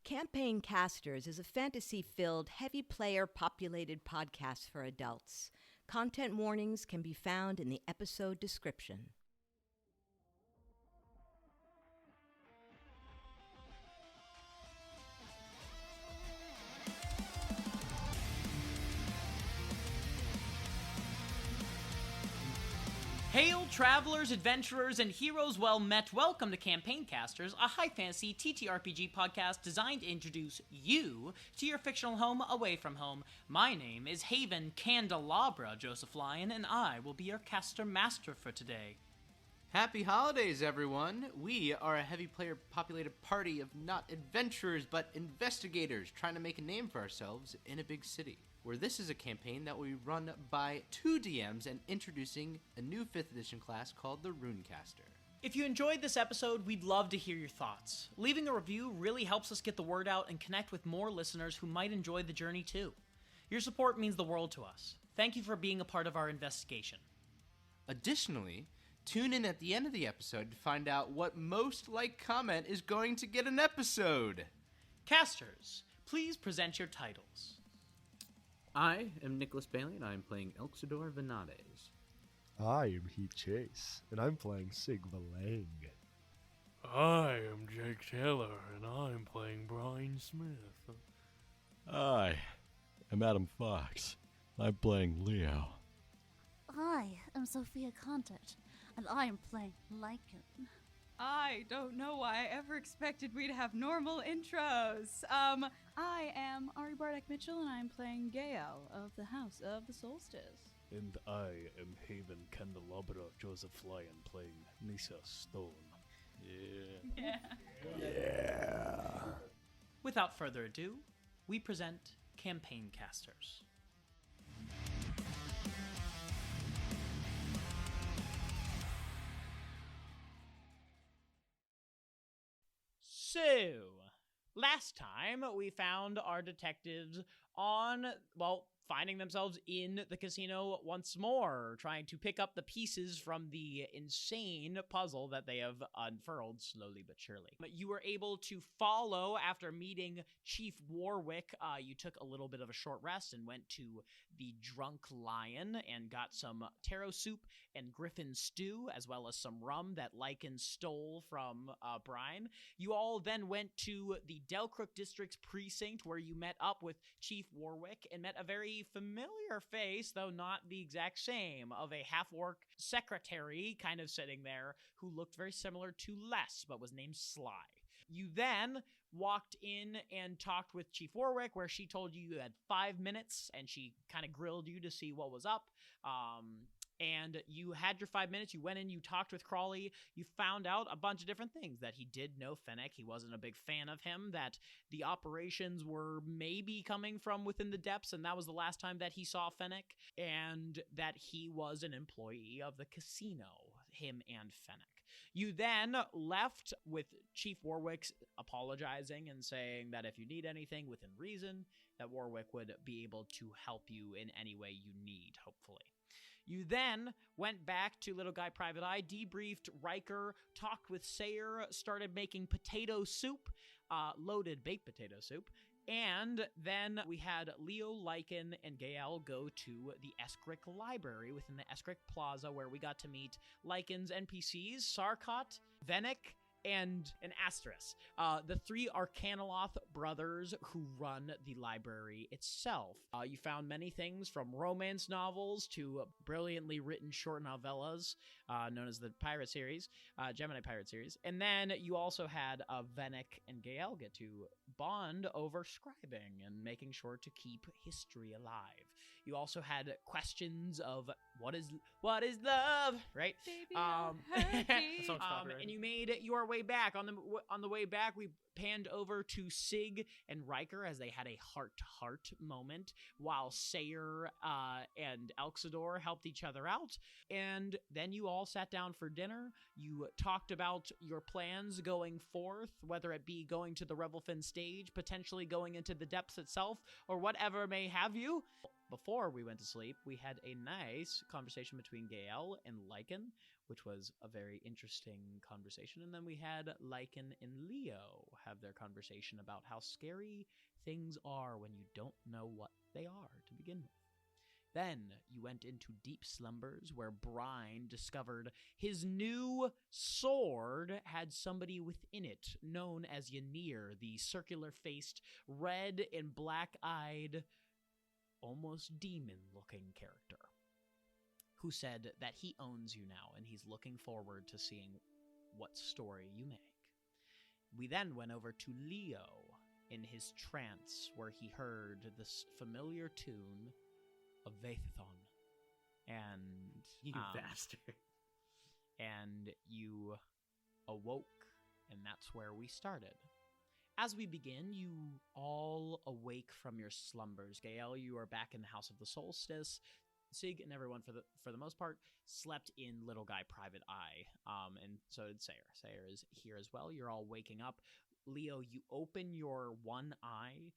Campaign Casters is a fantasy-filled, heavy player-populated podcast for adults. Content warnings can be found in the episode description. Hail, travelers, adventurers, and heroes well met. Welcome to Campaign Casters, a high fantasy TTRPG podcast designed to introduce you to your fictional home away from home. My name is Haven Joseph-Lyon, and I will be your caster master for today. Happy holidays, everyone! We are a heavy player-populated party of not adventurers, but investigators trying to make a name for ourselves in a big city, where this is a campaign that we run by 2 DMs and introducing a new 5th edition class called the Runecaster. If you enjoyed this episode, we'd love to hear your thoughts. Leaving a review really helps us get the word out and connect with more listeners who might enjoy the journey too. Your support means the world to us. Thank you for being a part of our investigation. Additionally, tune in at the end of the episode to find out what most liked comment is going to get an episode. Casters, please present your titles. I am Nicholas Bailey, and I am playing Elxidor Venades. I am Heath Chase, and I'm playing Sig Valang. I am Jake Taylor, and I'm playing Brian Smith. Hi, I'm Adam Fox. I'm playing Leo. I am Sophia Contant, and I am playing Lycan. I don't know why I ever expected we'd have normal intros. I am Ari Bartek Mitchell, and I'm playing Gael of the House of the Solstice. And I am Haven Candelabra Joseph-Lyon, playing Nisa Stone. Yeah. Without further ado, we present Campaign Casters. So, last time we found our detectives finding themselves in the casino once more, trying to pick up the pieces from the insane puzzle that they have unfurled slowly but surely. You were able to follow after meeting Chief Warwick. You took a little bit of a short rest and went to the Drunk Lion and got some taro soup and griffin stew, as well as some rum that Lycan stole from Brian. You all then went to the Delcrook District's precinct, where you met up with Chief Warwick and met a very familiar face, though not the exact same, of a half-orc secretary kind of sitting there who looked very similar to Les, but was named Sly. You then walked in and talked with Chief Warwick, where she told you had 5 minutes, and she kind of grilled you to see what was up. And you had your 5 minutes, you went in, you talked with Crawley, you found out a bunch of different things, that he did know Fennic, he wasn't a big fan of him, that the operations were maybe coming from within the depths, and that was the last time that he saw Fennic, and that he was an employee of the casino, him and Fennic. You then left with Chief Warwick apologizing and saying that if you need anything within reason, that Warwick would be able to help you in any way you need, hopefully. You then went back to Little Guy Private Eye, debriefed Riker, talked with Sayer, started making potato soup, loaded baked potato soup, and then we had Leo, Lycan, and Gael go to the Eskrick Library within the Eskrick Plaza, where we got to meet Lycan's NPCs, Sarkot, Fennic, and an Asteris, the 3 Arcanoloth brothers who run the library itself. You found many things from romance novels to brilliantly written short novellas, known as the Pirate series, Gemini Pirate series. And then you also had Fennic and Gael get to bond over scribing and making sure to keep history alive. You also had questions of what is love, right? Baby, And you made your way back. On the way back, we panned over to Sig and Riker as they had a heart-to-heart moment, while Sayer and Elxidor helped each other out. And then you all sat down for dinner. You talked about your plans going forth, whether it be going to the Revelfin stage, potentially going into the depths itself, or whatever may have you. before we went to sleep, we had a nice conversation between Gael and Lycan, which was a very interesting conversation. And then we had Lycan and Leo have their conversation about how scary things are when you don't know what they are to begin with. Then you went into deep slumbers where Brine discovered his new sword had somebody within it known as Ynir, the circular-faced, red and black-eyed, almost demon-looking character, who said that he owns you now and he's looking forward to seeing what story you make. We then went over to Leo in his trance where he heard this familiar tune of Vaethon, and You bastard. and you awoke, and that's where we started. As we begin, you all awake from your slumbers. Gael, you are back in the House of the Solstice. Sig and everyone, for the most part, slept in Little Guy Private Eye, and so did Sayer. Sayer is here as well. You're all waking up. Leo, you open your one eye.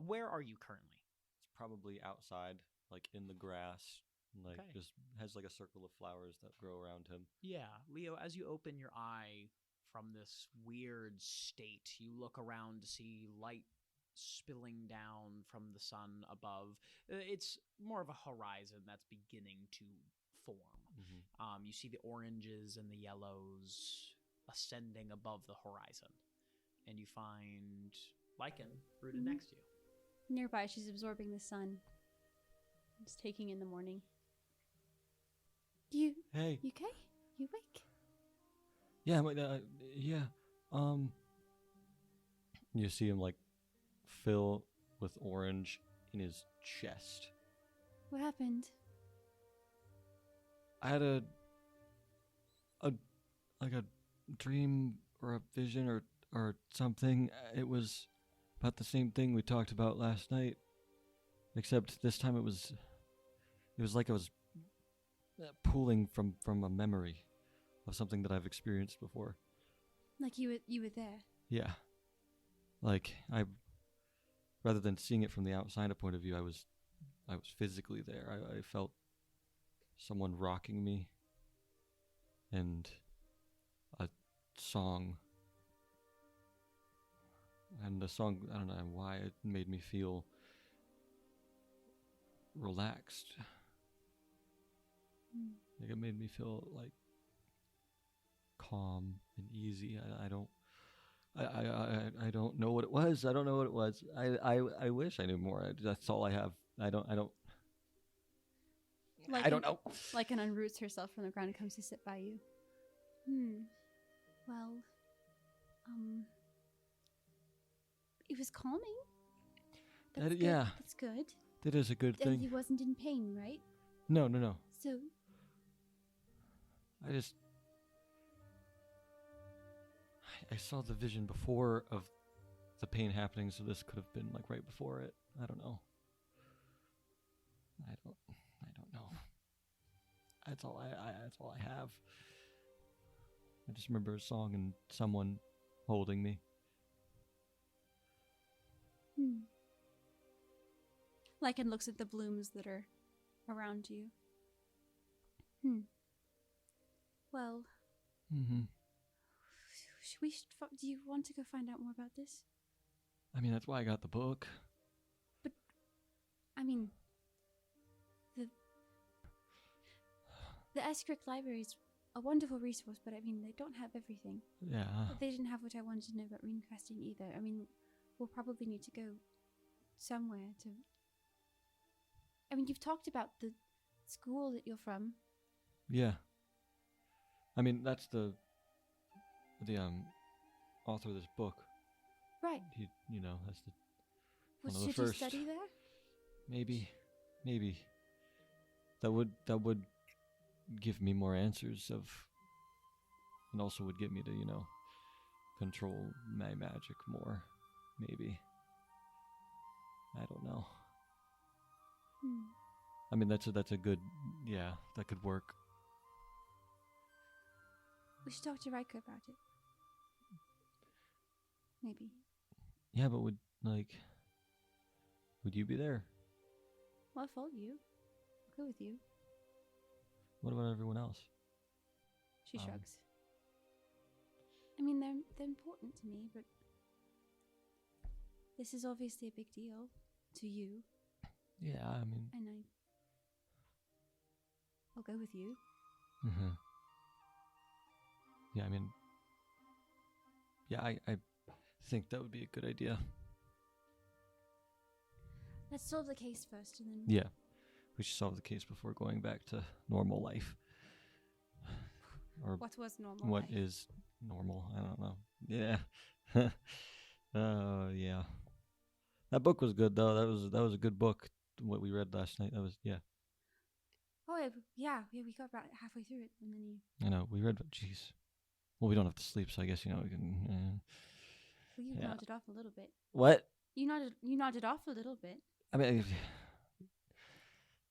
Where are you currently? It's probably outside, like in the grass, like Okay. just has like a circle of flowers that grow around him. Yeah, Leo, as you open your eye from this weird state, you look around to see light spilling down from the sun above. It's more of a horizon that's beginning to form. Mm-hmm. You see the oranges and the yellows ascending above the horizon, and you find Lycan rooted next to you. Nearby, she's absorbing the sun. Just taking in the morning. You Hey. okay? You awake? Yeah, yeah. You see him like fill with orange in his chest. What happened? I had a dream or a vision or something. It was about the same thing we talked about last night, except this time it was like I was pulling from a memory of something that I've experienced before. Like you were there. Yeah. Like rather than seeing it from the outside point of view, I was physically there. I felt someone rocking me, and a song. And the song, I don't know why, it made me feel relaxed. Like it made me feel like calm and easy. I don't know what it was. I don't know what it was. I wish I knew more. That's all I have. I don't know. Lycan unroots herself from the ground and comes to sit by you. Well, it was calming. That's good. Yeah. That's good. That is a good And thing. he wasn't in pain, right? No. So, I saw the vision before of the pain happening, so this could have been like right before it. I don't know. I don't know. That's all I have. I just remember a song and someone holding me. Lycan looks at the blooms that are around you. Well, do you want to go find out more about this? I mean, that's why I got the book. But, I mean, the Eskrick Library is a wonderful resource, but I mean, they don't have everything. Yeah. But they didn't have what I wanted to know about runecasting either. I mean, we'll probably need to go somewhere to... I mean, you've talked about the school that you're from. Yeah. I mean, that's the author of this book. Right. That's one of the Should first. you study there? Maybe. That would give me more answers and also would get me to, control my magic more. Maybe. I don't know. I mean, that's a good, that could work. We should talk to Riker about it. Maybe. Yeah, but would you be there? Well, I'll follow you. I'll go with you. What about everyone else? She shrugs. I mean, they're important to me, but this is obviously a big deal to you. Yeah, I mean... And I'll go with you. Mm-hmm. Yeah, I mean... Yeah, I think that would be a good idea. Let's solve the case first, and then... Yeah. We should solve the case before going back to normal life. Or what was normal what life? is normal? I don't know. Yeah. Yeah. That book was good though. That was a good book. What we read last night. That was Oh yeah. We got about halfway through it, and then you. I know we read. Jeez. Well, we don't have to sleep, so I guess we can. Well, you nodded off a little bit. What? You nodded off a little bit. I mean,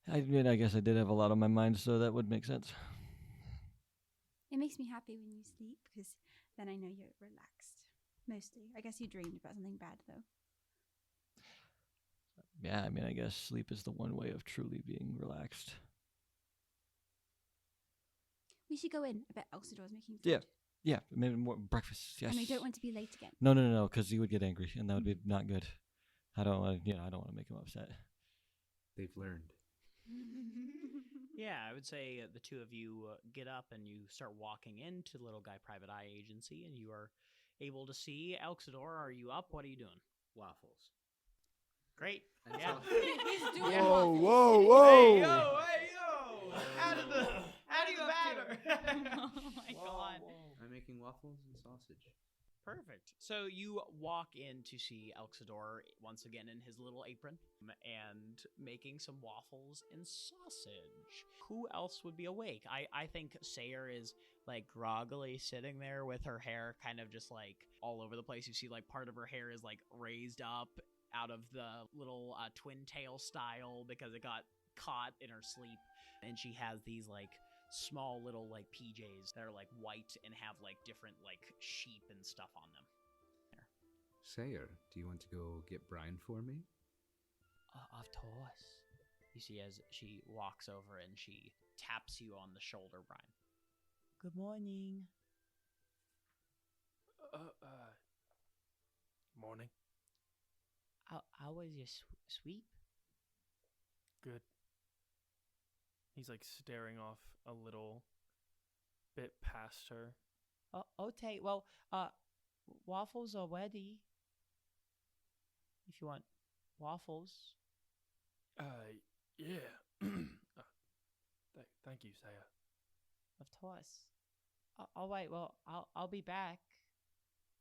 I guess I did have a lot on my mind, so that would make sense. It makes me happy when you sleep, because then I know you're relaxed. Mostly. I guess you dreamed about something bad, though. Yeah, I mean, I guess sleep is the one way of truly being relaxed. We should go in. I bet Elxidor's making food. Yeah, maybe more breakfast, yes. And I don't want to be late again. No, because he would get angry, and that would be not good. I don't want to make him upset. They've learned. Yeah, I would say the two of you get up and you start walking into the Little Guy Private Eye Agency, and you are able to see Elxidor. Are you up? What are you doing? Waffles. Great. And Yeah. He's doing Whoa, waffles. whoa, whoa! Hey yo! Out of the batter. Oh my god. I'm making waffles and sausage. Perfect. So you walk in to see Elxidor once again in his little apron and making some waffles and sausage. Who else would be awake? I think Sayer is like groggily sitting there with her hair kind of just like all over the place. You see like part of her hair is like raised up out of the little twin tail style because it got caught in her sleep. And she has these like small little like PJs that are like white and have like different like sheep and stuff on them. There. Sayer, do you want to go get Brian for me? Of course. You see as she walks over and she taps you on the shoulder, Brian. Good morning. Morning. How was your sweep? Good. He's like staring off a little bit past her. Okay. Well, waffles are ready. If you want waffles. Yeah. Thank you, Saya. Of course. All right. Well, I'll be back.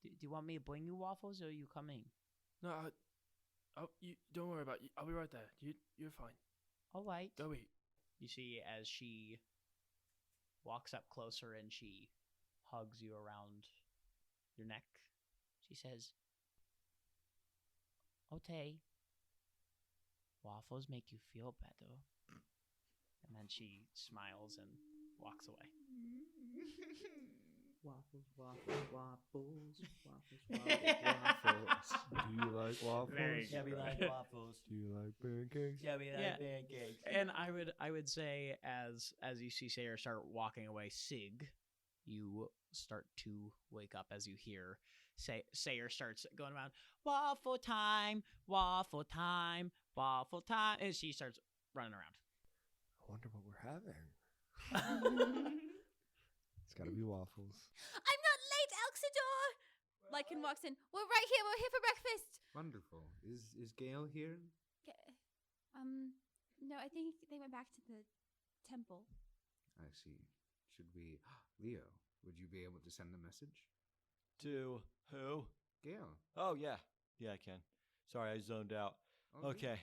Do you want me to bring you waffles, or are you coming? No, you don't worry about it. I'll be right there. You're fine. All right. Go eat. You see as she walks up closer and she hugs you around your neck. She says, "Okay, waffles make you feel better." And then she smiles and walks away. Waffles, waffles, waffles, waffles, waffles. Do you like waffles? Very Yeah, we like waffles. Do you like pancakes? Yeah, we like Yeah. pancakes. And I would say as you see Sayer start walking away, Sig, you start to wake up as you hear Sayer starts going around, waffle time, waffle time, waffle time, and she starts running around. I wonder what we're having. It's gotta be waffles. I'm not late, Elxidor! Lycan walks in. We're right here. We're here for breakfast. Wonderful. Is Gale here? No, I think they went back to the temple. I see. Should we... Leo, would you be able to send a message? To who? Gale. Oh, yeah. Yeah, I can. Sorry, I zoned out. Oh, Okay.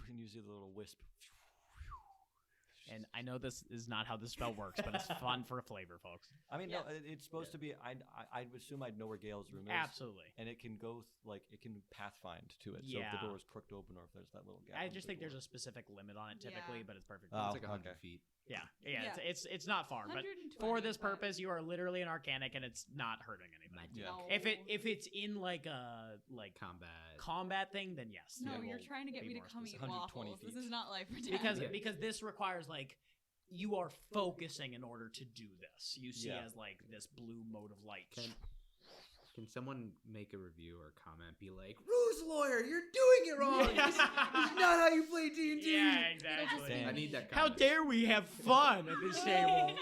And you see the little wisp. And I know this is not how this spell works, but it's fun for flavor, folks. I mean, no, it's supposed to be. I would assume I'd know where Gale's room is. Absolutely. And it can go it can pathfind to it. So if the door is crooked open or if there's that little gap. I just think there's a specific limit on it typically, but it's perfect. It's like 100 feet. Yeah. It's not far, but for this purpose, you are literally an arcanic, and it's not hurting anything. Yeah. No. If it's in like a combat thing, then yes. No, it you're will trying to get be me to more come eat specific. waffles. This is not life or death. Because this requires like you are focusing in order to do this. You see as like this blue mode of light. Can someone make a review or comment? Be like, Ruse Lawyer, you're doing it wrong. This is not how you play D&D. Yeah, exactly. I need that How comment. dare we have fun at this table?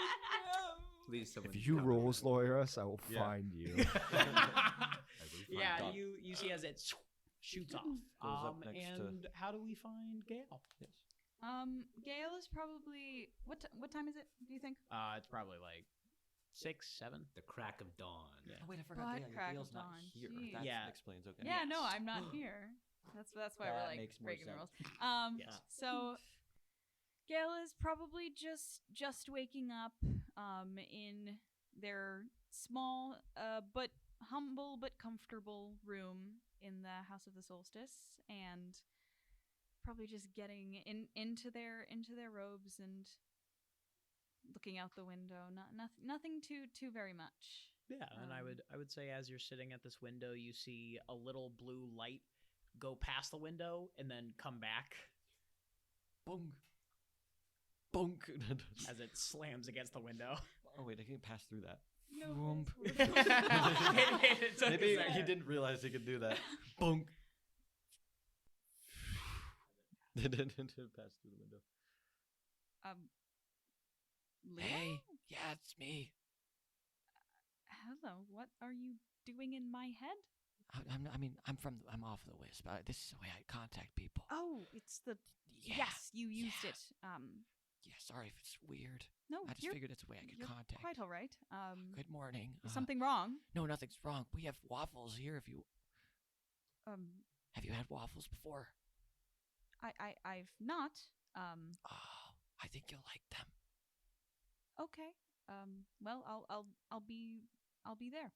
Please, someone. If you rules lawyer us, I will find you. Yeah, you see as it shoots off. Goes up next and how do we find Gale? Yes. Gale is probably what time is it? Do you think? It's probably like 6, 7. The crack of dawn. Yeah. Oh, wait, I forgot. Crack Gale's of not dawn. here. Jeez. That explains. Okay. Yeah, no, I'm not here. That's why we're That like makes more breaking the rules. sense. Yes. So Gale is probably just waking up in their small but humble but comfortable room in the House of the Solstice, and probably just getting into their robes and looking out the window. Nothing too very much. Yeah, and I would say as you're sitting at this window, you see a little blue light go past the window and then come back. Bong. Bonk. As it slams against the window. Oh wait, I can't pass through that. No. Maybe he didn't realize he could do that. Bonk. It didn't pass through the window. Leo? Hey, yeah, it's me. Hello. What are you doing in my head? I'm off the wisp. This is the way I contact people. Oh, it's the yes. You used it. Yeah, sorry if it's weird. No, I just figured it's a way I could you're contact. quite all right. Good morning. Is something wrong? No, nothing's wrong. We have waffles here. If you have you had waffles before? I've not. Oh, I think you'll like them. Okay. Well, I'll be there.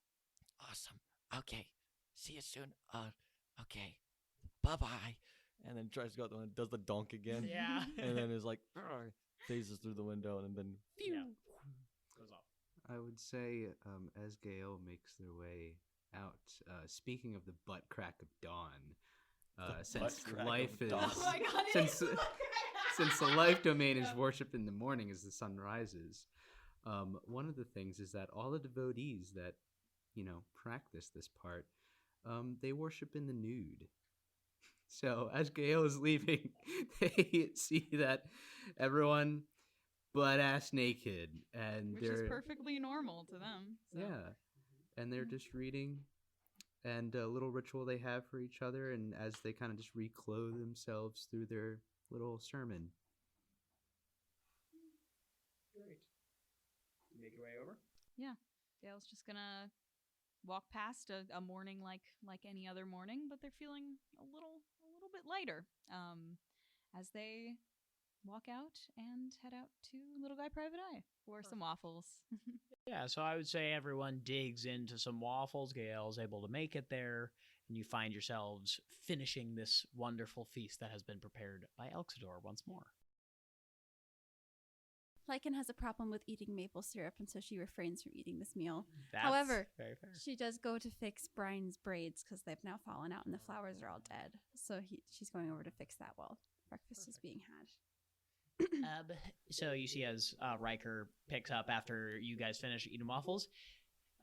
Awesome. Okay. See you soon. Okay. Bye-bye. And then tries to go out the window, does the donk again. Yeah. And then is like, phases through the window and then Goes off. I would say, as Gale makes their way out, speaking of the butt crack of dawn, since life is Oh my God, since the life domain is worshipped in the morning as the sun rises, one of the things is that all the devotees that practice this part, they worship in the nude. So as Gale is leaving, they see that everyone butt-ass naked, and which is perfectly normal to them. So. Yeah, and they're just reading, and a little ritual they have for each other, and as they kind of just reclothe themselves through their little sermon. Great. You make your way over? Yeah, Gale's just gonna walk past a morning like any other morning, but they're feeling a little bit lighter as they walk out and head out to Little Guy Private Eye for some waffles. Yeah, so I would say everyone digs into some waffles. Gale's able to make it there, and you find yourselves finishing this wonderful feast that has been prepared by Elxidor once more. Lycan has a problem with eating maple syrup, and so she refrains from eating this meal. That's However, very fair. she does go to fix Brian's braids because they've now fallen out and the flowers are all dead. So she's going over to fix that while breakfast is being had. So you see as Riker picks up after you guys finish eating waffles.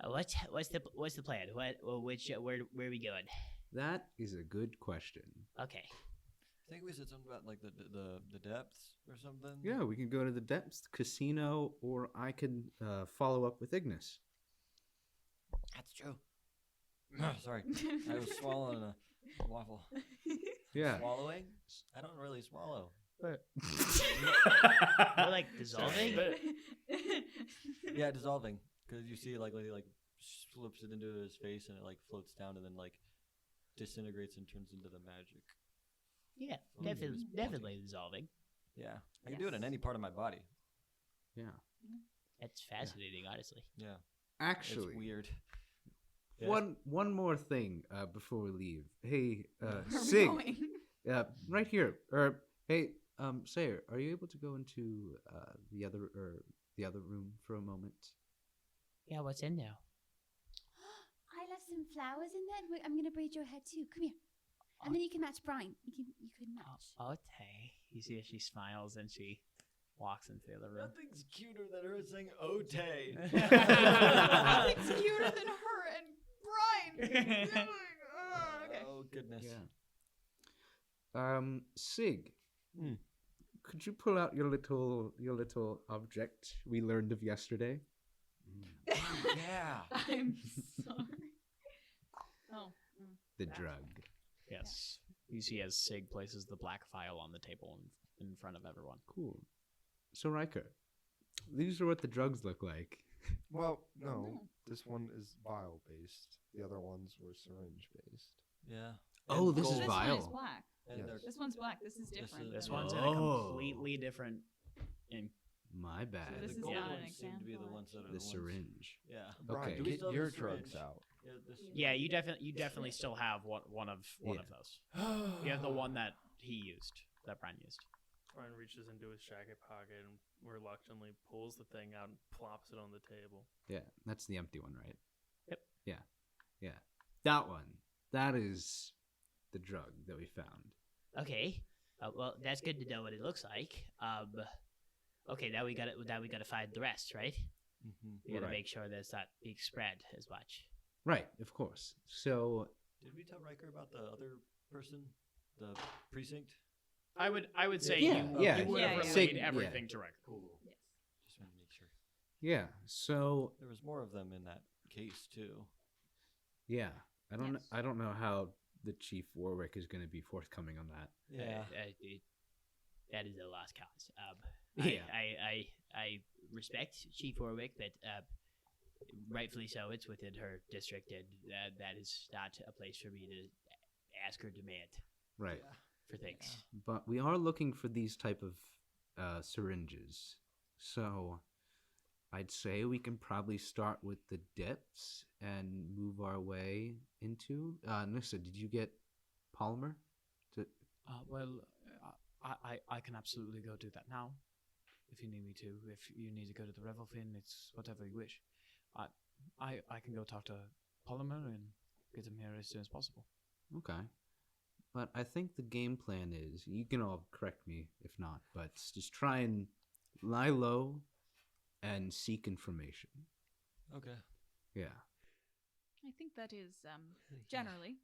What's the plan? Where are we going? That is a good question. Okay. I think we said something about like the depths or something. Yeah, we can go to the depths casino, or I could follow up with Ignas. That's true. Sorry, I was swallowing a waffle. Yeah. Swallowing? I don't really swallow. More like dissolving? Yeah, dissolving. Because you see, like he slips it into his face and it like floats down and then like disintegrates and turns into the magic. Yeah, definitely dissolving. Yeah. I can do it in any part of my body. Yeah. It's fascinating, honestly. Yeah. Actually, It's weird. one more thing before we leave. Hey, Where are we Sig, going? right here. Hey, Sayer, are you able to go into the other room for a moment? Yeah, what's in there? I left some flowers in there. I'm gonna braid your hair too. Come here, and then you can match Brian. You could match. Okay. You see, she smiles and she walks into the other room. Nothing's cuter than her saying "Ote." Nothing's cuter than her and Brian. Okay. Oh goodness. Yeah. Sig, could you pull out your little object we learned of yesterday? Yeah. I'm sorry. Oh. The drug. Yes. You see as Sig places the black vial on the table in front of everyone. Cool. So Riker, these are what the drugs look like. Well, no. This one is vial based. The other ones were syringe based. Yeah. Oh, this is This one is vial. black. And Yes. they're- This one's black. This is different. This is- one's in a completely different ink. My bad. So this the is gold not an ones seem to be the example. ones that are The ones- syringe. Yeah. Brian, Okay. Do we get still have your the syringe? drugs out. Yeah, this Yeah, you definitely still have one of those. You have the one that he used, that Brian used. Brian reaches into his jacket pocket and reluctantly pulls the thing out and plops it on the table. Yeah, that's the empty one, right? Yep. Yeah. That one. That is the drug that we found. Okay. Well, that's good to know what it looks like. Okay, now we got to find the rest, right? We got to Right. make sure there's not being spread as much. Right, of course. So, Did we tell Riker about the other person, the precinct? I would say Yeah, you yeah. would Yeah, have yeah. relayed Sig- everything to Riker. Cool. Yes. Just wanted to make sure. yeah. So, There was more of them in that case too. yeah. Yes. I don't know how the Chief Warwick is going to be forthcoming on that. Yeah. That is a lost cause. Yeah. I respect Chief Warwick, but rightfully so. It's within her district, and that is not a place for me to ask or demand Right. for things. But we are looking for these type of syringes. So, I'd say we can probably start with the depths and move our way into. Nissa, did you get polymer? I can absolutely go do that now, if you need me to. If you need to go to the Revelfin, it's whatever you wish. I can go talk to Polymer and get him here as soon as possible. Okay. But I think the game plan is, you can all correct me if not, but just try and lie low and seek information. Okay. Yeah. I think that is generally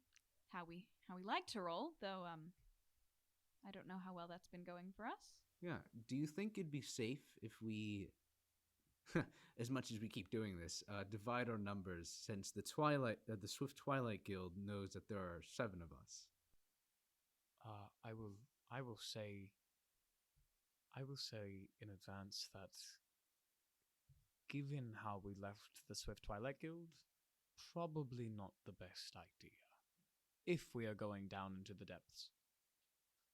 how we like to roll, though I don't know how well that's been going for us. Yeah. Do you think it'd be safe if we, as much as we keep doing this, divide our numbers, since the Swift Twilight Guild knows that there are 7 of us? I will say in advance that given how we left the Swift Twilight Guild, probably not the best idea if we are going down into the depths,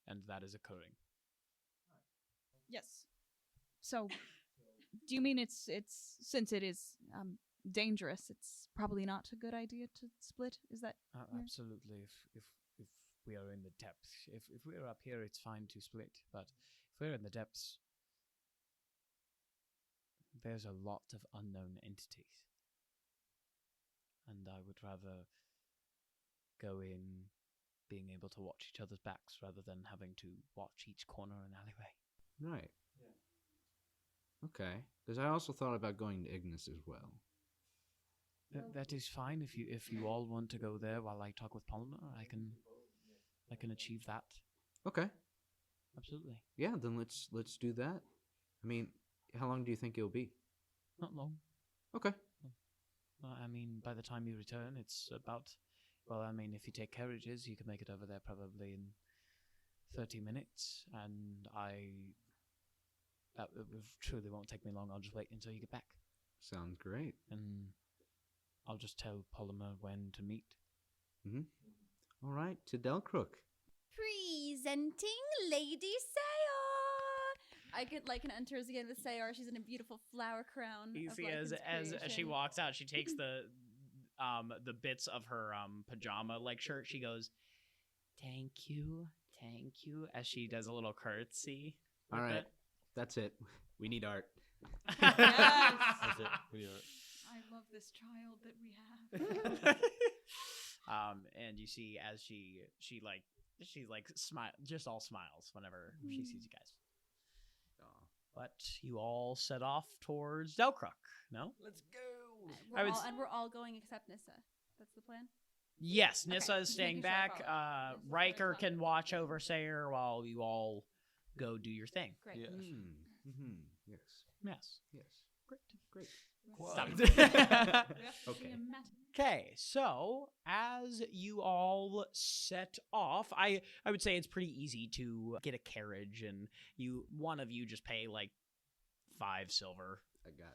and that is occurring. Yes. So, do you mean it's since it is dangerous, it's probably not a good idea to split? Is that Absolutely. If we are in the depths, if we are up here, it's fine to split. But if we're in the depths, there's a lot of unknown entities, and I would rather go in being able to watch each other's backs rather than having to watch each corner and alleyway. Right. Yeah. Okay. Because I also thought about going to Ignas as well. That is fine if you all want to go there while I talk with Polymer. I can achieve that. Okay. Absolutely. Yeah, then let's do that. I mean, how long do you think it'll be? Not long. Okay. I mean, by the time you return, it's about... Well, I mean, if you take carriages, you can make it over there probably in 30 minutes, and that truly won't take me long. I'll just wait until you get back. Sounds great. And I'll just tell Polymer when to meet. Mm-hmm. All right, to Delcrook. Presenting Lady Sayor. I get like an enters again with Sayar. She's in a beautiful flower crown. You of, see, like, as she inspiration. walks out, she takes the bits of her pajama like shirt. She goes, thank you, as she does a little curtsy. All with right, it. that's it. We need art. Yes. That's it. We are. I love this child that we have. And you see as she smile, just all smiles whenever she sees you guys. But you all set off towards Delcrook, no? Let's go. We're all going except Nissa. That's the plan. Yes, Okay, Nissa is just staying making sure I back. follow. Riker can watch over Sayer while you all go do your thing. Great. Yes. Yes. Yes. Yes. Great. Stop. Okay. Okay, so as you all set off, I would say it's pretty easy to get a carriage, and one of you just pay like 5 silver. I got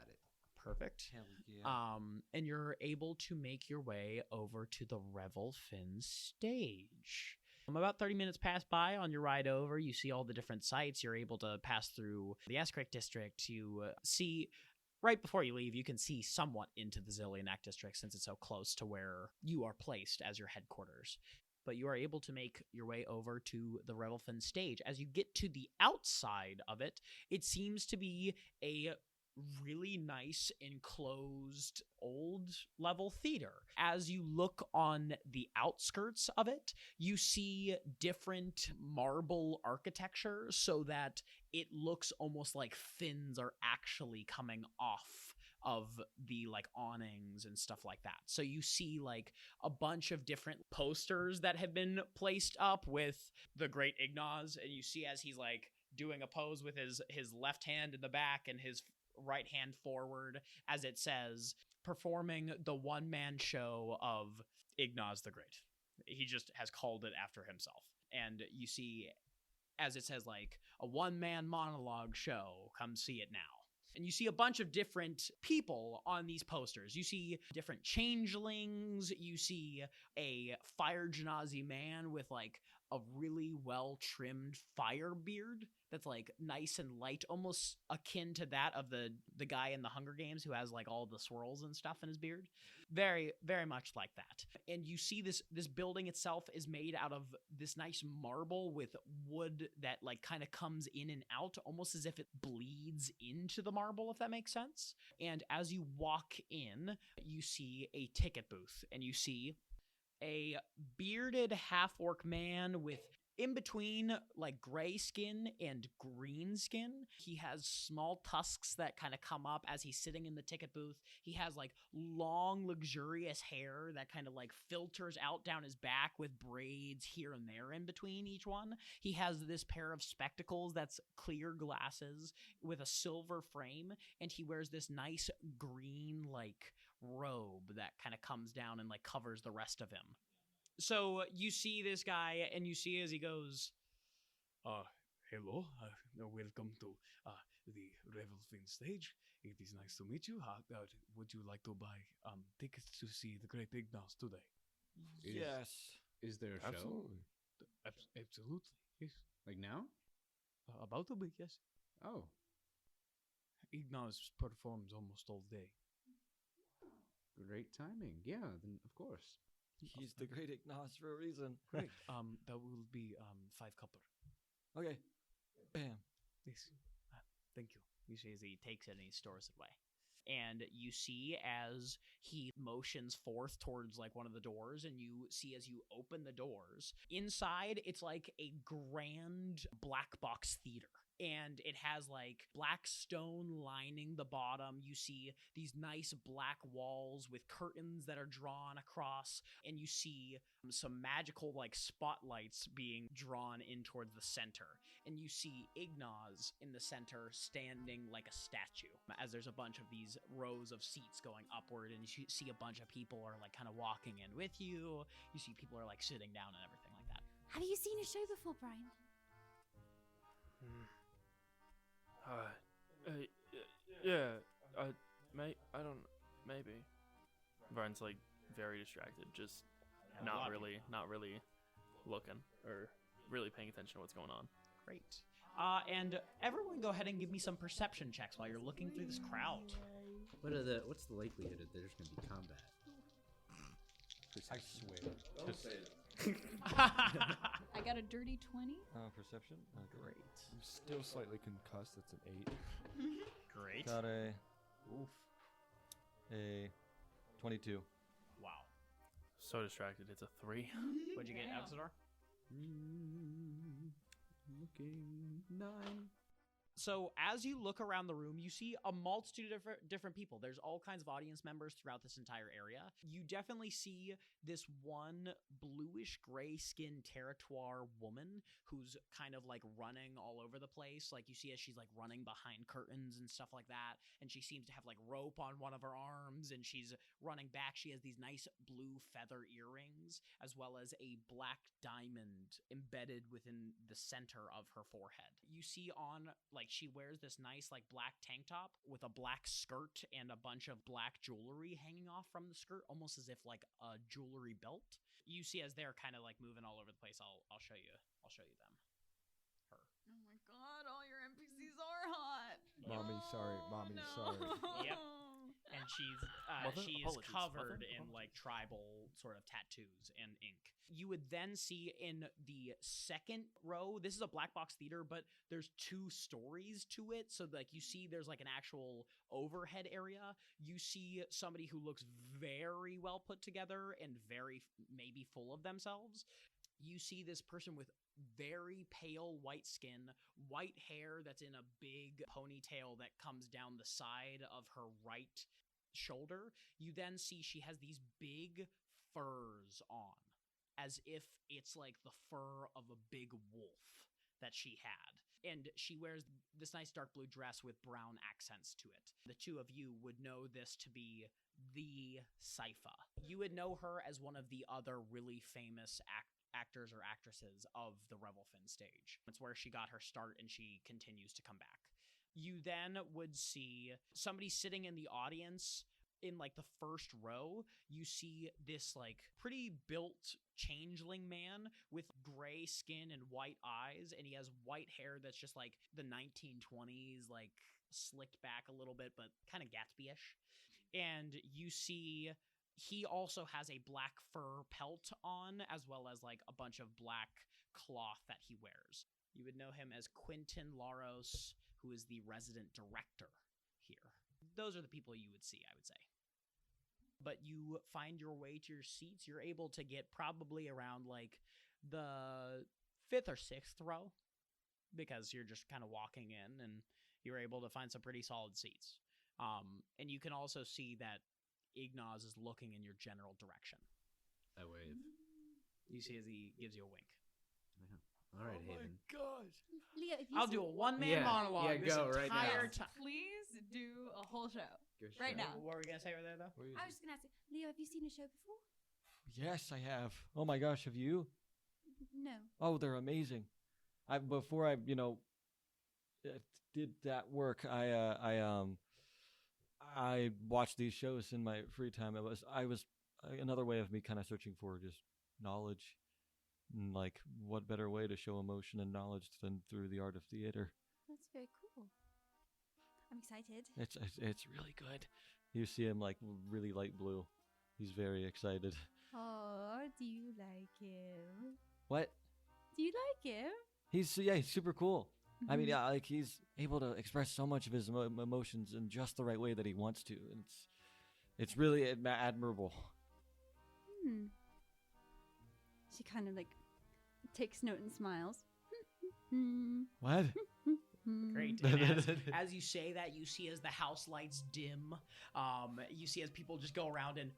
it. Perfect. Hell yeah. And you're able to make your way over to the Revel Fin stage. About 30 minutes pass by on your ride over. You see all the different sites. You're able to pass through the Eskrick district. You see, right before you leave, you can see somewhat into the Zillianak district since it's so close to where you are placed as your headquarters. But you are able to make your way over to the Revelfin stage. As you get to the outside of it, it seems to be a really nice enclosed old level theater. As you look on the outskirts of it, you see different marble architecture so that it looks almost like fins are actually coming off of the like awnings and stuff like that. So you see like a bunch of different posters that have been placed up with the great Ignas, and you see as he's like doing a pose with his left hand in the back and his right hand forward, as it says, performing the one-man show of Ignas the Great. He just has called it after himself. And you see, as it says, like, a one-man monologue show, come see it now. And you see a bunch of different people on these posters. You see different changelings. You see a fire genasi man with, like, a really well-trimmed fire beard that's like nice and light, almost akin to that of the guy in the Hunger Games who has like all the swirls and stuff in his beard. Very, very much like that. And you see this building itself is made out of this nice marble with wood that like kind of comes in and out, almost as if it bleeds into the marble, if that makes sense. And as you walk in, you see a ticket booth, and you see a bearded half-orc man with in between like gray skin and green skin. He has small tusks that kind of come up as he's sitting in the ticket booth. He has like long, luxurious hair that kind of like filters out down his back with braids here and there in between each one. He has this pair of spectacles that's clear glasses with a silver frame, and he wears this nice green like robe that kind of comes down and like covers the rest of him. So you see this guy, and you see as he goes, hello, welcome to the Revelfin stage. It is nice to meet you. Would you like to buy tickets to see the great Ignas today? Yes. Is there a show? Absolutely. Absolutely, yes. Like now? About to be, yes. Oh. Ignas performs almost all day. Great timing. Yeah, then of course. He's the great Ignas for a reason. Great. That will be 5 copper. Okay. Bam. Yes. Thank you. you see as he takes it and he stores it away. And you see as he motions forth towards like one of the doors, and you see as you open the doors, inside it's like a grand black box theater. And it has like black stone lining the bottom. You see these nice black walls with curtains that are drawn across. And you see some magical like spotlights being drawn in towards the center. And you see Ignas in the center standing like a statue. As there's a bunch of these rows of seats going upward. And you see a bunch of people are like kind of walking in with you. You see people are like sitting down and everything like that. Have you seen a show before, Brian? Maybe. Brian's like very distracted, just not really looking or really paying attention to what's going on. Great. And everyone go ahead and give me some perception checks while you're looking through this crowd. What's the likelihood that there's going to be combat? I swear. I got a dirty 20. Perception? Great. I'm still slightly concussed. That's an 8. Great. Got a 22. Wow. So distracted. It's a 3. What'd you get, Alexador? Looking 9. So as you look around the room, you see a multitude of different people. There's all kinds of audience members throughout this entire area. You definitely see this one bluish gray skinned territoire woman who's kind of like running all over the place. Like you see as she's like running behind curtains and stuff like that. And she seems to have like rope on one of her arms and she's running back. She has these nice blue feather earrings as well as a black diamond embedded within the center of her forehead. You see on like she wears this nice like black tank top with a black skirt and a bunch of black jewelry hanging off from the skirt, almost as if like a jewelry belt. You see as they're kind of like moving all over the place. I'll show you them. Her. Oh my god, all your NPCs are hot. Mommy, sorry. Mommy, sorry. Yep. And she's covered in like tribal sort of tattoos and ink. You would then see in the second row, this is a black box theater, but there's 2 stories to it. So like you see there's like an actual overhead area. You see somebody who looks very well put together and very maybe full of themselves. You see this person with very pale white skin, white hair that's in a big ponytail that comes down the side of her right shoulder. You then see she has these big furs on, as if it's like the fur of a big wolf that she had. And she wears this nice dark blue dress with brown accents to it. The 2 of you would know this to be the Sypha. You would know her as one of the other really famous actors or actresses of the Revelfin stage. It's where she got her start and she continues to come back. You then would see somebody sitting in the audience in like the first row. You see this like pretty built changeling man with gray skin and white eyes, and he has white hair that's just like the 1920s, like slicked back a little bit, but kind of Gatsby-ish. And you see he also has a black fur pelt on, as well as like a bunch of black cloth that he wears. You would know him as Quentin Laros, who is the resident director here. Those are the people you would see, I would say. But you find your way to your seats. You're able to get probably around like the 5th or 6th row, because you're just kind of walking in and you're able to find some pretty solid seats. And you can also see that Ignas is looking in your general direction. I wave. You see as he gives you a wink. Yeah. All right, Haven. Oh my gosh. Leo, if you I'll do a one-man monologue this go right entire now. time. Please do a whole show. Good Right show. now. What were we going to say right there, though? I was just gonna ask you, Leo, have you seen a show before? Yes, I have. Oh my gosh, have you? No. Oh, they're amazing. Before I did that work, I watched these shows in my free time. I was another way of me kind of searching for just knowledge, and like what better way to show emotion and knowledge than through the art of theater. That's very cool. I'm excited. It's really good. You see him like really light blue. He's very excited. Oh, do you like him? What? Do you like him? He's super cool. I mean, yeah, like he's able to express so much of his emotions in just the right way that he wants to. And it's really admirable. She kind of like takes note and smiles. What? Great. And as you say that, you see as the house lights dim, you see as people just go around and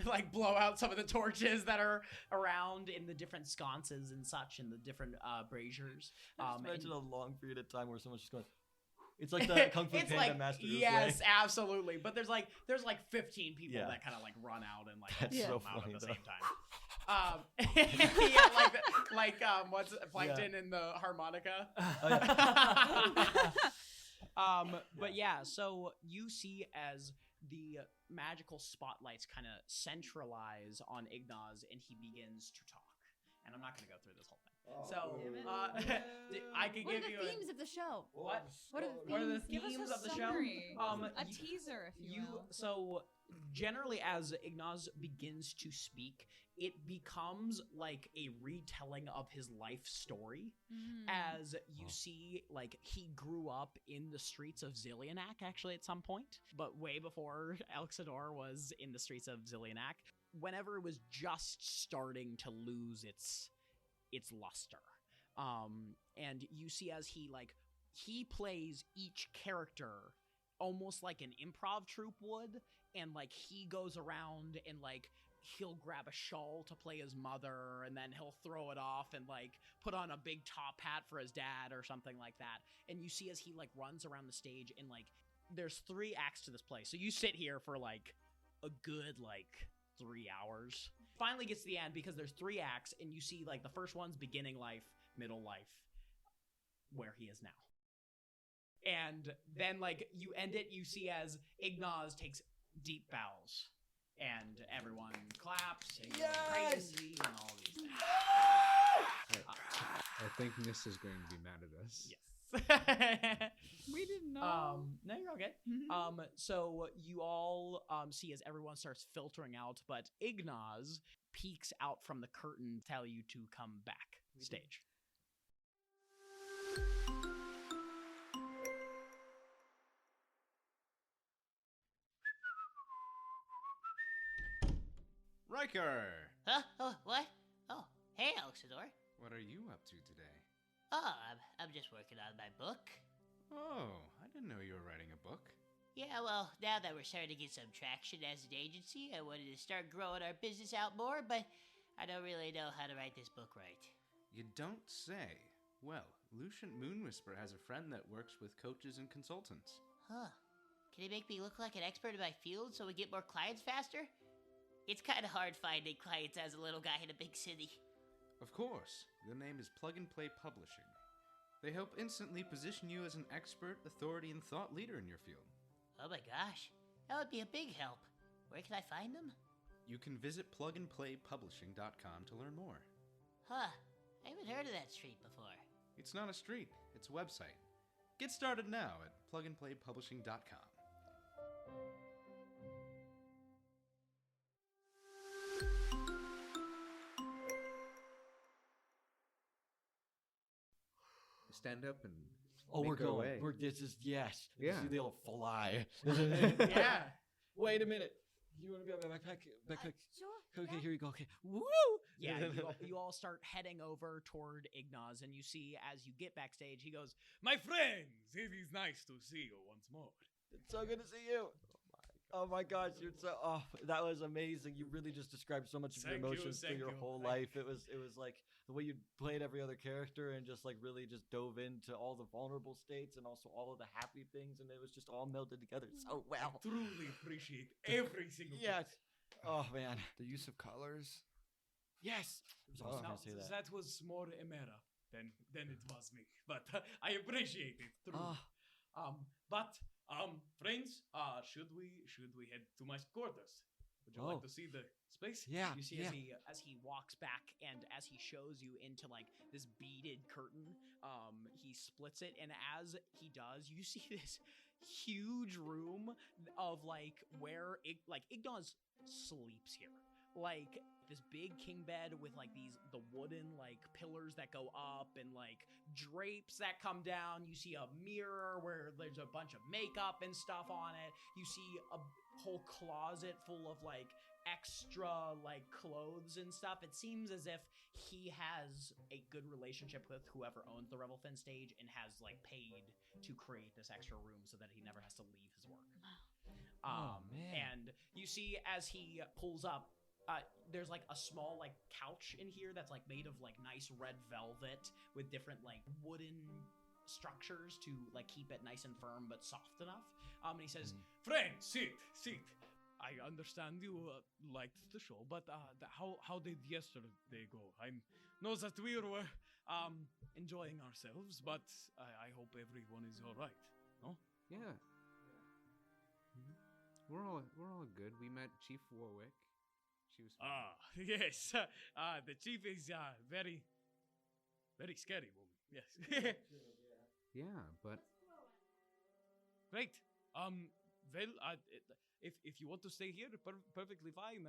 like blow out some of the torches that are around in the different sconces and such, and the different braziers. Just imagine a long period of time where someone's just going. It's like the Kung Fu Panda like, Master. Yes, absolutely. But there's like 15 people that kind of like run out and like That's blow so them out funny, at the though. same time. Yeah, like what's Plankton in the harmonica. But yeah, so you see as the magical spotlights kind of centralize on Ignas, and he begins to talk. and I'm not going to go through this whole thing. Oh, I could What give are you the themes of the show? What? What are What are the the themes? Give us themes a of the show? summary. A You- teaser, if you will. So generally, as Ignas begins to speak, it becomes like a retelling of his life story. As you see, like, he grew up in the streets of Zillianak, actually, at some point, but way before Elxidor was in the streets of Zillianak, whenever it was just starting to lose its luster. And you see as he plays each character almost like an improv troupe would, and like he goes around and like he'll grab a shawl to play his mother, and then he'll throw it off and like put on a big top hat for his dad or something like that. And you see as he like runs around the stage, and like there's 3 acts to this play. So you sit here for like a good like 3 hours. Finally gets to the end because there's 3 acts, and you see like the first one's beginning life, middle life, where he is now. And then like you end it, you see as Ignas takes deep bows, and everyone claps and goes crazy and all these things. I think Nis is going to be mad at us. Yes. We didn't know. No, you're all good. So you all see as everyone starts filtering out, but Ignas peeks out from the curtain, tell you to come back stage. Riker! Huh? Oh, what? Oh, hey, Elxidor. What are you up to today? Oh, I'm just working on my book. Oh, I didn't know you were writing a book. Yeah, well, now that we're starting to get some traction as an agency, I wanted to start growing our business out more, but I don't really know how to write this book right. You don't say. Well, Lucient Moonwhisper has a friend that works with coaches and consultants. Huh. Can he make me look like an expert in my field so we get more clients faster? It's kind of hard finding clients as a little guy in a big city. Of course. The name is Plug and Play Publishing. They help instantly position you as an expert, authority, and thought leader in your field. Oh my gosh, that would be a big help. Where can I find them? You can visit plugandplaypublishing.com to learn more. Huh, I haven't heard of that street before. It's not a street, it's a website. Get started now at plugandplaypublishing.com. Stand up and we're make our going. way. This is yes. Yeah. See, they'll fly. Yeah. Wait a minute. You want to be on my backpack? Sure. Okay, here you go. Okay. Woo! Yeah, you all start heading over toward Ignas, and you see as you get backstage, he goes, My friends, it is nice to see you once more. It's so good to see you. Oh my gosh, you're so that was amazing. You really just described so much of your Thank you, emotions through thank your you, whole thank life. It was like the way you played every other character and just like really just dove into all the vulnerable states and also all of the happy things, and it was just all melded together so well. I truly appreciate every single Yes. Oh man. The use of colors. Yes. I was also No, gonna say that. that was more Emera than it was me, but I appreciate it. Truly. Friends, should we head to my quarters? Would you like to see the space? Yeah. You see as he walks back, and as he shows you into like this beaded curtain, he splits it, and as he does, you see this huge room of like where Ignas sleeps here. Like this big king bed with like the wooden like pillars that go up and like drapes that come down. You see a mirror where there's a bunch of makeup and stuff on it. You see a whole closet full of like extra like clothes and stuff. It seems as if he has a good relationship with whoever owns the Revelfin stage and has like paid to create this extra room so that he never has to leave his work. Man. And you see as he pulls up, there's like a small like couch in here that's like made of like nice red velvet with different like wooden structures to like keep it nice and firm but soft enough. And he says, Friend, sit. I understand you liked the show, but how did yesterday go? I know that we were enjoying ourselves, but I hope everyone is all right. No? Yeah. We're all good. We met Chief Warwick. choose. Yes. The chief is very, very scary woman. Yes. Yeah, but Great. Well, if you want to stay here, perfectly fine.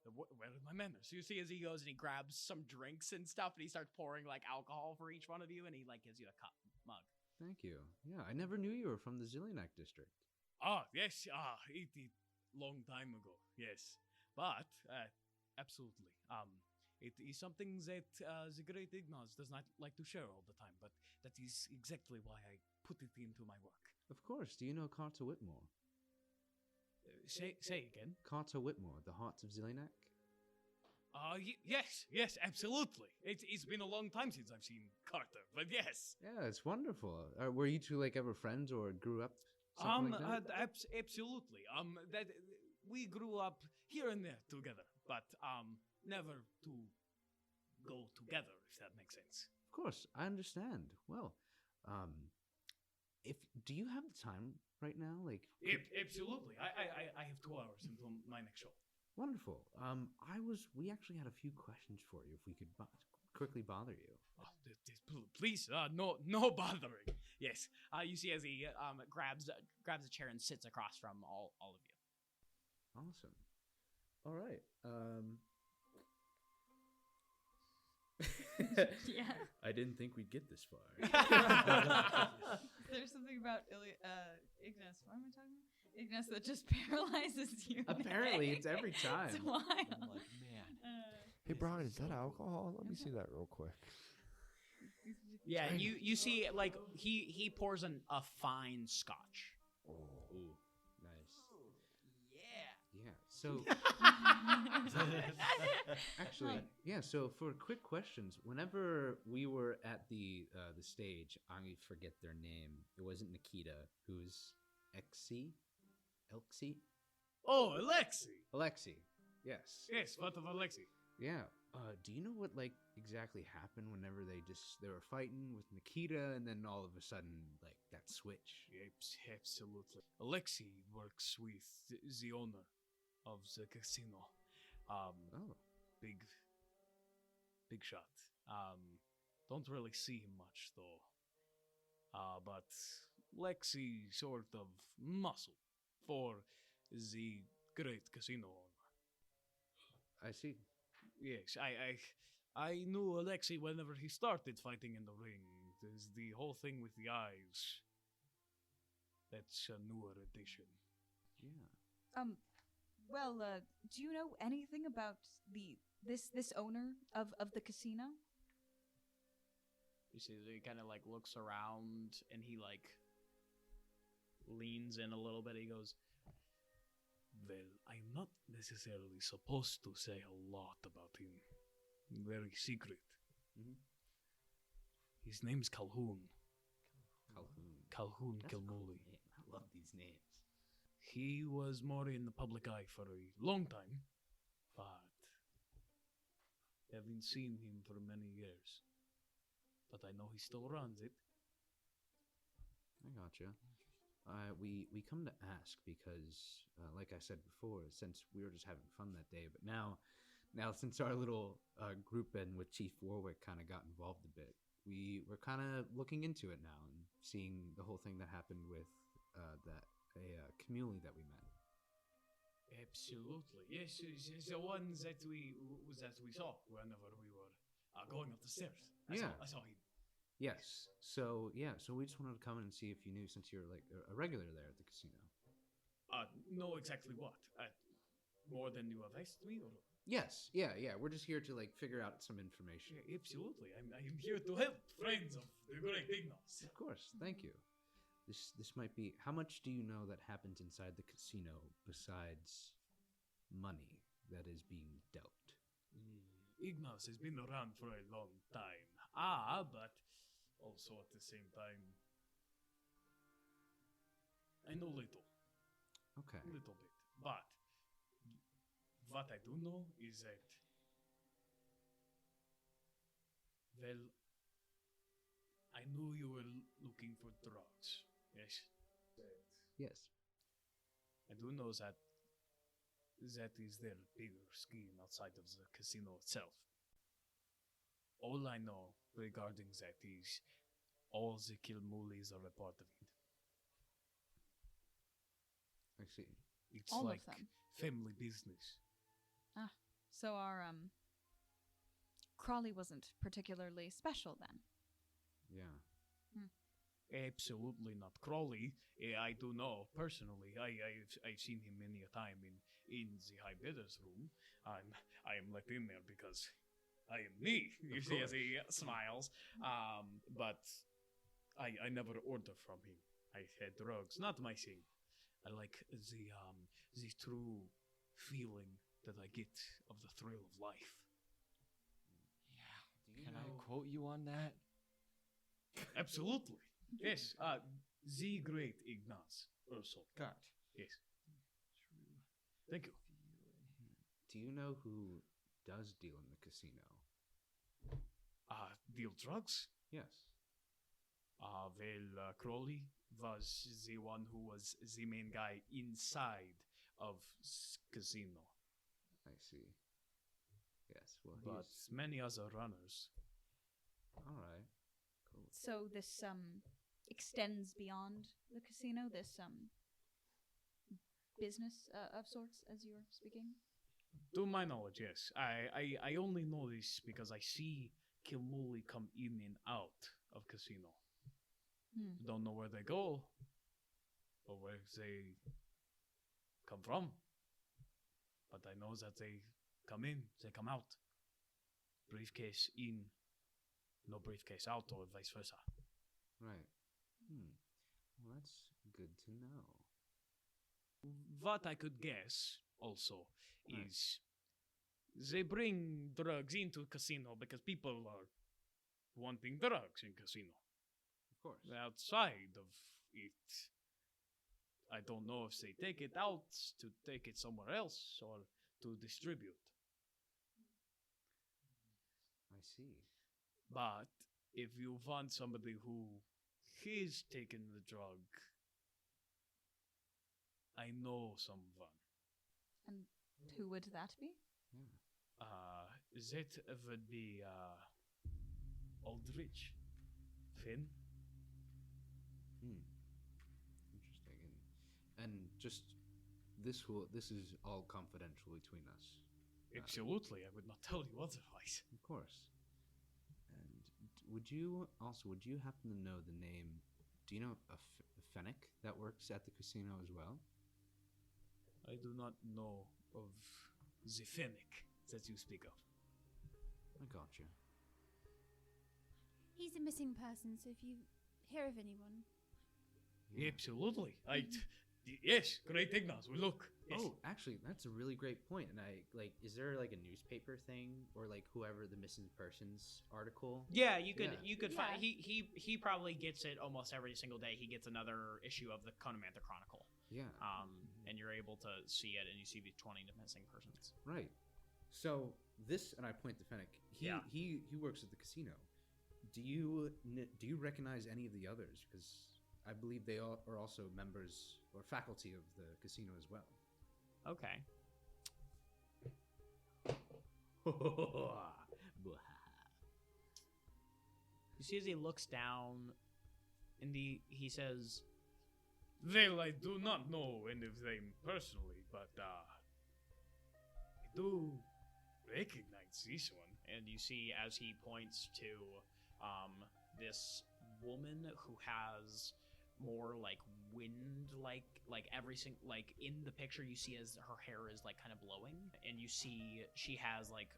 Where are my manners? So you see, as he goes and he grabs some drinks and stuff, and he starts pouring like alcohol for each one of you, and he like gives you a cup mug. thank you. Yeah, I never knew you were from the Zillianak district. Yes. It long time ago. Yes, but absolutely. It is something that the great Ignas does not like to share all the time, but that is exactly why I put it into my work. Of course. Do you know Carter Whitmore? Say again. Carter Whitmore, the Hearts of Zillianak? Yes, absolutely. It's been a long time since I've seen Carter, but yes. Yeah, it's wonderful. Were you two like ever friends or grew up? Something like that? Absolutely. That we grew up here and there together, but never to go together, if that makes sense. Of course, I understand. Well, if do you have the time right now? Like, Absolutely. I have 2 hours until my next show. wonderful. We actually had a few questions for you. If we could quickly bother you. Please, no bothering. Yes. You see, as he grabs a chair and sits across from all of you. Awesome. All right. Yeah. I didn't think we'd get this far. There's something about Ignas. What am I talking about? Ignas that just paralyzes you. Apparently, it's every time. It's wild. I'm like, man. Hey, Brian, is that alcohol? Let me see that real quick. Yeah, you see, like he pours a fine scotch. Oh, ooh, nice. Yeah. Yeah. So actually, yeah. So for quick questions, whenever we were at the stage, I forget their name. It wasn't Nikita. Who's Elxie? Oh, Alexi. Yes. Yes, what of Alexi? Yeah. Do you know what like exactly happened whenever they were fighting with Nikita and then all of a sudden like that switch? Absolutely. Alexi works with the owner of the casino. Big shot. Don't really see him much though. But Lexi sort of muscle for the great casino owner. I see. Yes, I knew Alexei whenever he started fighting in the ring. There's the whole thing with the eyes. That's a newer addition. Yeah. Well, do you know anything about this owner of the casino? You see, he kind of like looks around and he like leans in a little bit. He goes, Well, I'm not necessarily supposed to say a lot about him. Very secret. Mm-hmm. His name's Calhoun. Calhoun That's a cool Kilmuli. name. I love these names. He was more in the public eye for a long time, but haven't seen him for many years. But I know he still runs it. I gotcha. We come to ask because, like I said before, since we were just having fun that day, but now since our little group and with Chief Warwick kind of got involved a bit, we're kind of looking into it now and seeing the whole thing that happened with community that we met. Absolutely, yes, the one that we saw whenever we were going up the stairs. I saw him. Yes. So we just wanted to come in and see if you knew, since you're like a regular there at the casino. Know exactly what? More than you have asked me, or? Yes. Yeah. We're just here to like figure out some information. Yeah, absolutely. I am here to help friends of the great Ignas. Of course. Thank you. This might be. How much do you know that happens inside the casino besides money that is being dealt? Ignas has been around for a long time. But also at the same time, I know little. Okay. A little bit. But what I do know is that, well, I knew you were looking for drugs. Yes? Yes. I do know that that is their bigger scheme outside of the casino itself. All I know regarding that is all the Kilmulis are a part of it. I see. It's All of like them? family business. So our Crawley wasn't particularly special then. Yeah. Absolutely not. Crawley, I do know personally. I've seen him many a time in the high bidders room. I am let in there because I am me. You see, as he smiles. But I never order from him. I had drugs, not my thing. I like the true feeling that I get of the thrill of life. Can I quote you on that? Absolutely. Yes. The great Ignas also. God. Yes. Thank you. Do you know who does deal in the casino? Deal drugs? Yes. Crowley was the one who was the main guy inside of casino. I see. Yes, well, But many other runners. All right. Cool. So this extends beyond the casino. This business of sorts, as you were speaking. To my knowledge, yes. I only know this because I see Kilmuli come in and out of casino. Don't know where they go or where they come from. But I know that they come in, they come out. Briefcase in, no briefcase out, or vice versa. Right. Well, that's good to know. What I could guess also is they bring drugs into casino because people are wanting drugs in casino. Of course. Outside of it, I don't know if they take it out to take it somewhere else or to distribute. I see. But if you want somebody who is taking the drug, I know someone. And who would that be? That would be Aldrich. Finn. Interesting. And just this is all confidential between us. Absolutely, I would not tell you otherwise. Of course. And would you happen to know the name? Do you know a Fennic that works at the casino as well? I do not know of the Fennic that you speak of. I gotcha. He's a missing person, so if you hear of anyone. Absolutely. Yes, great Ignas. We look. Yes. Oh, actually, that's a really great point. And is there like a newspaper thing or like whoever the missing persons article? Yeah, you could find. He probably gets it almost every single day. He gets another issue of the Conamantha Chronicle. Yeah. And you're able to see it, and you see the 20 missing persons. Right. So this, and I point to Fennic. He works at the casino. Do you recognize any of the others? Because I believe they are also members or faculty of the casino as well. Okay. You see as he looks down, and he says, "Well, I do not know any of them personally, but I do recognize this one." And you see as he points to this woman who has more like wind, like everything, like in the picture you see as her hair is like kind of blowing, and you see she has like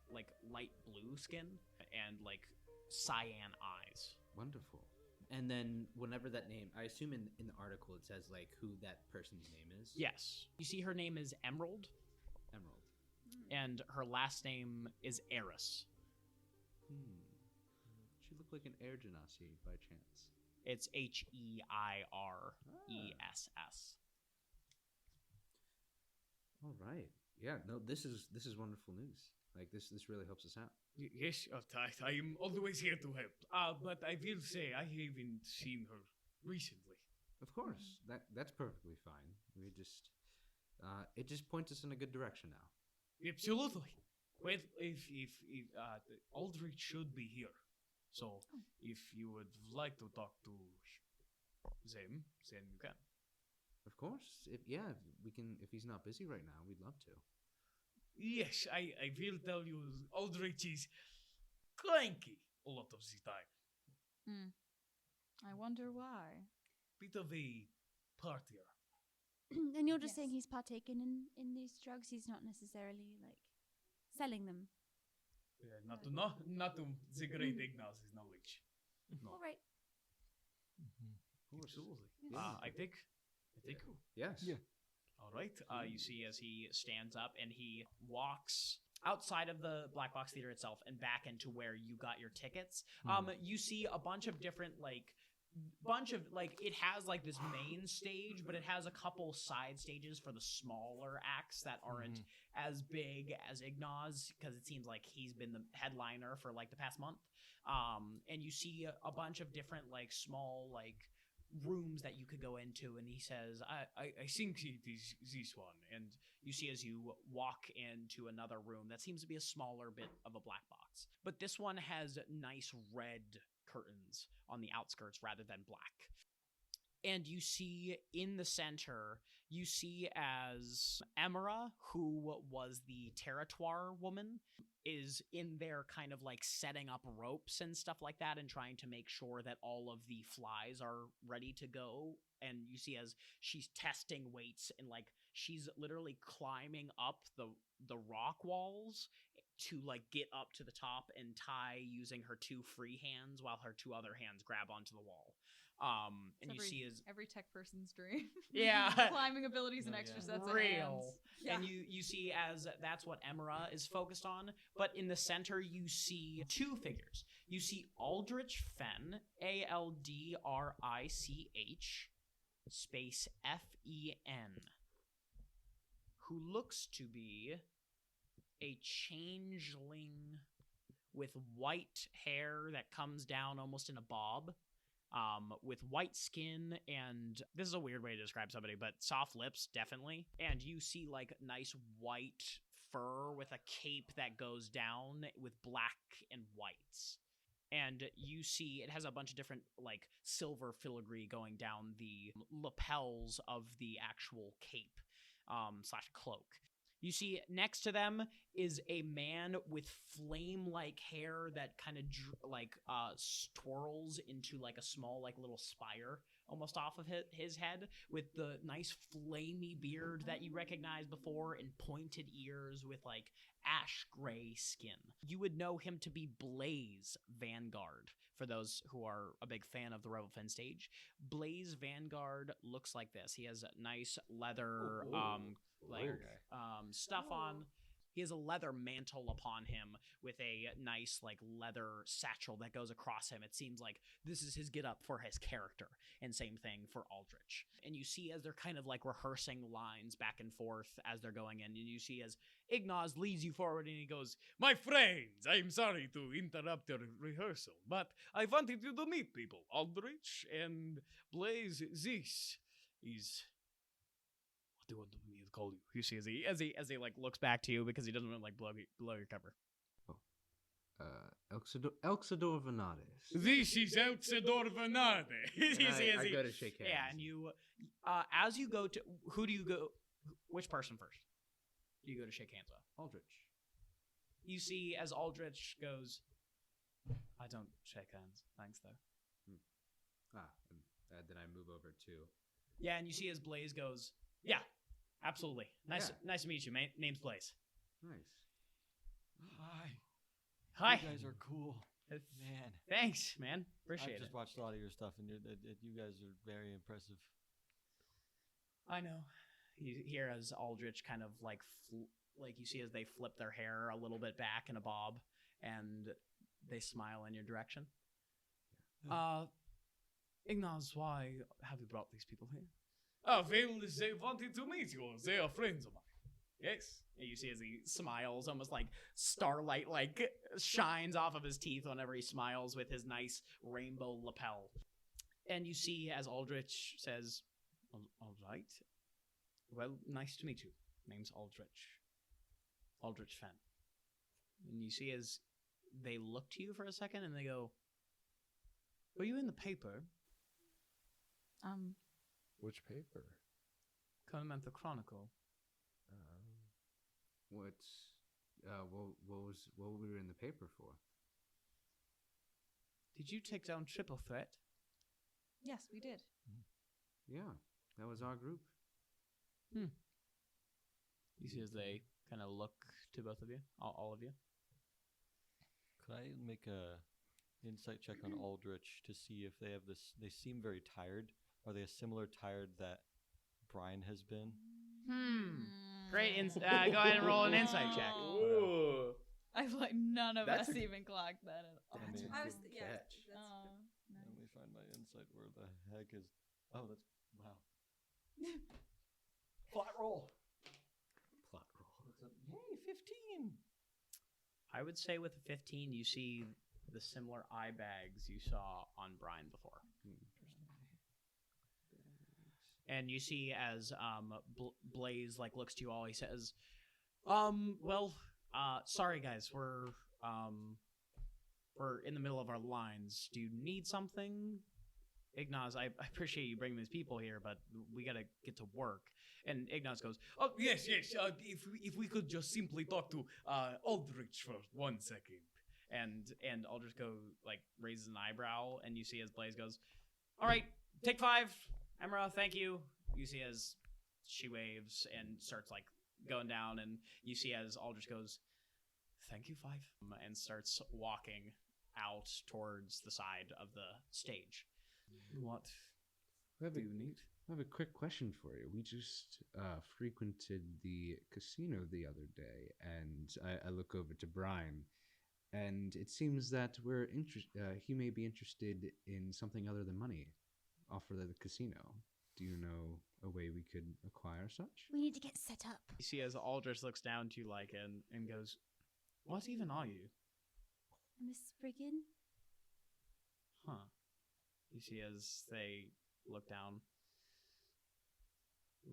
light blue skin and like cyan eyes. Wonderful. And then whenever that name, I assume in the article it says like who that person's name is. Yes, you see her name is Emerald, and her last name is Eris. She looked like an air genasi by chance. It's Heiress. All right. Yeah. No. This is wonderful news. Like this really helps us out. Yes, I am always here to help. But I will say I haven't seen her recently. Of course, that's perfectly fine. We just it just points us in a good direction now. Absolutely. Well, if Aldrich should be here. So, if you would like to talk to them, then you can. Of course. If we can. If he's not busy right now, we'd love to. Yes, I will tell you, Aldrich is cranky a lot of the time. I wonder why. Bit of a partier. And you're just saying he's partaken in these drugs. He's not necessarily like selling them. Not to the great Ignas' knowledge. No. All right. Absolutely. Yes. I think. Yes. Yeah. All right. You see as he stands up and he walks outside of the Black Box Theater itself and back into where you got your tickets. You see a bunch of different it has like this main stage, but it has a couple side stages for the smaller acts that aren't as big as Ignas, because it seems like he's been the headliner for like the past month. And you see a bunch of different like small like rooms that you could go into, and he says, I think it is this one. And you see as you walk into another room that seems to be a smaller bit of a black box, but this one has nice red curtains on the outskirts rather than black. And you see in the center, you see as Emera, who was the territoire woman, is in there kind of like setting up ropes and stuff like that and trying to make sure that all of the flies are ready to go. And you see as she's testing weights and like she's literally climbing up the rock walls to like get up to the top and tie using her two free hands while her two other hands grab onto the wall. And you see is every tech person's dream. Yeah. Climbing abilities and extra sets of real. hands. Yeah. And you see as that's what Emera is focused on. But in the center, you see two figures. You see Aldrich Fenn, Aldrich space Fen, who looks to be a changeling with white hair that comes down almost in a bob. With white skin, and this is a weird way to describe somebody, but soft lips, definitely. And you see like nice white fur with a cape that goes down with black and whites. And you see it has a bunch of different like silver filigree going down the lapels of the actual cape / cloak. You see next to them is a man with flame-like hair that kind of twirls into like a small like little spire almost off of his head, with the nice flamey beard that you recognized before and pointed ears with like ash gray skin. You would know him to be Blaze Vanguard for those who are a big fan of the Rebel Fen stage. Blaze Vanguard looks like this. He has a nice leather stuff on. He has a leather mantle upon him with a nice like leather satchel that goes across him. It seems like this is his get up for his character, and same thing for Aldrich. And you see as they're kind of like rehearsing lines back and forth as they're going in, and you see as Ignas leads you forward and he goes, My friends, I'm sorry to interrupt your rehearsal, but I wanted you to meet people. Aldrich and Blaze, this is... What do you want me to call you? You see as he like looks back to you because he doesn't want to like blow your cover. Elxador Venades. This is Elxador Venades. I go to shake hands. Yeah, and you, as you go to, who do you go? Which person first? Do you go to shake hands with? Aldrich. You see as Aldrich goes, I don't shake hands, thanks though. And then I move over to. Yeah, and you see as Blaze goes, yeah, absolutely. Nice to meet you, mate. Name's Blaze. Nice. Hi. You guys are cool. Man. Thanks, man. Appreciate it. I've just watched a lot of your stuff, and you guys are very impressive. I know. You hear as Aldrich kind of like you see as they flip their hair a little bit back in a bob, and they smile in your direction. Ignas, why have you brought these people here? Well, they wanted to meet you. They are friends of mine. Yes. And you see as he smiles, almost like starlight like shines off of his teeth whenever he smiles with his nice rainbow lapel. And you see as Aldrich says, all right. Well, nice to meet you. Name's Aldrich. Aldrich Fenn. And you see as they look to you for a second and they go, were you in the paper? Which paper? Conamantha Chronicle. What were we in the paper for? Did you take down Triple Threat? Yes, we did. Yeah, that was our group. You see as they kind of look to both of you, all of you. Could I make a insight check on Aldrich to see if they have this? They seem very tired. Are they a similar tired that Brian has been? Great. Go ahead and roll an insight check. Ooh. I feel like none of That's us a- even clocked that at all. That's a I was, good yeah, catch. Nice. Let me find my insight. Where the heck is? Oh, that's wow. Flat roll. Plot roll. Yay, 15. I would say with a 15, you see the similar eye bags you saw on Brian before. And you see as Blaze looks to you all, he says, sorry guys, we're in the middle of our lines. Do you need something? Ignas, I appreciate you bringing these people here, but we gotta get to work. And Ignas goes, Oh, yes. If we could just simply talk to Aldrich for 1 second. and Aldrich raises an eyebrow, and you see as Blaze goes, all right, take 5. Emra, thank you. You see as she waves and starts going down, and you see as Aldrich goes, thank you, 5, and starts walking out towards the side of the stage. What do you need? I have a quick question for you. We just frequented the casino the other day, and I look over to Brian, and it seems that he may be interested in something other than money offered at the casino. Do you know a way we could acquire such? We need to get set up. You see as Aldrich looks down to you and goes, what even are you? I'm a Spriggan. Huh. You see as they look down.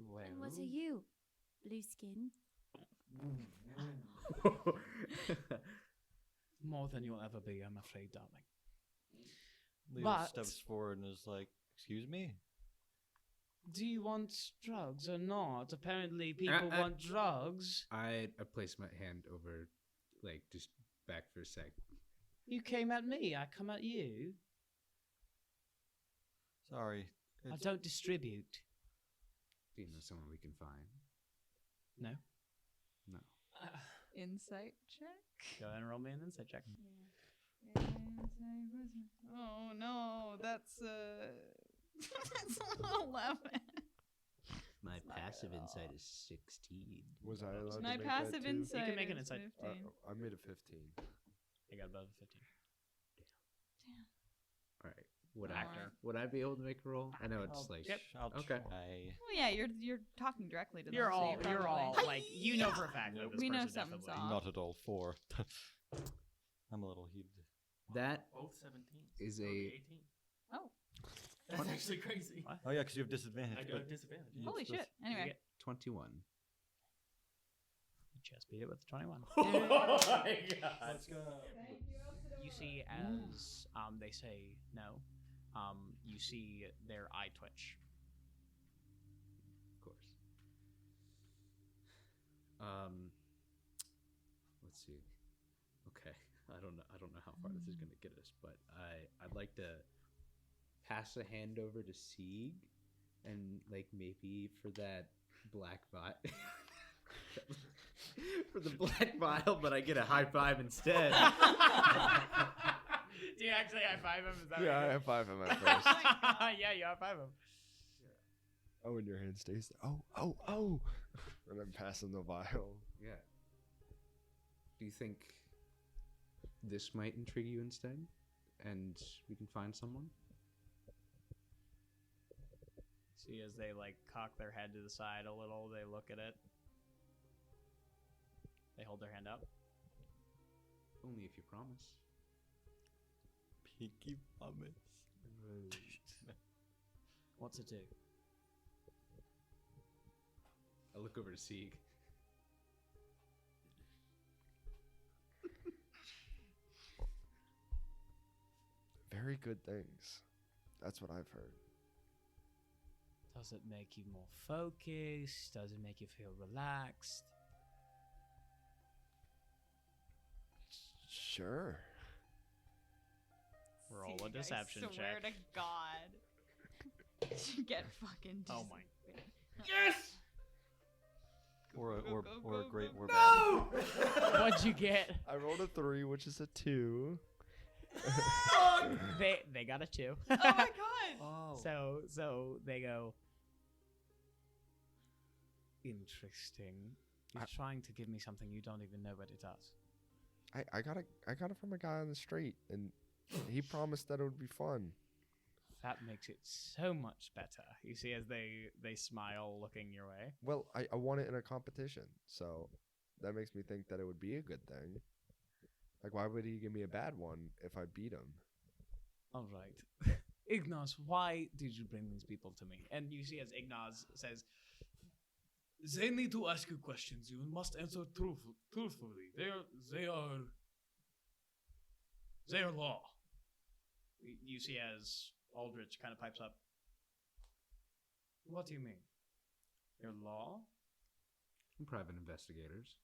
Well, And what are you? Blue skin. more than you'll ever be, I'm afraid, darling. Leo But- steps forward and is like, excuse me? Do you want drugs or not? Apparently people want drugs. I place my hand over, just back for a sec. You came at me, I come at you. Sorry. I don't distribute. Do you know someone we can find? No. No. Insight check. Go ahead and roll me an insight check. Oh no, that's 11. My passive insight is 16. Was I allowed My to make passive that too? insight. You can make an is insight. 15. I made a 15. You got above 15. Damn. All right. Would I be able to make a roll? I know it's I'll okay. try. Well, yeah, you're talking directly to them. You're so all probably- you know for a fact that this We know person something's definitely. off. Not at all 4. I'm a little heated. That Both 17. is Or a 18. Oh, That's actually crazy. What? Oh, yeah, because you have disadvantage. I do but have disadvantage. you holy supposed- shit. Anyway. You 21. just beat it with 21. Oh my god. Let's go. You see as they say no, you see their eye twitch. Of course. Let's see. Okay. I don't know how far this is going to get us, but I'd like to pass a hand over to Sieg, and maybe for that black vial. For the black vial, but I get a high 5 instead. Do you actually high five him? Is that Yeah, I what you have 5 in my do? first. Yeah, you high five him. Oh, and your hand stays there. Oh. And I'm passing the vial. Yeah. Do you think this might intrigue you instead? And we can find someone? See, as they cock their head to the side a little, they look at it. They hold their hand up. Only if you promise. Pinky promise. What's it do? I look over to Sieg. Very good things. That's what I've heard. Does it make you more focused? Does it make you feel relaxed? Sure. Roll a I deception swear check. to God. Get fucking. Oh my. Yes. Or a great or No! What'd you get? I rolled a 3, which is a 2. They got a 2. Oh my God. Oh. So they go. Interesting. You're trying to give me something you don't even know what it does. I got it from a guy on the street, and he promised that it would be fun. That makes it so much better. You see, as they smile, looking your way. Well, I won it in a competition, so that makes me think that it would be a good thing. Like, why would he give me a bad one if I beat him? All right, Ignas, why did you bring these people to me? And you see, as Ignas says, They need to ask you questions. You must answer truthfully. They are law. you see, as Aldrich kind of pipes up. What do you mean? Your law? I'm private investigators.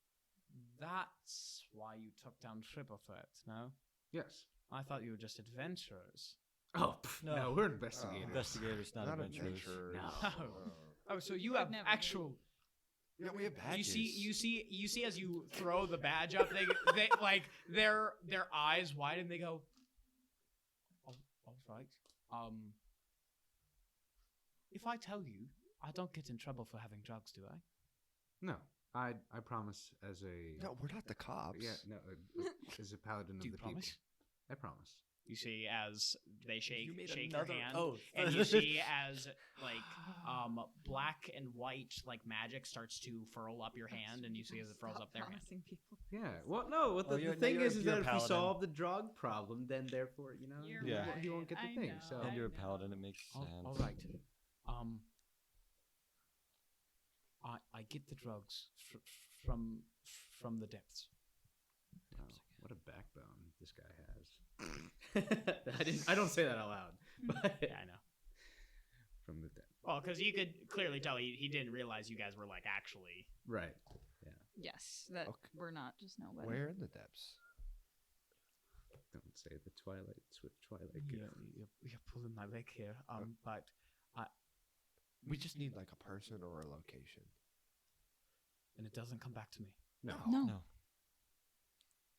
That's why you took down Triple Threat, no? Yes. I thought you were just adventurers. Oh, no, we're investigators. Investigators, not adventurers. No. Oh, so you have actual. Yeah, we have badges. You see, as you throw the badge up, they like their eyes widen. They go, "Oh, all right. If I tell you, I don't get in trouble for having drugs, do I?" No, I promise as a... No, we're not the cops. Yeah, no, as a paladin Do of you the promise? people. I promise. You see, as they shake your another hand, oath. and you see as like black and white like magic starts to furl up your hand, and you see as it furls up their hand. People. Yeah. Well, no. What the thing is that if we solve the drug problem, then therefore, You're Yeah. right. he won't get the I thing. know, So And you're a I know. paladin, it makes sense. All right. I get the drugs from the depths. Wow, what a backbone this guy has. I don't say that out loud. But Yeah, I know. From the depth. Well, because you could clearly tell he didn't realize you guys were like actually. Right. Yeah. Yes, that Okay. we're not just nobody. Where in the depths? Don't say the twilight, swift twilight. You're pulling my leg here. But We just need like a person or a location. and it doesn't come back to me. No. No.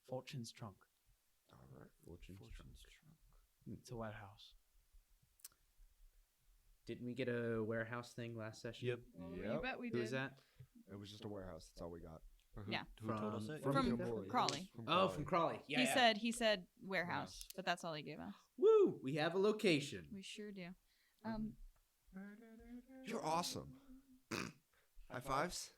Fortune's trunk. All right. Fortune's trunk. It's a warehouse. didn't we get a warehouse thing last session? Yep. You bet we Who did. was that? It was just a warehouse. That's all we got. Or who, Yeah. who told us it? From Crawley. Crawley. Oh, from Crawley. Yeah. He said warehouse, but that's all he gave us. Woo! We have a location. We sure do. You're awesome. High fives.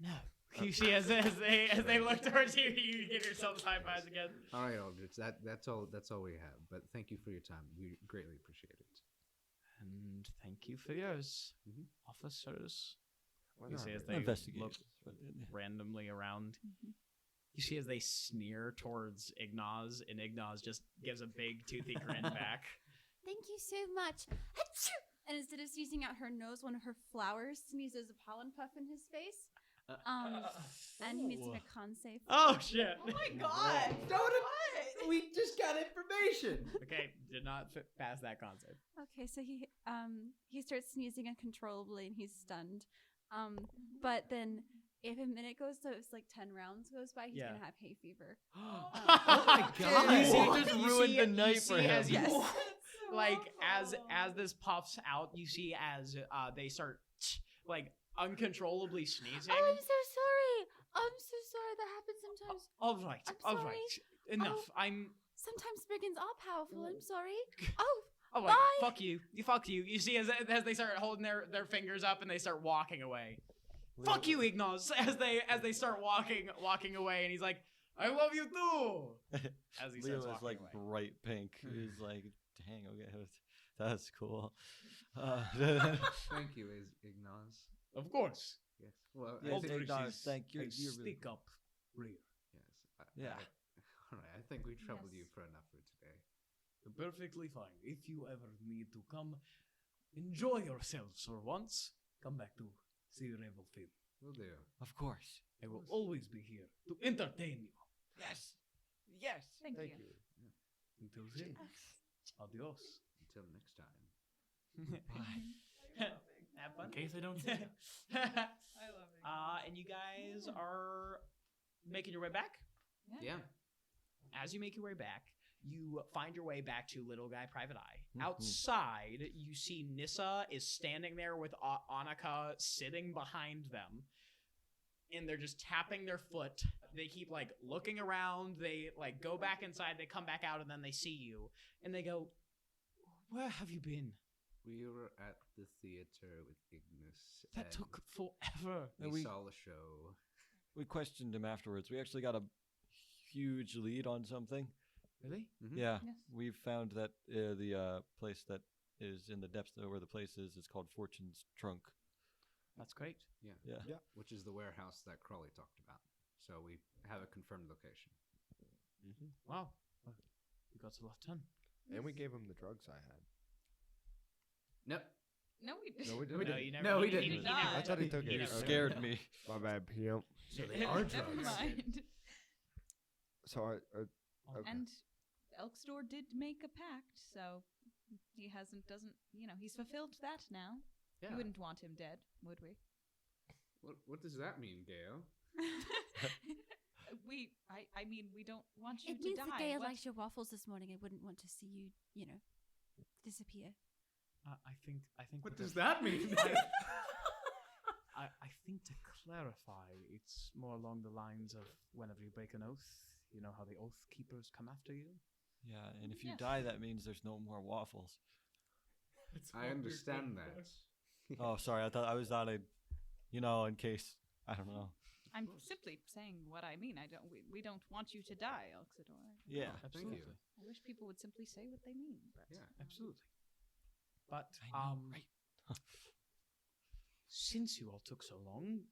No. You see, as they look towards you, you give yourself high fives again. All right, Aldrich. That's all we have. But thank you for your time. We greatly appreciate it. And thank you for yours, Mhm. officers. Why You not? see, as they Investigators. look randomly around. You see, as they sneer towards Ignas, and Ignas just gives a big toothy grin back. Thank you so much. Achoo! And instead of sneezing out her nose, one of her flowers sneezes a pollen puff in his face. And he makes him a con save. Oh shit! Oh my god! We just got information. Okay, did not pass that concept. Okay, so he starts sneezing uncontrollably and he's stunned. But then if a minute goes, so it's like 10 rounds goes by, he's Yeah. gonna have hay fever. Oh my God. You just ruined the night for him. As you, Yes. like as this puffs out, you see as they start like uncontrollably sneezing. Oh, I'm so sorry. I'm so sorry. That happens sometimes. All right, I'm all sorry. right, enough. Oh. Sometimes brigands are powerful. I'm sorry. Oh wait, Bye. fuck you. Fuck you. You see, as they start holding their fingers up and they start walking away. Fuck you, Ignas. As they start walking away, and he's like, "I love you too." As he Leo starts is walking like away. bright pink. He's like, dang, okay, that's cool. Thank you, Ignas. Of course. Yes. Well, Yes, I think, Aldrich is thank you. a You're really stick up rear. yes. Yeah. All right. I think we troubled Yes. you for enough for today. Perfectly fine. If you ever need to come, enjoy yourselves for once. Come back to see Revelfield. Will do. Of course. I will always be here to entertain you. Yes. Yes. Thank, Thank you. you. Until then, adios. Until next time. Have fun. In case I don't see you. I love it. And you guys are making your way back? Yeah. As you make your way back, you find your way back to Little Guy Private Eye. Mhm. Outside, you see Nissa is standing there with Annika sitting behind them. And they're just tapping their foot. They keep like looking around. They like go back inside. They come back out, and then they see you, and they go, "Where have you been? We were at the theater with Ignas. That and took forever." And we we- saw the show. We questioned him afterwards. We actually got a huge lead on something. Really? Mhm. Yeah. Yes. We found that the place that is in the depths of where the place is called Fortune's Trunk. That's great. Yeah. Yeah. Which is the warehouse that Crawley talked about. So we have a confirmed location. Wow. Well, you got a lot done. And we gave him the drugs I had. No. No, we didn't. No, we No, didn't. you never. No, we he didn't. he Nah. never I thought he took he it. never- Okay. Scared me. My bad, pimp. So they are Never drugs. mind. So okay. And Elkstor did make a pact, so he doesn't, he's fulfilled that now. Yeah. We wouldn't want him dead, would we? What does that mean, Gail? I mean, we don't want you It to means die. that Gail What- liked your waffles this morning. I wouldn't want to see you, disappear. I think. What does that mean? I think to clarify, it's more along the lines of whenever you break an oath, you know how the oath keepers come after you. Yeah, and if you Yes. die, that means there's no more waffles. I understand that. Oh, sorry. I thought I was on a, in case. I don't know. I'm simply saying what I mean. We don't want you to die, Elxidor. Yeah. Thank you. I wish people would simply say what they mean. But Yeah. Absolutely. But I know, right? since you all took so long,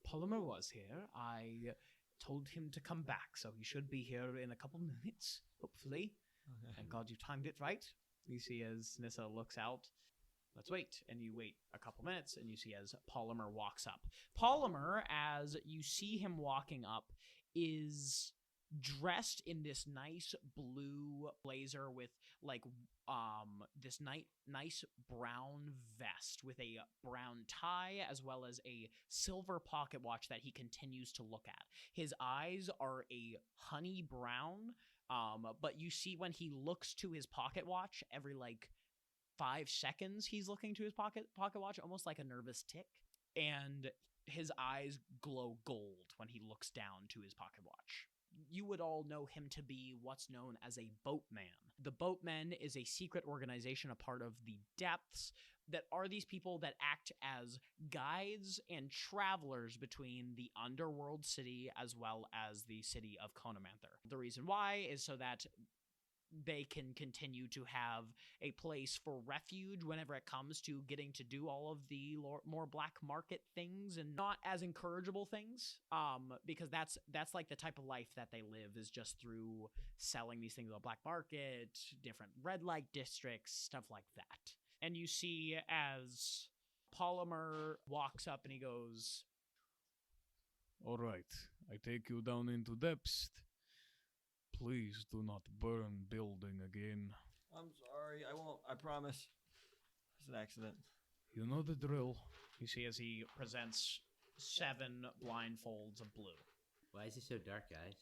Polymer was here. I told him to come back, so he should be here in a couple minutes, hopefully. Okay. Thank God you timed it right. You see as Nissa looks out. Let's wait. And you wait a couple minutes, and you see as Polymer walks up. Polymer, as you see him walking up, is dressed in this nice blue blazer with this nice brown vest with a brown tie, as well as a silver pocket watch that he continues to look at. His eyes are a honey brown, but you see when he looks to his pocket watch, every 5 seconds he's looking to his pocket watch, almost like a nervous tick, and his eyes glow gold when he looks down to his pocket watch. You would all know him to be what's known as a boatman. The Boatmen is a secret organization, a part of the Depths, that are these people that act as guides and travelers between the underworld city as well as the city of Conamanther. The reason why is so that they can continue to have a place for refuge whenever it comes to getting to do all of the more black market things and not as encourageable things, because that's like the type of life that they live is just through selling these things on the black market, different red light districts, stuff like that. And you see as Polymer walks up and he goes, All right, I take you down into depths. Please do not burn building again. I'm sorry. I won't. I promise. It's an accident. You know the drill. you see as he presents 7 blindfolds of blue. Why is it so dark, guys?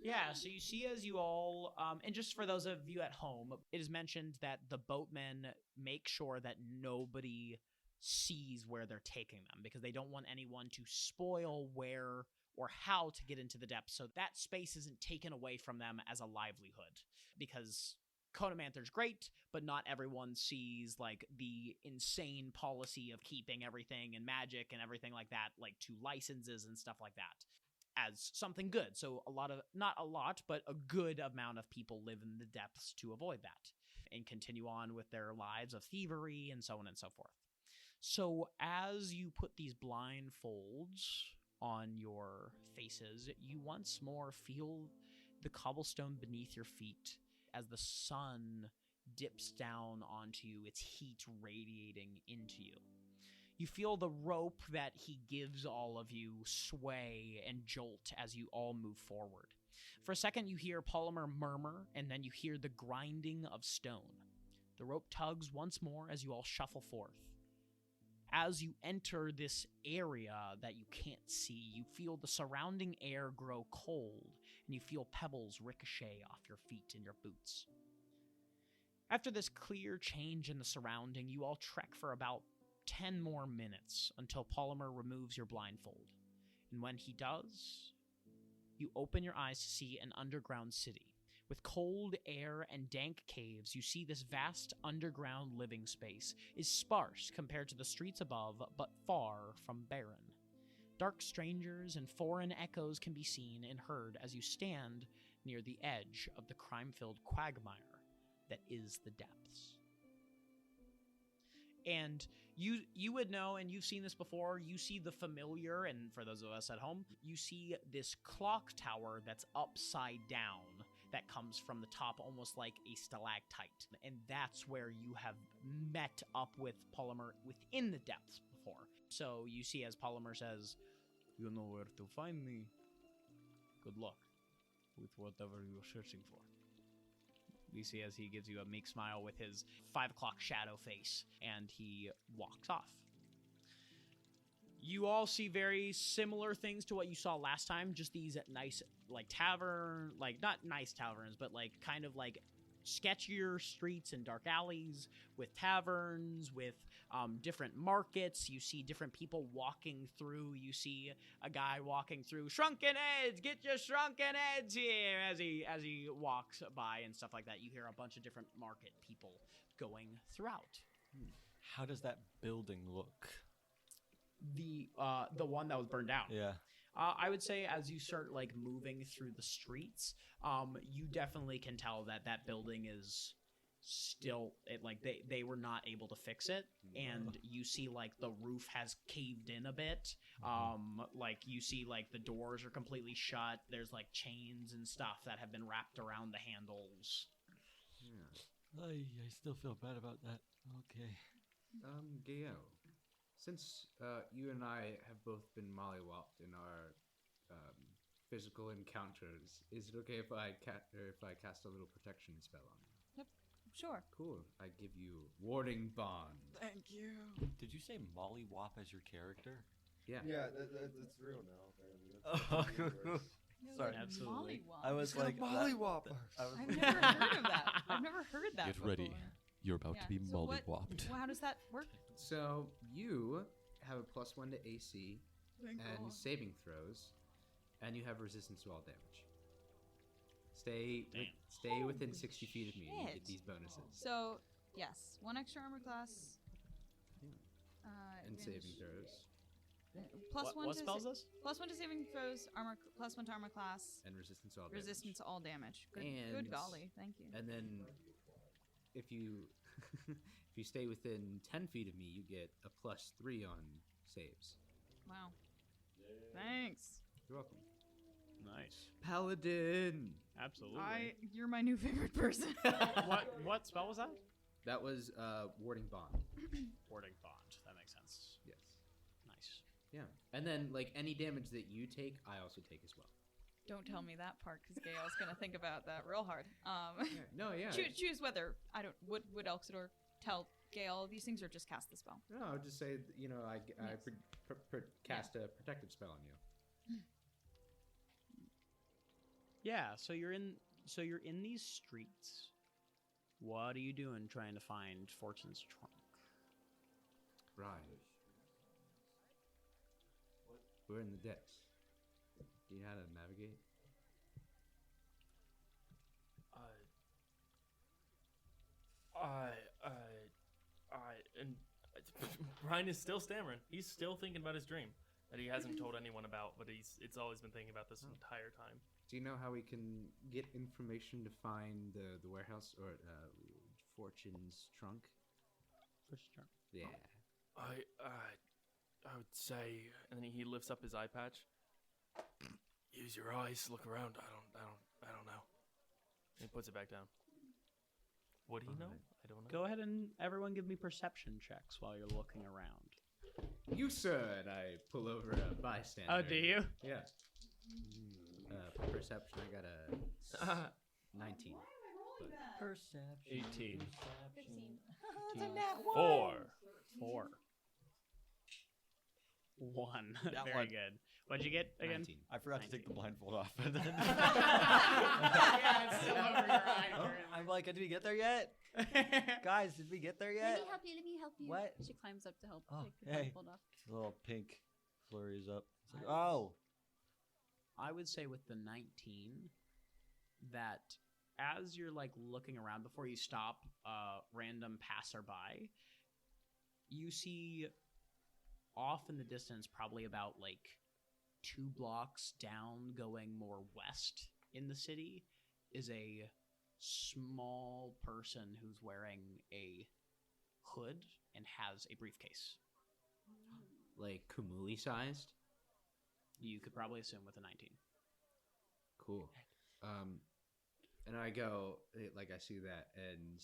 Yeah, so you see as you all, and just for those of you at home, it is mentioned that the boatmen make sure that nobody sees where they're taking them because they don't want anyone to spoil where or how to get into the depths, so that space isn't taken away from them as a livelihood. Because Conamanther's great, but not everyone sees like the insane policy of keeping everything and magic and everything like that, like to licenses and stuff like that, as something good. So not a lot, but a good amount of people live in the depths to avoid that and continue on with their lives of thievery and so on and so forth. So as you put these blindfolds on your faces, you once more feel the cobblestone beneath your feet as the sun dips down onto you, its heat radiating into you. You feel the rope that he gives all of you sway and jolt as you all move forward. For a second, you hear Polymer murmur, and then you hear the grinding of stone. The rope tugs once more as you all shuffle forth. As you enter this area that you can't see, you feel the surrounding air grow cold, and you feel pebbles ricochet off your feet and your boots. After this clear change in the surrounding, you all trek for about 10 more minutes until Polymer removes your blindfold. And when he does, you open your eyes to see an underground city. With cold air and dank caves, you see this vast underground living space is sparse compared to the streets above, but far from barren. Dark strangers and foreign echoes can be seen and heard as you stand near the edge of the crime-filled quagmire that is the depths. And you would know, and you've seen this before, you see the familiar, and for those of us at home, you see this clock tower that's upside down that comes from the top, almost like a stalactite. And that's where you have met up with Polymer within the depths before. So you see as Polymer says, "You know where to find me. Good luck with whatever you're searching for." you see as he gives you a meek smile with his 5 o'clock shadow face, and he walks off. You all see very similar things to what you saw last time, just these nice, like, tavern, like, not nice taverns, but, like, kind of, like, sketchier streets and dark alleys with taverns, with different markets. You see different people walking through. You see a guy walking through, shrunken heads, get your shrunken heads here, as he walks by and stuff like that. You hear a bunch of different market people going throughout. How does that building look? The one that was burned down. Yeah. I would say as you start, like, moving through the streets, you definitely can tell that that building is still, they were not able to fix it, and you see, like, the roof has caved in a bit. Like, you see, like, the doors are completely shut. There's, like, chains and stuff that have been wrapped around the handles. Yeah. I still feel bad about that. Okay. Gael, since you and I have both been mollywopped in our physical encounters, is it okay if I cast a little protection spell on you? Yep, sure. Cool. I give you Warding Bond. Thank you. Did you say mollywop as your character? Yeah. Yeah, it's real now. Oh, sorry. Absolutely. I was like, mollywop. I've never heard of that. I've never heard that Get before. ready. You're about to be So mollywopped. how does that work? So you have a +1 to AC and saving throws, and you have resistance to all damage. Stay within 60 feet of me, and you get Shit. these bonuses. So, yes, 1 extra armor class. And advantage- saving throws. Plus one What to spells this? +1 to saving throws, armor +1 to armor class, And resistance to all damage. resistance to all damage. Good, And- good golly, thank you. And then if you if you stay within 10 feet of me, you get a +3 on saves. Wow. Thanks. You're welcome. Nice. Paladin! Absolutely. You're my new favorite person. What spell was that? That was Warding Bond. Warding Bond. That makes sense. Yes. Nice. Yeah. And then, like, any damage that you take, I also take as well. Don't tell me that part, because Gail's gonna think about that real hard. No, yeah. Choose whether would Elxidor tell Gail these things or just cast the spell. No, I would just say, you know, I Yes. cast a protective spell on you. Yeah, so you're in these streets. What are you doing trying to find Fortune's trunk? Right. We're in the depths. Do you know how to navigate? And Brian is still stammering. He's still thinking about his dream that he hasn't told anyone about, but it's always been thinking about this entire time. Do you know how we can get information to find the warehouse or Fortune's trunk? Fortune's trunk. Yeah. I would say, and then he lifts up his eye patch. Use your eyes. Look around. I don't know. And he puts it back down. Would he know? I don't know. Go ahead and everyone give me perception checks while you're looking around. You, sir, and I pull over a bystander. Oh, do you? Yeah. For perception, I got a 19. Perception. 18. 15. 4. 1. That Very one. good. What'd you get again? 19. I forgot to take the blindfold off. Yeah, it's still over your eye. I'm like, did we get there yet? Guys, did we get there Let yet? me help you. Let me help you. What? She climbs up to help Oh, take the hey. blindfold off. The little pink flurries up. It's like, oh. I would say with the 19 that as you're like looking around before you stop a random passerby, you see off in the distance, probably about like 2 blocks down going more west in the city, is a small person who's wearing a hood and has a briefcase. Like Kumuli sized? You could probably assume with a 19. Cool. And I go, like, I see that, and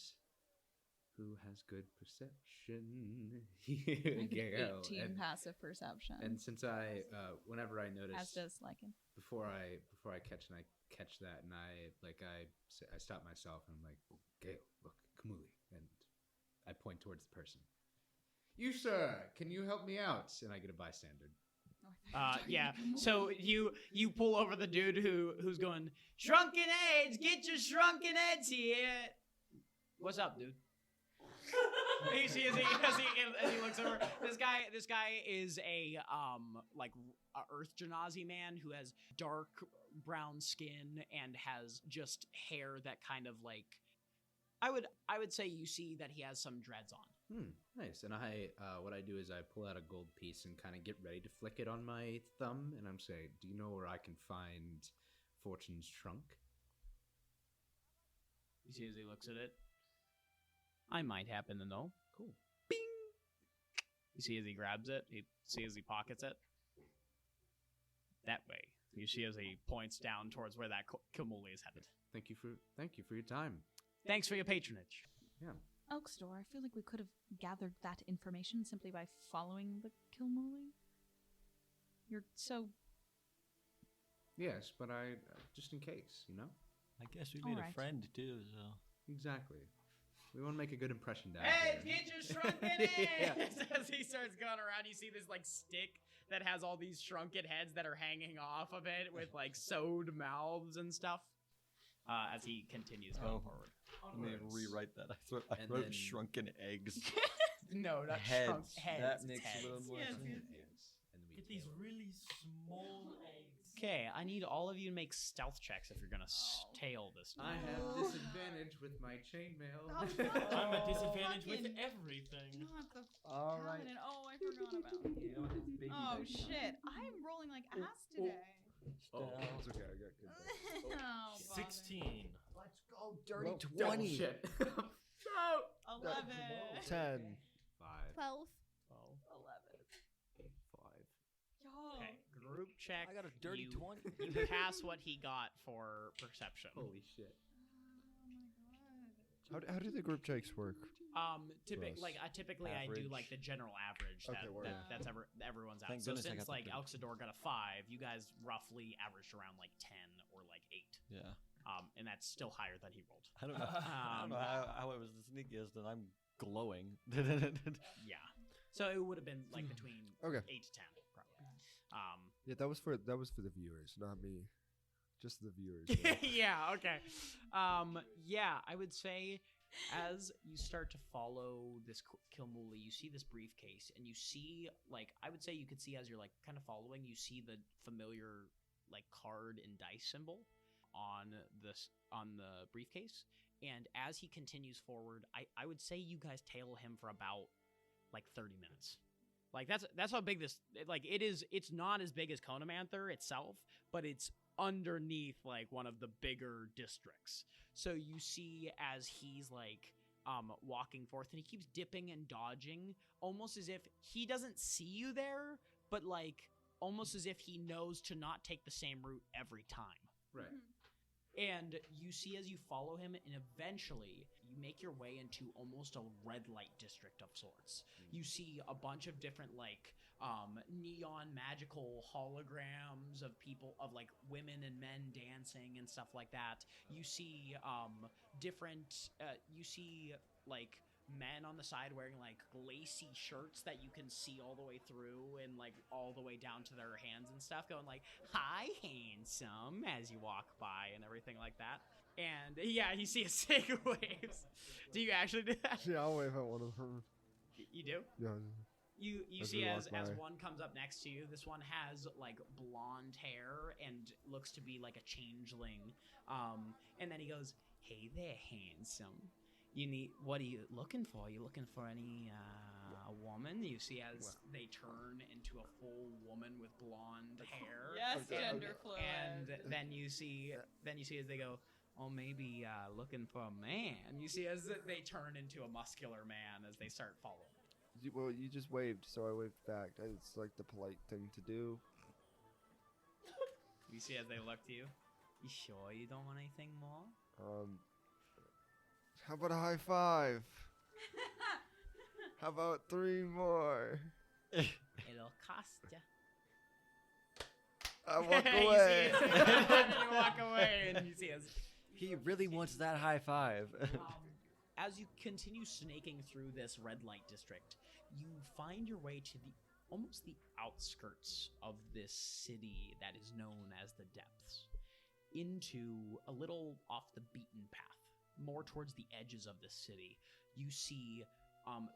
who has good perception? I have Go. 18 And- passive perception. And since I, whenever I notice, as does Lycan. before I catch that, and I stop myself, and I'm like, oh, Gale, look, Kamuli, and I point towards the person. You, sir, can you help me out? And I get a bystander. Yeah. So you pull over the dude who's going, shrunken heads, get your shrunken heads here. What's up, dude? You see as he looks over, this guy is a Earth Genasi man who has dark brown skin and has just hair that kind of like, I would say you see that he has some dreads on. Nice. And I, what I do is I pull out a gold piece and kind of get ready to flick it on my thumb, and I'm saying, do you know where I can find Fortune's trunk? You see as he looks at it, I might happen to know. Cool. Bing! You see as he grabs it, you see as he pockets it. That way. You see as he points down towards where that Kimuli is headed. Thank you for your time. Thanks for your patronage. Yeah. Elkstor, I feel like we could have gathered that information simply by following the Kilmuli. You're so... Yes, but I just in case, you know. I guess we made Alright. a friend too, so. Exactly. We want to make a good impression down Hey, here. get your shrunken heads! As he starts going around, you see this like stick that has all these shrunken heads that are hanging off of it with like sewed mouths and stuff. As he continues going forward. Let me rewrite that. I And wrote then- shrunken eggs. No, not Heads. shrunk heads. That it's makes heads. a little more Yes, sense. yes. And we Get these really small eggs. Okay, I need all of you to make stealth checks if you're gonna tail this I time. have disadvantage with my chainmail. I'm at disadvantage with fucking- everything. Not the All right. paladin. Oh, I forgot about you. Oh, shit. I'm rolling like ass today. It's okay. I got good. dice. Oh, bother. 16. Let's go, dirty Well, 20. Shit. 11. 10. 5. 12. 11. 5. Yo. Okay, group check. I got a dirty you, 20. You pass what he got for perception. Holy shit. How do the group checks work? Typically, Gross. typically I do Average. like the general average Okay, word. that's everyone's out. Thank So goodness I since got the like dirty. Elxador got a 5, you guys roughly averaged around like 10 or like 8. Yeah. And that's still higher than he rolled. I don't know. I don't know how it was the sneakiest, and I'm glowing. Yeah. So it would have been like between Okay. 8 to 10 probably. Yeah, that was for the viewers, not me. Just the viewers. Yeah, okay. Yeah, I would say as you start to follow this Kilmuli, you see this briefcase, and you see, like, I would say you could see as you're, like, kind of following, you see the familiar, like, card and dice symbol on the briefcase. And as he continues forward, I would say you guys tail him for about, like, 30 minutes. Like, that's how big this, like, it is. It's not as big as Conamanther itself, but it's underneath like one of the bigger districts. So you see as he's like walking forth, and he keeps dipping and dodging, almost as if he doesn't see you there, but like almost as if he knows to not take the same route every time. Right. And you see as you follow him, and eventually you make your way into almost a red light district of sorts. You see a bunch of different like neon magical holograms of people, of like women and men dancing and stuff like that. You see different you see like men on the side wearing like lacy shirts that you can see all the way through and like all the way down to their hands and stuff, going like, "Hi, handsome," as you walk by and everything like that. And yeah, you see a Sig waves. Do you actually do that? Yeah, I'll wave at one of them. You do? Yeah. You As see we as walk by. one comes up next to you, this one has like blonde hair and looks to be like a changeling. And then he goes, "Hey there, handsome. What are you looking for? You looking for any a woman?" You see as they turn into a full woman with blonde hair. Yes, gender fluid. And then you see as they go, "Oh, maybe looking for a man." You see as they turn into a muscular man as they start following. Well, you just waved, so I waved back. It's like the polite thing to do. You see as they look to you. You sure you don't want anything more? How about a high five? How about 3 more? It'll cost ya. I walk You away. see it. You walk away, and you see us. He really wants that high five. As you continue snaking through this red light district, you find your way to almost the outskirts of this city that is known as the Depths, into a little off the beaten path, more towards the edges of the city. You see,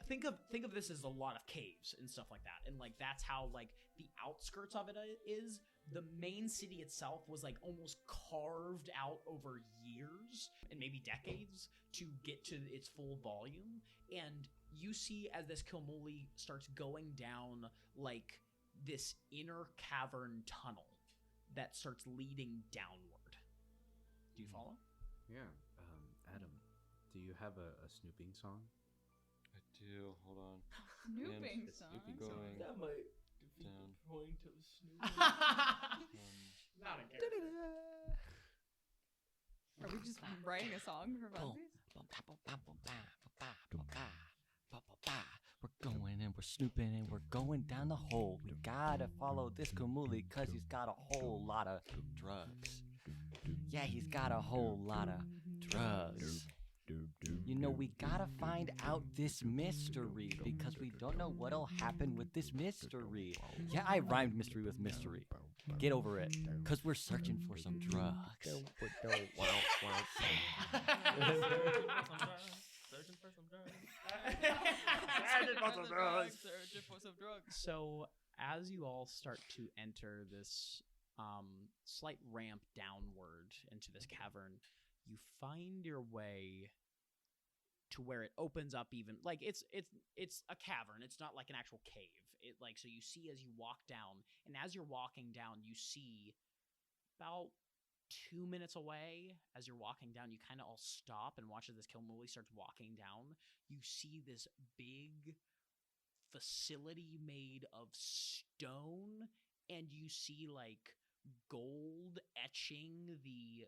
think of this as a lot of caves and stuff like that, and like that's how like the outskirts of it is. The main city itself was like almost carved out over years and maybe decades to get to its full volume. And you see as this Kilmuli starts going down like this inner cavern tunnel that starts leading downward. Do you follow? Yeah. Adam, do you have a snooping song? I do. Hold on. Snooping And song? Going That might defeat down. the point of snooping. Not a character. Are we just writing a song for funsies? We're going and we're snooping and we're going down the hole. We gotta follow this Kamuli cause he's got a whole lot of drugs. Yeah, he's got a whole lot of drugs. You know, we gotta find out this mystery because we don't know what'll happen with this mystery. Yeah, I rhymed mystery with mystery. Get over it, cause we're searching for some drugs. Searching for some drugs. Searching for some drugs. So as you all start to enter this slight ramp downward into this cavern, you find your way to where it opens up. Even like it's a cavern. It's not like an actual cave. It like, so you see as you walk down, and as you're walking down, you see about 2 minutes away, as you're walking down, you kind of all stop and watch as this Kilmuli starts walking down. You see this big facility made of stone, and you see like gold etching the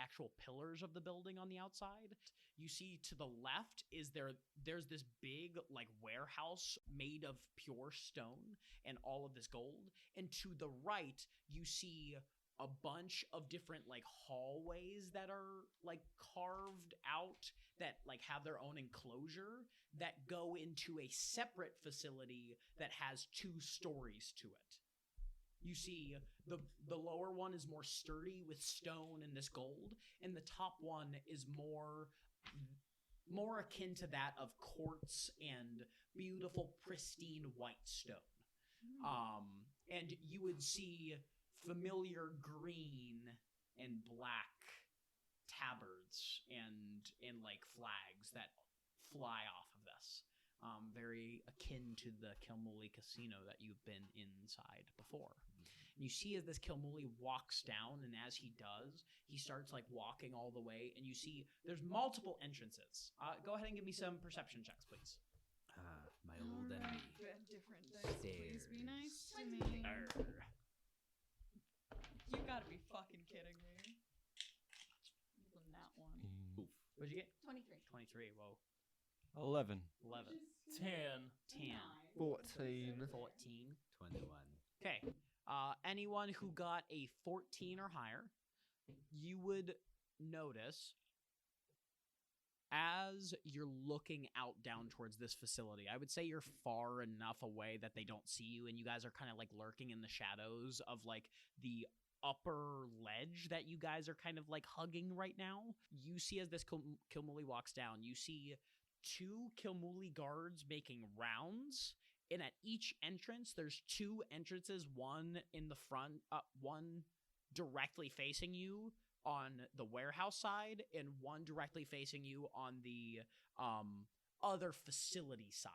actual pillars of the building on the outside. You see to the left is there's this big like warehouse made of pure stone and all of this gold, and to the right you see a bunch of different like hallways that are like carved out that like have their own enclosure that go into a separate facility that has 2 stories to it. You see the lower one is more sturdy with stone and this gold, and the top one is more akin to that of quartz and beautiful pristine white stone. And you would see familiar green and black tabards and like flags that fly off of this. Very akin to the Kilmuli Casino that you've been inside before. And you see as this Kilmuli walks down, and as he does, he starts like walking all the way, and you see there's multiple entrances. Go ahead and give me some perception checks, please. My old enemy. Different dice, please be nice to me. You gotta be fucking kidding me. That one. Oof. What'd you get? 23. 23. Whoa. 11. 11. 10. 10. 14. 14. 21. Okay. Anyone who got a 14 or higher, you would notice as you're looking out down towards this facility, I would say you're far enough away that they don't see you, and you guys are kind of like lurking in the shadows of like the upper ledge that you guys are kind of like hugging right now. You see as this Kilmuli walks down, you see 2 Kilmuli guards making rounds, and at each entrance there's 2 entrances, one in the front, one directly facing you on the warehouse side, and one directly facing you on the other facility side.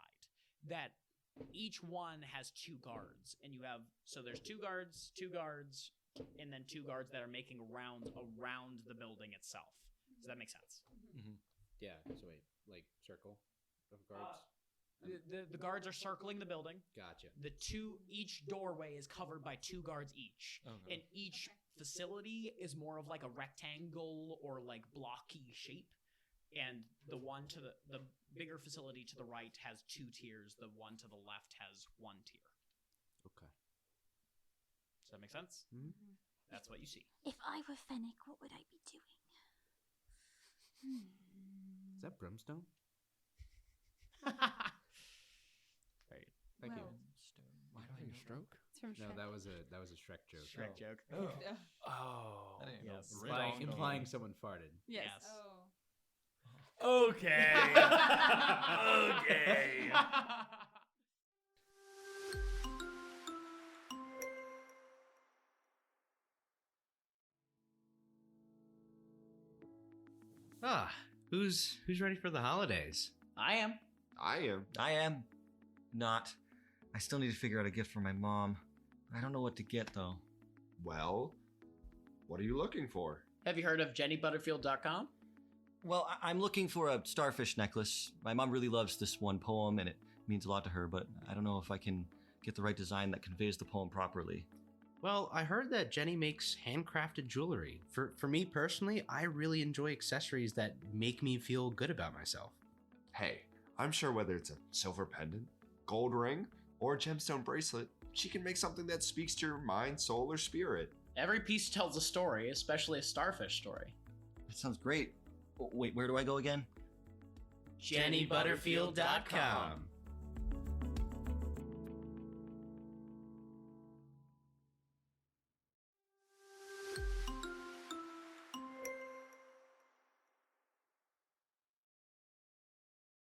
That each one has 2 guards, and you have, so there's 2 guards, and then 2 guards that are making rounds around the building itself. Does that make sense? Mm-hmm. Yeah. So wait, like circle of guards. The guards are circling the building. Gotcha. Each doorway is covered by 2 guards each, and each facility is more of like a rectangle or like blocky shape. And the one to the bigger facility to the right has 2 tiers. The one to the left has 1 tier. Okay. Does that make sense? Mm-hmm. That's what you see. If I were Fennic, what would I be doing? Is that brimstone? Right. Thank you. Why do I have a stroke? It's from No, Shrek. that was a Shrek joke. Shrek joke. Oh. Yes. Implying someone farted. Yes. Oh. Okay. Okay. Who's ready for the holidays? I am. I am. I am not. I still need to figure out a gift for my mom. I don't know what to get, though. Well, what are you looking for? Have you heard of JennyButterfield.com? Well, I'm looking for a starfish necklace. My mom really loves this one poem, and it means a lot to her, but I don't know if I can get the right design that conveys the poem properly. Well, I heard that Jenny makes handcrafted jewelry. For me personally, I really enjoy accessories that make me feel good about myself. Hey, I'm sure whether it's a silver pendant, gold ring, or a gemstone bracelet, she can make something that speaks to your mind, soul, or spirit. Every piece tells a story, especially a starfish story. That sounds great. Wait, where do I go again? JennyButterfield.com.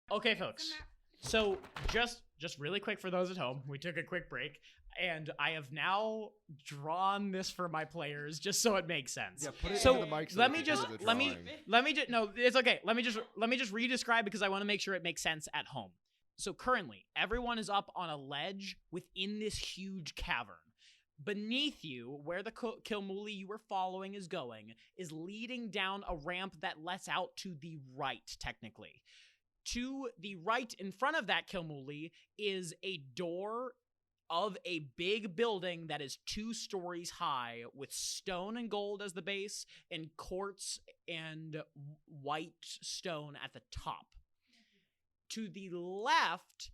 Okay, folks. So just really quick for those at home, we took a quick break, and I have now drawn this for my players just so it makes sense. Yeah, put it so into the mic so let they me can just hear the let me drawing. no, it's okay. Let me just re-describe because I want to make sure it makes sense at home. So currently, everyone is up on a ledge within this huge cavern. Beneath you, where the Kilmuli you were following is going, is leading down a ramp that lets out to the right, technically. To the right in front of that Kilmuli is a door of a big building that is 2 stories high with stone and gold as the base and quartz and white stone at the top. To the left,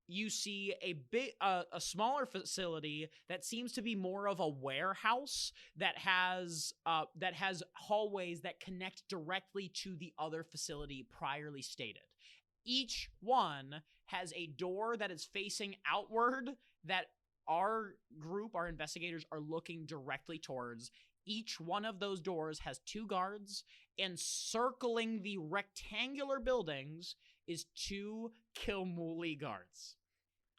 you see a smaller facility that seems to be more of a warehouse that has hallways that connect directly to the other facility priorly stated. Each one has a door that is facing outward that our group, our investigators, are looking directly towards. Each one of those doors has 2 guards, and circling the rectangular buildings is 2 Kilmuli guards.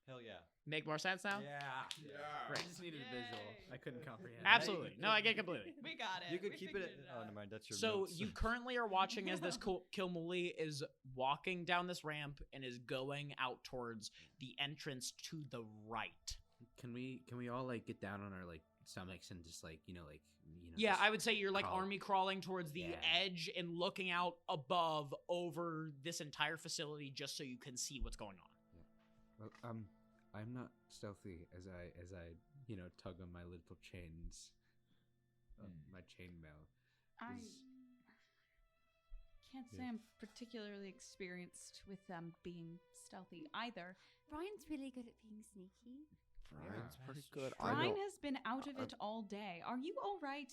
Hell yeah. Make more sense now? Yeah. Great. I just needed a visual. I couldn't comprehend. Absolutely. No, I get it completely. We got it. You could We keep figured it. out. Oh, never mind. That's your So notes. you currently are watching as this Kilmuli is walking down this ramp and is going out towards the entrance to the right. Can we all like get down on our like stomachs and just like Yeah, just I would say you're like crawl. army crawling towards the Yeah. edge and looking out above over this entire facility just so you can see what's going on. Well, I'm not stealthy as I tug on my little chains, my chainmail. I Is- can't say Yeah. I'm particularly experienced with being stealthy either. Brian's really good at being sneaky. Brian's pretty that's good. true. I Brian know. has been out of it all day. Are you all right?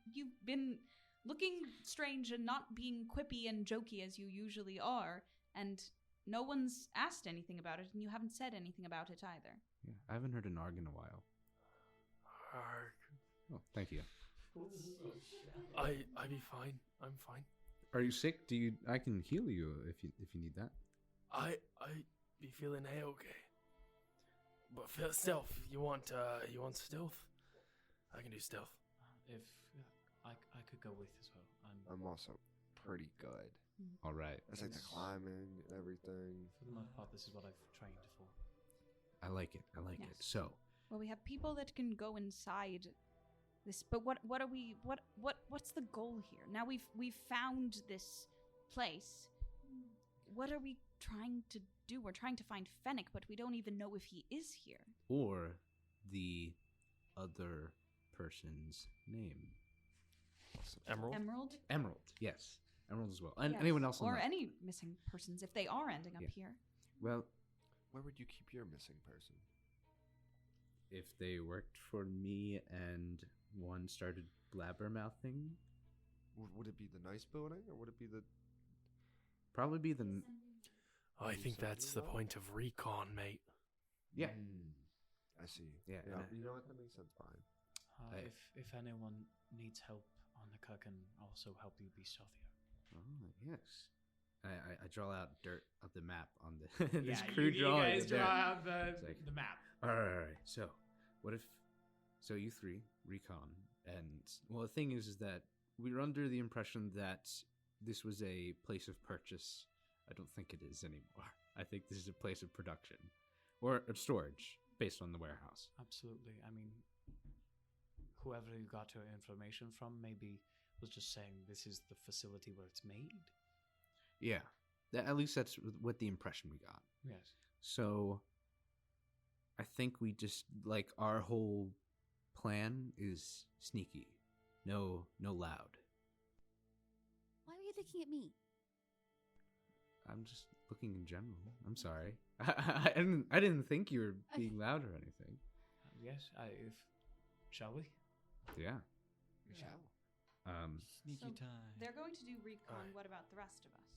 You've been looking strange and not being quippy and jokey as you usually are, and no one's asked anything about it, and you haven't said anything about it either. Yeah, I haven't heard an arg in a while. Arg. Oh, thank you. I be fine. I'm fine. Are you sick? I can heal you if you need that. I be feeling okay. But for stealth, you want stealth? I can do stealth. If I could go with as well. I'm also pretty good. All right. It's like the climbing and everything. For the most part, this is what I've trained for. I like it. Yes. So, Well, we have people that can go inside this, but what's the goal here? Now we've found this place. What are we trying to do? We're trying to find Fennic, but we don't even know if he is here. or the other person's name. Emerald? Emerald. Yes. Emerald as well. And Yes. anyone else on or that? any missing persons if they are ending up Yeah. here. Well, Where would you keep your missing person? if they worked for me and one started blabbermouthing, Would it be the nice building or would it be the? probably be the I think that's the point of recon, mate. yeah. I see. Yeah, Yeah. and I- You know what? That makes sense, Brian. If anyone needs help on the cook, can also help you be stealthier. Oh, yes. I draw out dirt of the map on the this Yeah, crew you drawing. guys is there. draw out It's like, the map. All right. So, what if? So you three recon, and well, the thing is that we were under the impression that this was a place of purchase. I don't think it is anymore. I think this is a place of production, or of storage, based on the warehouse. Absolutely. I mean, whoever you got your information from maybe was just saying this is the facility where it's made. Yeah, at least that's what the impression we got. Yes. So, I think we just like our whole plan is sneaky, no loud. Why were you looking at me? I'm just looking in general. I'm sorry. I didn't think you were being loud or anything. Yes. Shall we? Yeah. We shall. Sneaky time. They're going to do recon. What about the rest of us?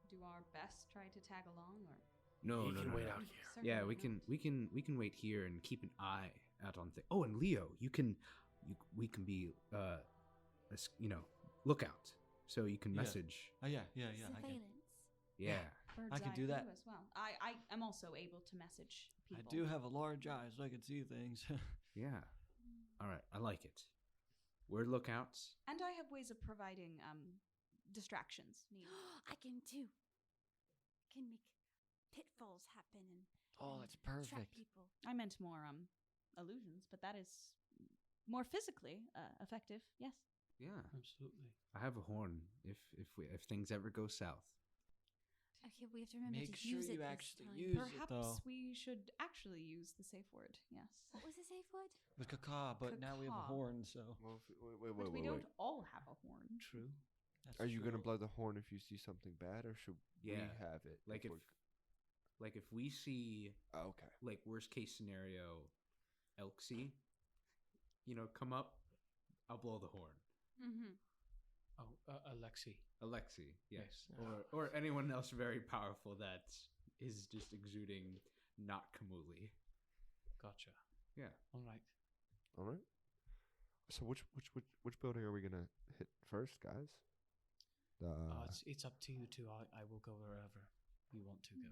Do our best try to tag along, or No, You no, can no, wait no. out here. Yeah, Circle we can wait here and keep an eye out on things. Oh, and Leo, we can be lookout, so you can Yeah. message. Oh yeah. I can. Surveillance. Yeah. bird's I can eye do that. view as well. I am also able to message people. I do have a large eye, so I can see things. Yeah. All right, I like it. We're lookouts. And I have ways of providing distractions. Needed. I can too. Can make pitfalls happen and that's trap perfect. people. I meant more illusions, but that is more physically effective. Yes. Yeah. Absolutely. I have a horn if things ever go south. Okay, we have to remember Make to sure use it you this actually time. use it, Perhaps though. we should actually use the safe word. Yes. What was the safe word? With caca, but now we have a Caca. horn, so Well, But we don't all have a horn. True. that's Are you true. gonna blow the horn if you see something bad, or should we Yeah. have it? Like if we see Okay. like worst case scenario, Elksy, come up, I'll blow the horn. Mm-hmm. Oh, Alexi. Alexi, yes, Yes. or anyone else very powerful that is just exuding not Kamuli. Gotcha. Yeah. All right. All right. So which building are we gonna hit first, guys? It's up to you two. I will go wherever you want to go.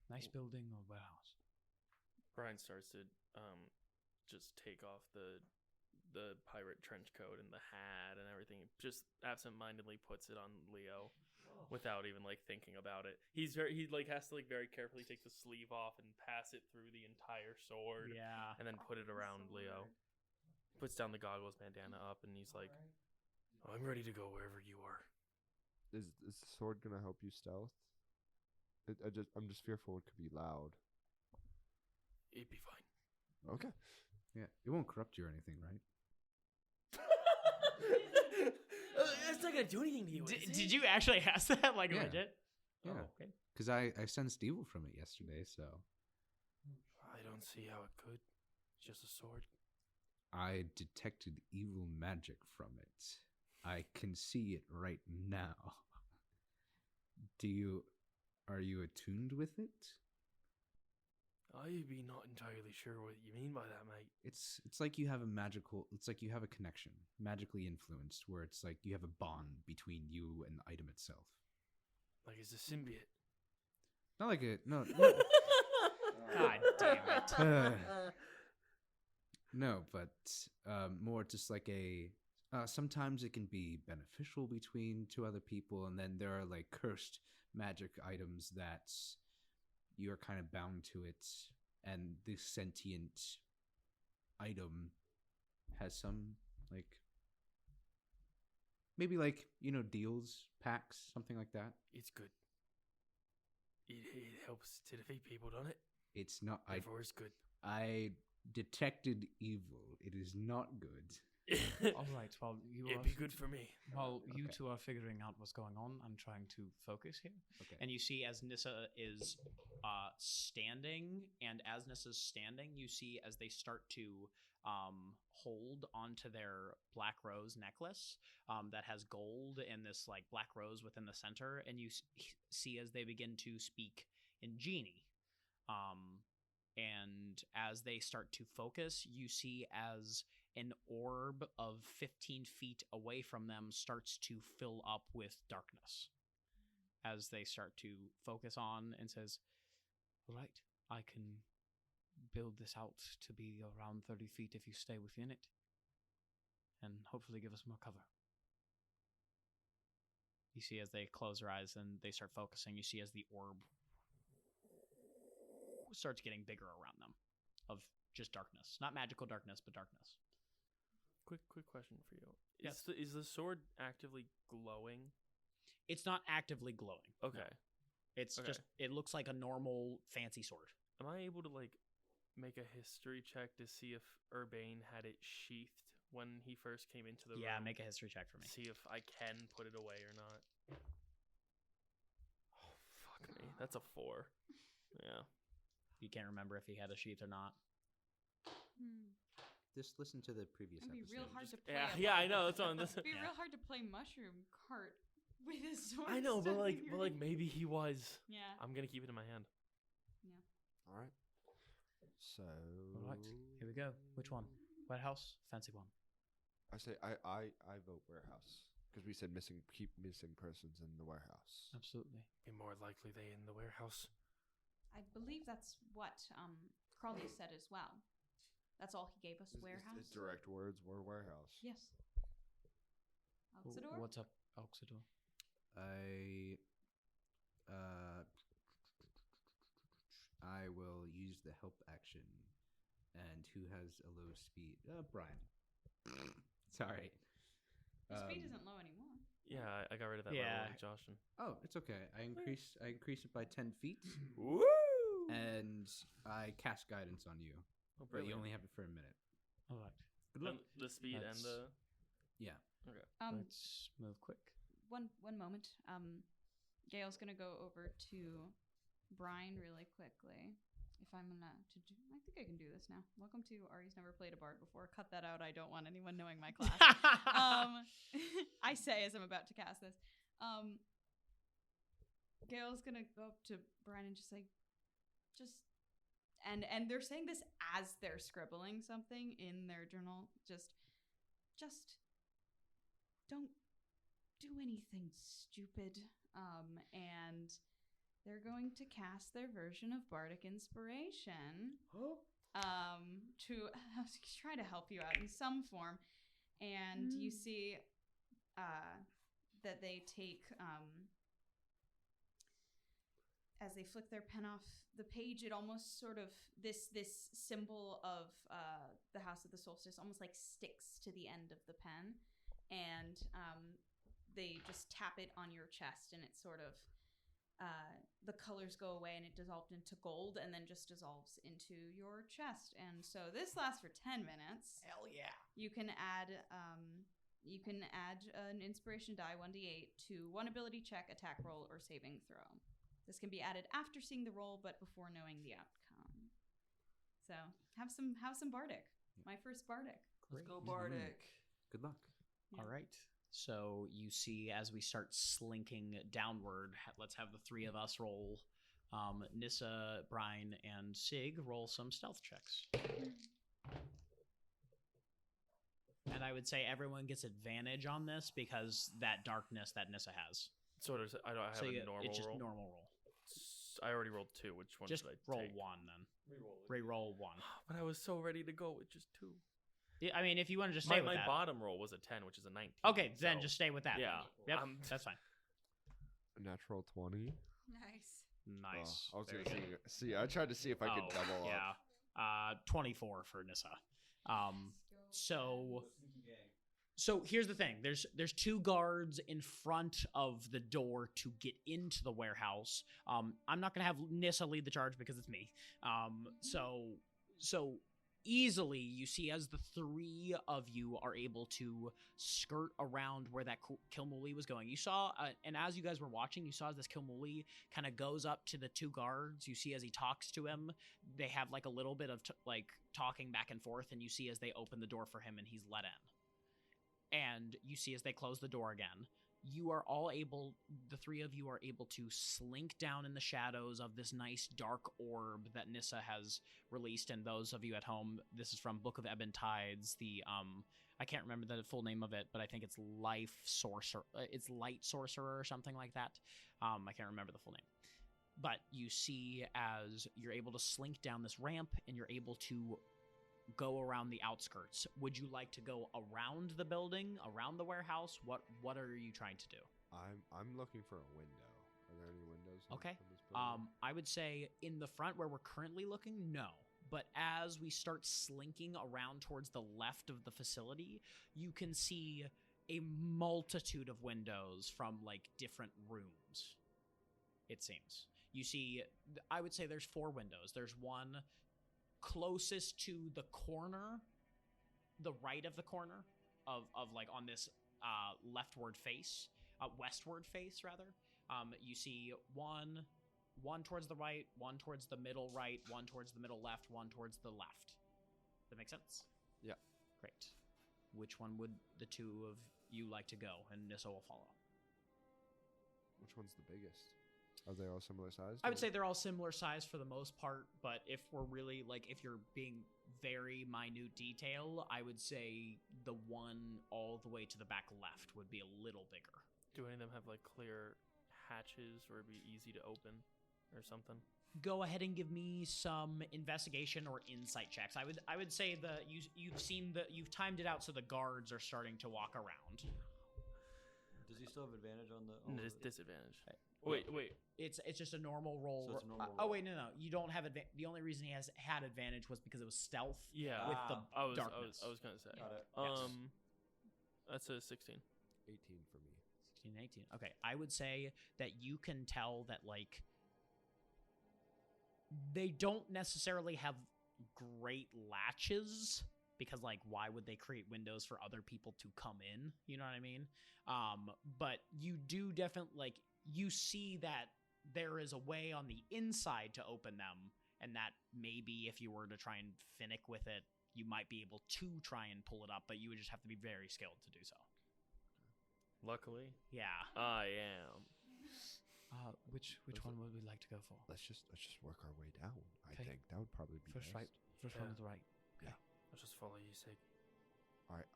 Nice building or warehouse. Brian starts to just take off the pirate trench coat and the hat and everything. Just absentmindedly puts it on Leo. without even like thinking about it. He like has to like very carefully take the sleeve off and pass it through the entire sword. Yeah. And then put it around Leo. Puts down the goggles, bandana up, and he's like, I'm ready to go wherever you are. Is the sword gonna help you stealth? I'm just fearful it could be loud. It'd be fine. Okay. Yeah, it won't corrupt you or anything, right? It's not gonna do anything to you. Did you actually ask that like Yeah. legit? Yeah. Oh, okay. Because I sensed evil from it yesterday, so I don't see how it could. It's just a sword. I detected evil magic from it. I can see it right now. Are you attuned with it? I be not entirely sure what you mean by that, mate. It's like you have a connection, magically influenced, where it's like you have a bond between you and the item itself. Like it's a symbiote. Not like a no. God damn it. No, but more just like a. Sometimes it can be beneficial between two other people, and then there are like cursed magic items that you're kind of bound to it, and this sentient item has some like maybe like deals, packs, something like that. It's good. It helps to defeat people, doesn't it? It's not. Therefore, it's good. I detected evil. It is not good. All right. Well, it'd be good for me. While you Okay. two are figuring out what's going on, I'm trying to focus here. Okay. And you see as Nissa is standing, and as Nissa's standing, you see as they start to hold onto their black rose necklace that has gold and this like black rose within the center, and you see as they begin to speak in genie. And as they start to focus, you see as an orb of 15 feet away from them starts to fill up with darkness as they start to focus on, and says, all right, I can build this out to be around 30 feet if you stay within it, and hopefully give us more cover. You see as they close their eyes and they start focusing, you see as the orb starts getting bigger around them of just darkness. Not magical darkness, but darkness. Quick question for you. Yes. Is the sword actively glowing? It's not actively glowing. Okay. No. It's Okay. just, it looks like a normal fancy sword. Am I able to like make a history check to see if Urbane had it sheathed when he first came into the room? Yeah, make a history check for me. See if I can put it away or not. Oh, fuck me. That's a 4. Yeah. You can't remember if he had a sheath or not. Just listen to the previous It'd be episode. real hard to play. Yeah, I know. That's on this. It'd be real hard to play mushroom cart with his sword. I know, but stuck like, in your hand. maybe he was. Yeah. I'm gonna keep it in my hand. Yeah. All right. So. All right, here we go. Which one? Warehouse? Fancy one. I say I vote warehouse because we said keep missing persons in the warehouse. Absolutely. Be more likely they in the warehouse. I believe that's what Crawley said as well. That's all he gave us. Warehouse. His direct words were warehouse. Yes. Oxidor? What's up, Oxidor? I will use the help action. And who has a low speed? Brian. Sorry. His speed isn't low anymore. Yeah, I got rid of that Yeah. level exhaustion. Oh, it's okay. I increase it by 10 feet. Woo! And I cast guidance on you. Oh, But you brilliant. only have it for a minute. All right. Good luck. And the speed That's- and the. Yeah. Okay. Let's move quick. One moment. Gail's gonna go over to Brian really quickly. If I'm gonna I think I can do this now. Welcome to Ari's never played a bard before. Cut that out. I don't want anyone knowing my class. I say as I'm about to cast this. Gail's gonna go up to Brian and just and they're saying this as they're scribbling something in their journal. Just don't do anything stupid. And they're going to cast their version of Bardic Inspiration. To try to help you out in some form. And you see that they take as they flick their pen off the page, it almost sort of this symbol of the House of the Solstice almost like sticks to the end of the pen, and they just tap it on your chest, and it sort of the colors go away, and it dissolves into gold, and then just dissolves into your chest. And so this lasts for 10 minutes. Hell yeah! You can add an inspiration die 1d8 to one ability check, attack roll, or saving throw. This can be added after seeing the roll, but before knowing the outcome. So have some bardic. My first bardic. Let's go bardic. Good luck. Yeah. All right. So you see, as we start slinking downward, let's have the three of us roll. Nissa, Brian, and Sig roll some stealth checks. And I would say everyone gets advantage on this because that darkness that Nissa has. So I don't have a normal It's just roll? normal roll. I already rolled 2. Which one Just should I roll take? 1 then. Re-roll 1. But I was so ready to go with just 2. Yeah, I mean, if you want to just stay with my that. bottom roll was a 10, which is a 19. Okay, then so- just stay with that. Yeah. Yep, that's fine. A natural 20. Nice. Nice. I was Very gonna good. see. I tried to see if I could double up. Yeah. 24 for Nissa. So here's the thing. There's 2 guards in front of the door to get into the warehouse. I'm not gonna have Nissa lead the charge because it's me. So easily you see as the 3 of you are able to skirt around where that Kilmuli was going. You saw, and as you guys were watching, you saw as this Kilmuli kind of goes up to the 2 guards. You see as he talks to him, they have like a little bit of talking back and forth, and you see as they open the door for him and he's let in. And you see as they close the door again, the 3 of you are able to slink down in the shadows of this nice dark orb that Nissa has released. And those of you at home, this is from Book of Ebon Tides. I can't remember the full name of it, but I think it's Light Sorcerer or something like that. I can't remember the full name. But you see as you're able to slink down this ramp and you're able to go around the outskirts. Would you like to go around the building, around the warehouse? What are you trying to do? I'm looking for a window. Are there any windows? Okay. in this building? I would say in the front where we're currently looking, no. But as we start slinking around towards the left of the facility, you can see a multitude of windows from like different rooms. It seems. You see, I would say there's 4 windows. There's one closest to the corner, the right of the corner of like on this westward face rather. You see one towards the right, one towards the middle right, one towards the middle left, one towards the left. That make sense? Yeah. Great. Which one would the 2 of you like to go? And Nissa will follow. Which one's the biggest? Are they all similar sized? I would say they're all similar size for the most part, but if we're really, like, if you're being very minute detail, I would say the one all the way to the back left would be a little bigger. Do any of them have, like, clear hatches where it'd be easy to open or something? Go ahead and give me some investigation or insight checks. I would say you've timed it out so the guards are starting to walk around. Does he still have advantage on the? Disadvantage. Okay. Wait. It's just a normal roll. So it's a normal Oh roll. wait, no. You don't have advantage. The only reason he had advantage was because it was stealth. Yeah. With the I darkness. was gonna say. Got it. Yes. That's a 16. 18 for me. 16, 18. Okay, I would say that you can tell that like they don't necessarily have great latches because like why would they create windows for other people to come in? You know what I mean? But you do definitely like you see that there is a way on the inside to open them, and that maybe if you were to try and Fennic with it, you might be able to try and pull it up, but you would just have to be very skilled to do so. Luckily, Yeah. I am. Which one would we like to go for? Let's just work our way down. I Okay. think that would probably be First best. right. First one to the right. I'll just follow you, Sig. All right.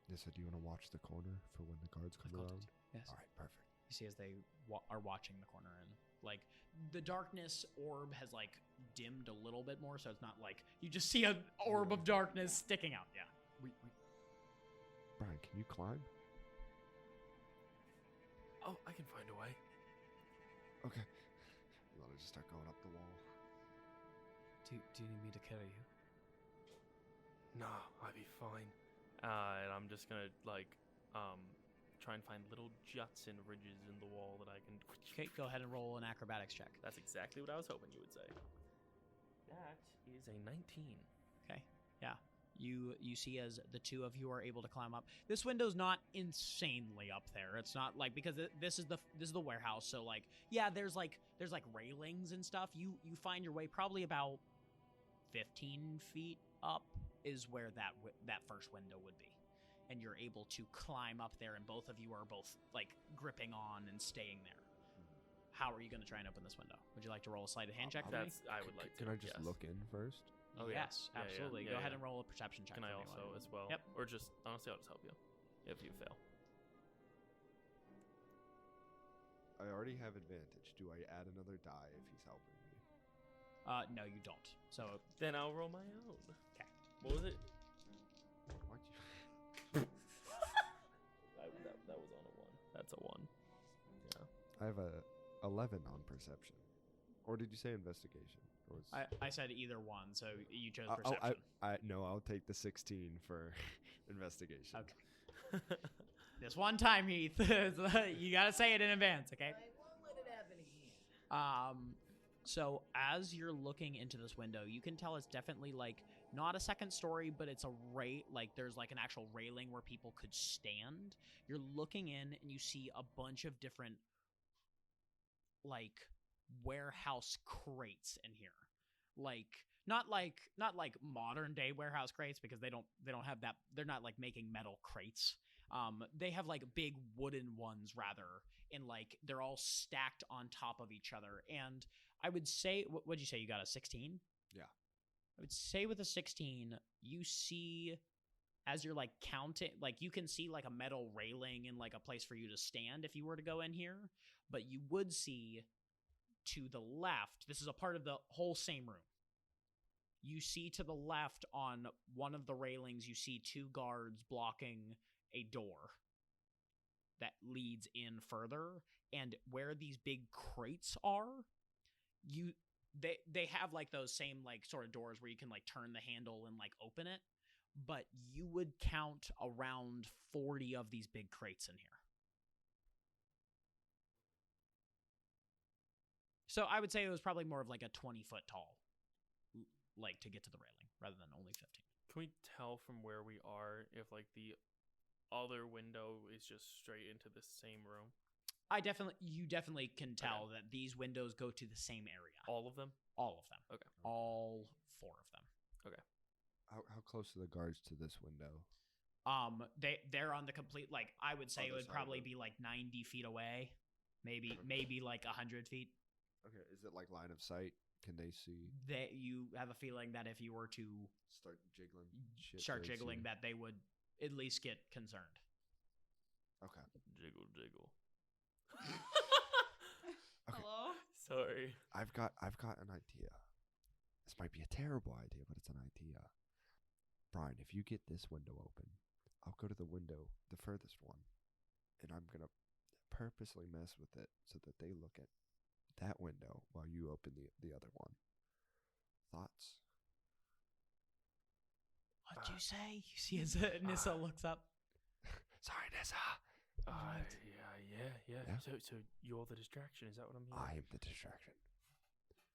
Nissa, do you want to watch the corner for when the guards come around? Yes. All right. Perfect. You see as they are watching the corner, and like the darkness orb has like dimmed a little bit more, so it's not like you just see an orb of darkness sticking out. Yeah. Wait. Brian, can you climb? Oh, I can find a way. Okay. You want to just start going up the wall? Do you need me to carry you? Nah, I'd be fine. And I'm just gonna try and find little juts and ridges in the wall that I can. Okay, go ahead and roll an acrobatics check. That's exactly what I was hoping you would say. That is a 19. Okay, yeah. You see as the two of you are able to climb up. This window's not insanely up there. It's not like, because this is the warehouse, so like, yeah, there's railings and stuff. You find your way probably about 15 feet up is where that first window would be. And you're able to climb up there, and both of you are both like gripping on and staying there. How are you going to try and open this window? Would you like to roll a sleight of hand check for me? I would like to. Can I just look in first? Oh, yes, absolutely. Go ahead and roll a perception check. Can I also as well? Yep. Or just, honestly, I'll just help you if you fail. I already have advantage. Do I add another die if he's helping me? No, you don't. So then I'll roll my own. Okay. What was it? Why'd you? that was on a 1. That's a 1. Yeah. I have a 11 on perception. Or did you say investigation? Or was... I said either one, so you chose perception. No, I'll take the 16 for investigation. Okay. This one time, Heath, you gotta say it in advance, okay? I won't let it happen again. So as you're looking into this window, you can tell it's definitely like not a second story, but it's a like there's like an actual railing where people could stand. You're looking in and you see a bunch of different like warehouse crates in here. Like not like modern day warehouse crates, because they don't have that. They're not like making metal crates. They have like big wooden ones rather, and like they're all stacked on top of each other. And I would say, what'd you say? You got a 16? Yeah. I would say with a 16, you see, as you're like counting, like you can see like a metal railing and like a place for you to stand if you were to go in here. But you would see to the left, this is a part of the whole same room. You see to the left on one of the railings, you see 2 guards blocking a door that leads in further. And where these big crates are, they have like those same like sort of doors where you can like turn the handle and like open it. But you would count around 40 of these big crates in here. So I would say it was probably more of like a 20-foot tall, like to get to the railing rather than only 15. Can we tell from where we are if like the other window is just straight into the same room? You definitely can tell that these windows go to the same area. All of them? All of them. Okay. All 4 of them. Okay. How close are the guards to this window? They're on the complete, like, I would say it would probably be like 90 feet away, maybe like 100 feet. Okay, is it like line of sight? Can they see? You have a feeling that if you were to start jiggling, that they would at least get concerned. Okay. Jiggle. Okay. Hello? Sorry. I've got an idea. This might be a terrible idea, but it's an idea. Brian, if you get this window open, I'll go to the window, the furthest one, and I'm gonna purposely mess with it so that they look at that window while you open the other one. Thoughts? What'd you say? You see as Nissa looks up. Sorry, Nissa. Yeah. So you're the distraction, is that what I'm hearing? I am the distraction.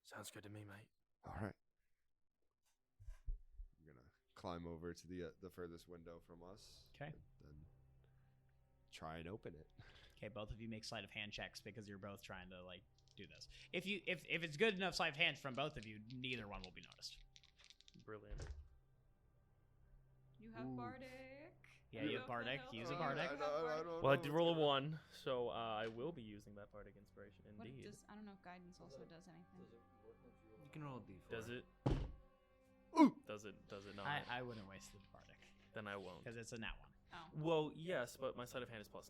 Sounds good to me, mate. All right. I'm gonna climb over to the furthest window from us. Okay. Then try and open it. Okay, both of you make sleight of hand checks because you're both trying to like do this. If it's good enough sleight of hand from both of you, neither one will be noticed. Brilliant. You have Bardic. Yeah, you have Bardic. Use a Bardic. Well, I did roll a 1, so I will be using that Bardic inspiration indeed. I don't know if guidance also does anything. You can roll a d4. Does it? Does it not? I wouldn't waste the Bardic. Then I won't. Because it's a nat 1. Oh. Well, yes, but my sleight of hand is +9.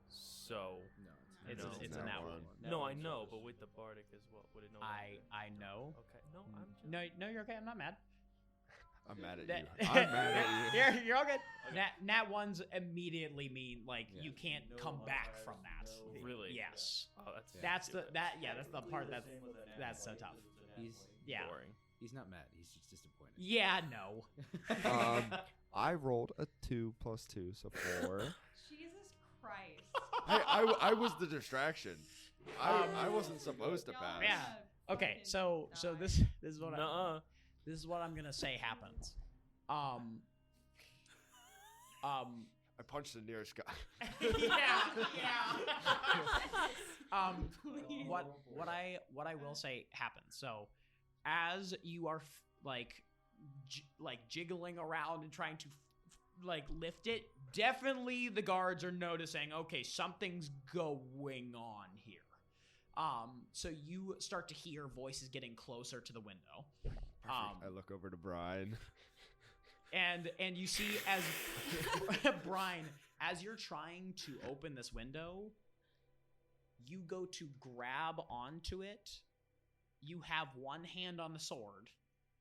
So it's a nat 1. No, I know, but with the Bardic as well, would it know? I know. Okay. No, I'm just... No, you're okay. I'm not mad. I'm mad at you. I'm mad at you. You're all good. Nat ones immediately mean like you can't come back from that. Really? Yes. Oh, that's the part that's so tough. He's boring. He's not mad. He's just disappointed. Yeah, no. I rolled a 2 + 2, so 4. Jesus Christ. Hey, I was the distraction. I wasn't supposed to pass. Yeah. Okay. So this is what this is what I'm gonna say happens. I punched the nearest guy. What I will say happens. So, as you are jiggling around and trying to lift it, definitely the guards are noticing. Okay, something's going on here. So you start to hear voices getting closer to the window. I look over to Brian. And you see as Brian, as you're trying to open this window, you go to grab onto it. You have one hand on the sword.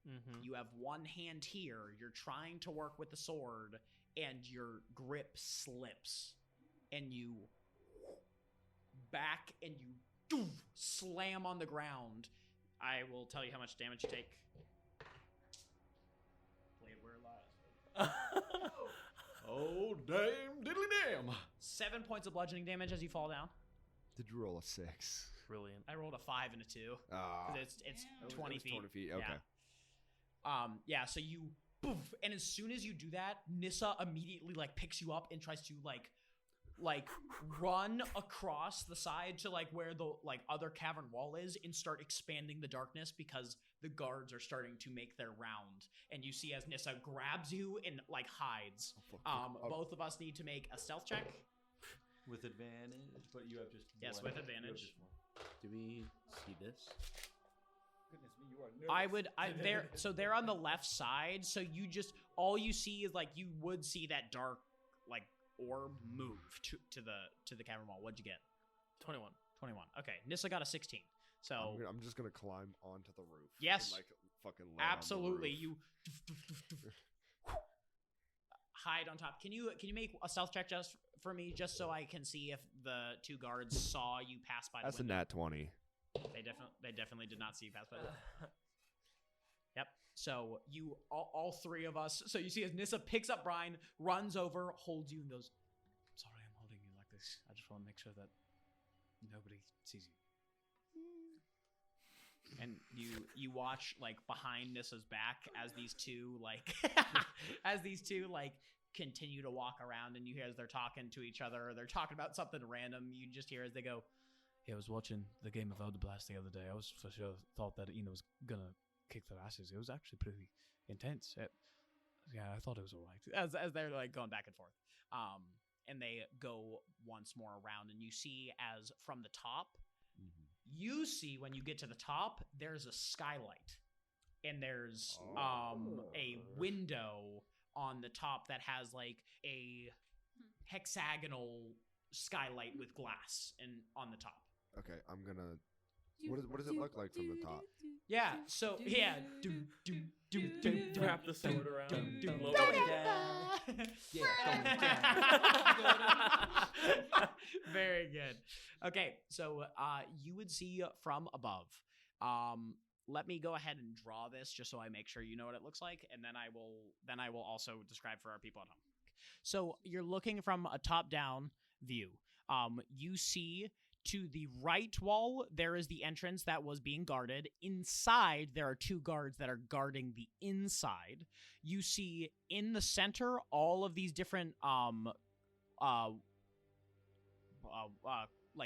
Mm-hmm. You have one hand here. You're trying to work with the sword, and your grip slips, and you back and you slam on the ground. I will tell you how much damage you take. Play it where it lies. Oh, damn, diddly damn. 7 points of bludgeoning damage as you fall down. Did you roll a 6? Brilliant. I rolled a 5 and a 2. It's 20 feet. 20 feet, okay. Yeah. So you poof, and as soon as you do that, Nissa immediately picks you up and tries to run across the side to where the other cavern wall is and start expanding the darkness because the guards are starting to make their round. And you see as Nissa grabs you and hides. Both of us need to make a stealth check. With advantage, but you have just yes, one. with advantage. Do we see this? Goodness me, you are nervous. They're on the left side, so all you see is you would see that dark orb move to the cavern wall. What'd you get? 21. Okay, Nissa got a 16. So I'm just gonna climb onto the roof. Yes. And, fucking lay on absolutely. the roof. You hide on top. Can you make a stealth check just for me, just so I can see if the two guards saw you pass by the That's a window? nat 20. They definitely did not see you pass by. Yep. So you all three of us. So you see as Nissa picks up Brian, runs over, holds you, and goes, "Sorry, I'm holding you like this. I just want to make sure that nobody sees you." And you watch behind Nissa's back as these two continue to walk around, and you hear as they're talking to each other, or they're talking about something random. You just hear as they go, "Yeah, I was watching the game of Elder Blast the other day. I was for sure thought that was gonna kick their asses. It was actually pretty intense. Yeah, I thought it was alright." As they're going back and forth, and they go once more around, and you see as from the top. You see when you get to the top, there's a skylight, and there's a window on the top that has a hexagonal skylight with glass and on the top. Okay, I'm gonna. What does it look like from the top? Yeah. So yeah. Wrap the sword around. Very good. Okay, so you would see from above. Let me go ahead and draw this just so I make sure you know what it looks like, and then I will also describe for our people at home. So you're looking from a top-down view. You see to the right wall, there is the entrance that was being guarded. Inside, there are two guards that are guarding the inside. You see in the center all of these different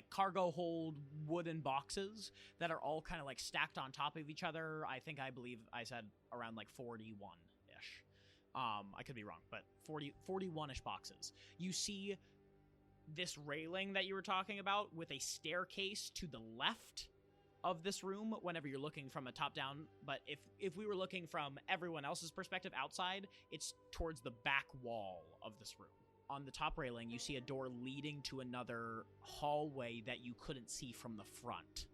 cargo hold wooden boxes that are all kind of stacked on top of each other. I believe I said around 41-ish. I could be wrong, but 41-ish boxes. You see this railing that you were talking about with a staircase to the left of this room whenever you're looking from a top down, but if we were looking from everyone else's perspective outside, it's towards the back wall of this room. On the top railing, you see a door leading to another hallway that you couldn't see from the front.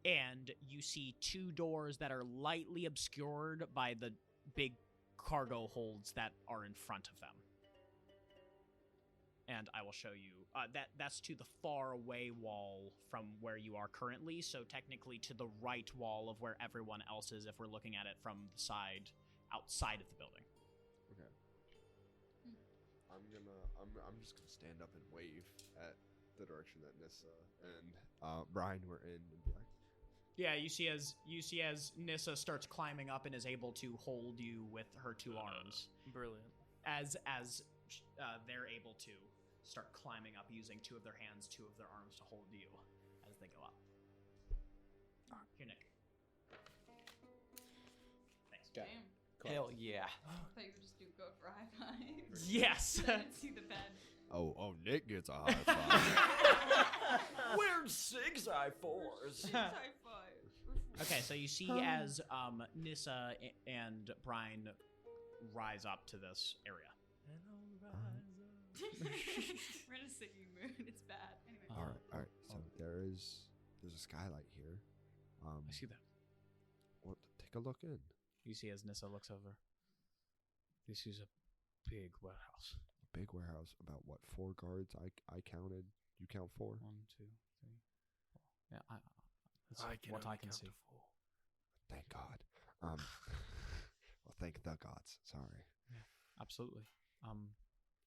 And you see two doors that are lightly obscured by the big cargo holds that are in front of them. And I will show you. That's to the far away wall from where you are currently, so technically to the right wall of where everyone else is if we're looking at it from the side outside of the building. Okay. I'm just gonna stand up and wave at the direction that Nissa and Brian were in and be like, Yeah, you see as Nissa starts climbing up and is able to hold you with her two arms. Brilliant. As they're able to start climbing up using two of their hands, two of their arms to hold you as they go up. Here, Nick. Thanks. Okay. Damn. Hell yeah. I thought you would just do go for high fives. Yes. I didn't see the bed. Oh, Nick gets a high five. Weird six high fours. High five. Okay, so you see as Nissa and Brian rise up to this area. We're in a singing mood. It's bad. Anyway. All right. So there's a skylight here. I see that. Well, take a look in. You see as Nissa looks over. This is a big warehouse. A big warehouse. About what? 4 guards? I counted. You count 4? 1, 2, 3, 4. Yeah, that's I can what only I can count see. to 4. Thank God. Well, thank the gods. Sorry. Yeah, absolutely.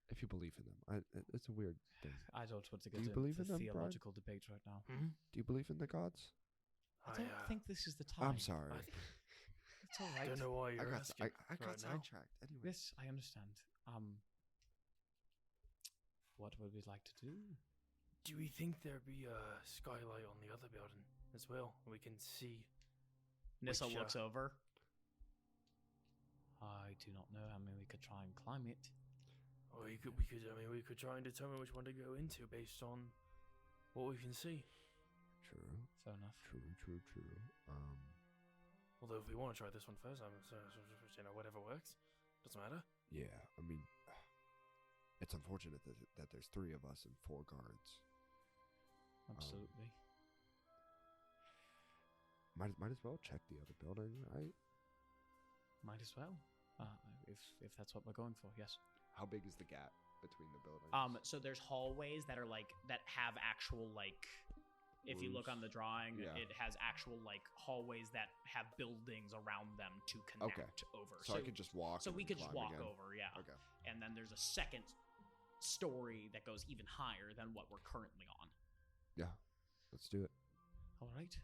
If you believe in them, it's a weird thing. I don't want to Do get you believe into in them, theological debate right now. Hmm? Do you believe in the gods? I don't think this is the time. I'm sorry. It's all right. I don't know why you're I asking. got right now. sidetracked. Anyway. Yes, I understand. What would we like to do? Do we think there'd be a skylight on the other building as well? We can see. Nissa which, looks over. I do not know. I mean, we could try and climb it. Or we could try and determine which one to go into based on what we can see. True. Fair enough. True. Although if we want to try this one first, whatever works, doesn't matter. Yeah. I mean, it's unfortunate that there's 3 of us and 4 guards. Absolutely. Might as well check the other building, right? Might as well. If that's what we're going for, yes. How big is the gap between the buildings? So there's hallways that are that have actual if you look on the drawing, it has actual hallways that have buildings around them to connect over. So I could just walk. So we could just walk again. over, yeah. Okay. And then there's a second story that goes even higher than what we're currently on. Yeah, let's do it. All right.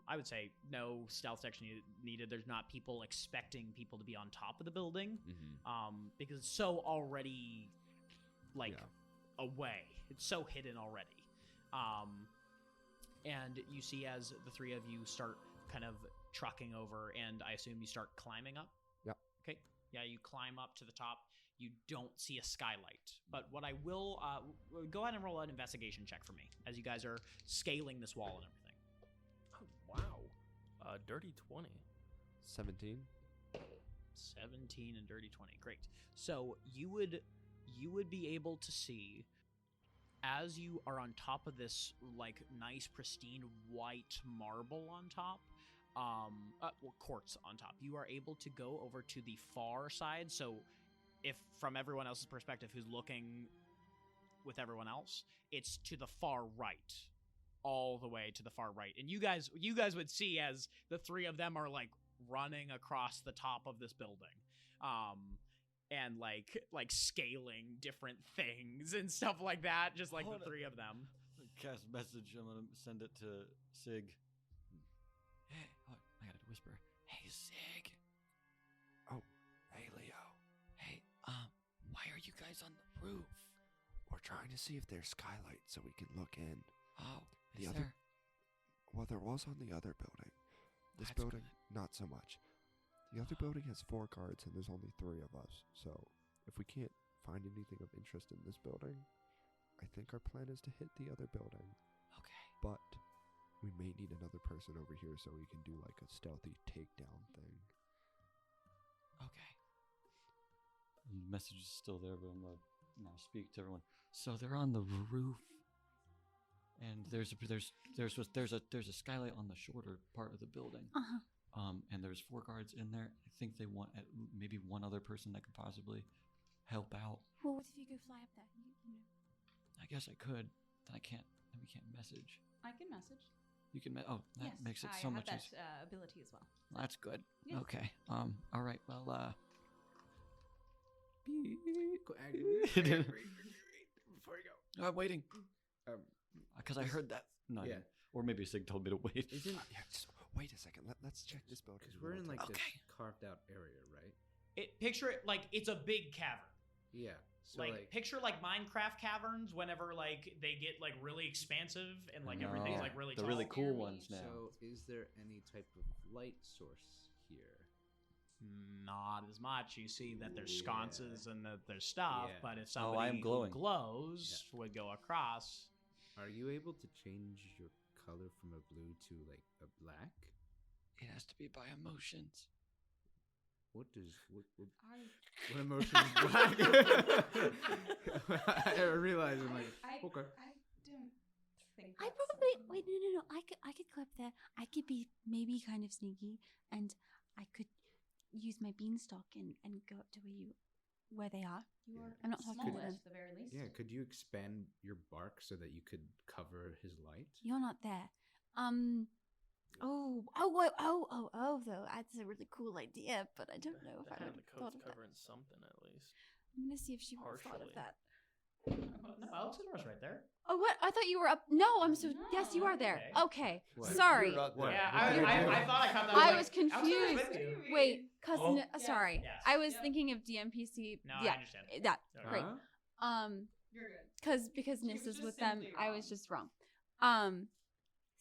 I would say no stealth section needed. There's not people expecting people to be on top of the building, because it's so already away. It's so hidden already. And you see as the 3 of you start kind of trucking over, and I assume you start climbing up. Yeah. Okay. Yeah, you climb up to the top. You don't see a skylight, but what I will go ahead and roll an investigation check for me as you guys are scaling this wall and everything. Wow. Dirty 20. 17. 17 and dirty 20. Great. So you would be able to see as you are on top of this nice pristine white marble on top, quartz on top. You are able to go over to the far side. So if from everyone else's perspective who's looking with everyone else, it's to the far right. All the way to the far right. And you guys would see as the 3 of them are running across the top of this building. And scaling different things and stuff like that, just the 3 of them. Cast message. I'm gonna send it to Sig. Hey, I gotta whisper. Hey, Sig. Oh, hey, Leo. Hey, why are you guys on the roof? We're trying to see if there's skylight so we can look in. Oh, The other, well, there was on the other building. This That's building, good. not so much. The other building has 4 guards, and there's only 3 of us. So, if we can't find anything of interest in this building, I think our plan is to hit the other building. Okay. But we may need another person over here so we can do a stealthy takedown thing. Okay. The message is still there, but I'm gonna now speak to everyone. So they're on the roof. And there's a skylight on the shorter part of the building. and there's 4 guards in there. I think they want maybe one other person that could possibly help out. Well, what if you go fly up there? You know. I guess I could. Then I can't. Then we can't message. I can message. You can. That Yes, makes it I so have much that easier. ability as well. That's good. Yeah. Okay. All right. Well. Before you go. I'm waiting. Because I heard that. No. Yeah. Or maybe Sig told me to wait. Yeah, just wait a second. Let's check this building. Because we're in like this carved out area, right? Picture it like it's a big cavern. Yeah. So like picture like Minecraft caverns whenever like they get like really expansive and like everything's like really the tall. really cool ones now. So is there any type of light source here? Not as much. You see that there's sconces and that there's stuff, but if I somebody am glowing. who glows would go across. Are you able to change your color from a blue to like a black? It has to be by emotions. What emotion is black? I realize I'm like, okay. I don't think I probably wait. No. I could go up there. I could be maybe kind of sneaky, and I could use my beanstalk and go up to where they are. You are I'm not talking small to them. at the very least. Yeah, could you expand your bark so that you could cover his light? You're not there. Though that's a really cool idea, but I don't know if I would The have thought coat's of that. covering something at least. I'm gonna see if she would have thought of Partially. that. No, Alexander's right there. Oh, what? I thought you were up. No, I'm so. Yes, you are there. Okay, What? sorry. You're not What? there. Yeah, I thought I caught that. I like, was Alexander's confused. with you. Wait, cause Oh. sorry, Yes. I was thinking of DMPC. No, yeah, I understand. that Okay. great. Huh? You're good. Because She Nis was is just with them. simply I wrong. was just wrong.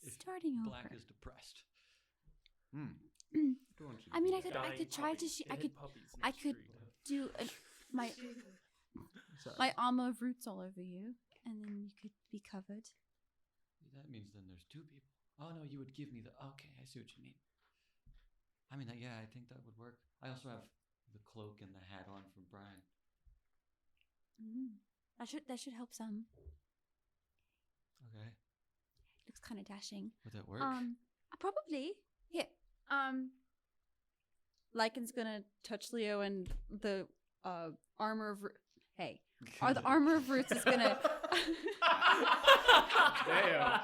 Starting over. Black is depressed. I mean, I could Dying try to. puppies. They I hit could. puppies in I the could street. do my armor of roots all over you, and then you could be covered. That means then there's 2 people. Oh no, you would give me the. Okay, I see what you mean. I mean, yeah, I think that would work. I also have the cloak and the hat on from Brian. That should help some. Okay. Looks kind of dashing. Would that work? Probably. Here. Lycan's gonna touch Leo, and the armor of the armor of roots is gonna. Damn.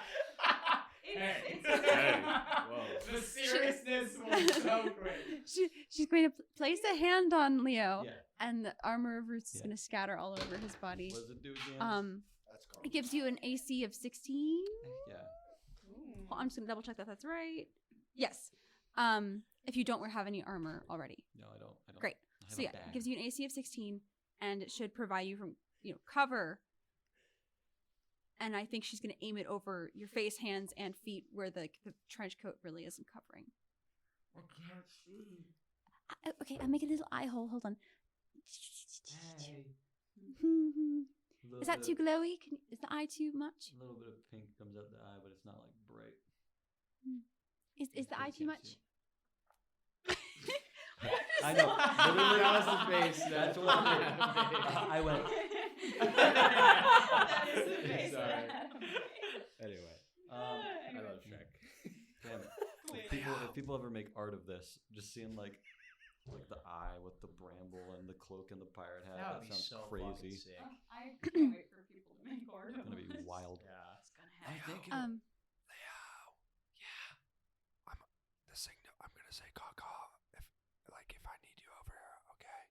The seriousness was so great. She's going to place a hand on Leo, Yeah. and the armor of roots is Yeah. going to scatter all over his body. What does it do again? That's cool. It gives you an AC of 16. Yeah. Well, I'm just gonna double check that that's right. Yes. If you don't have any armor already. No, I don't. Great. I have So a yeah, it bag. gives you an AC of 16, and it should provide you from cover. And I think she's gonna aim it over your face, hands, and feet, where the trench coat really isn't covering. I can't see. Okay, I'll make a little eye hole. Hold on. Is that too glowy? Is the eye too much? A little bit of pink comes out the eye, but it's not like bright. Is the eye too much? I know. Literally That was the face. That's what I went. That is the face. Sorry. Anyway, I love Shrek. Damn it. If people ever make art of this, just seeing like the eye with the bramble and the cloak and the pirate hat, That would be sounds so fucking crazy. sick. I can't wait for people to make art It's of gonna be this. wild. Yeah. It's gonna I'm happen. thinking. I'm gonna say caw if I need you over here, okay?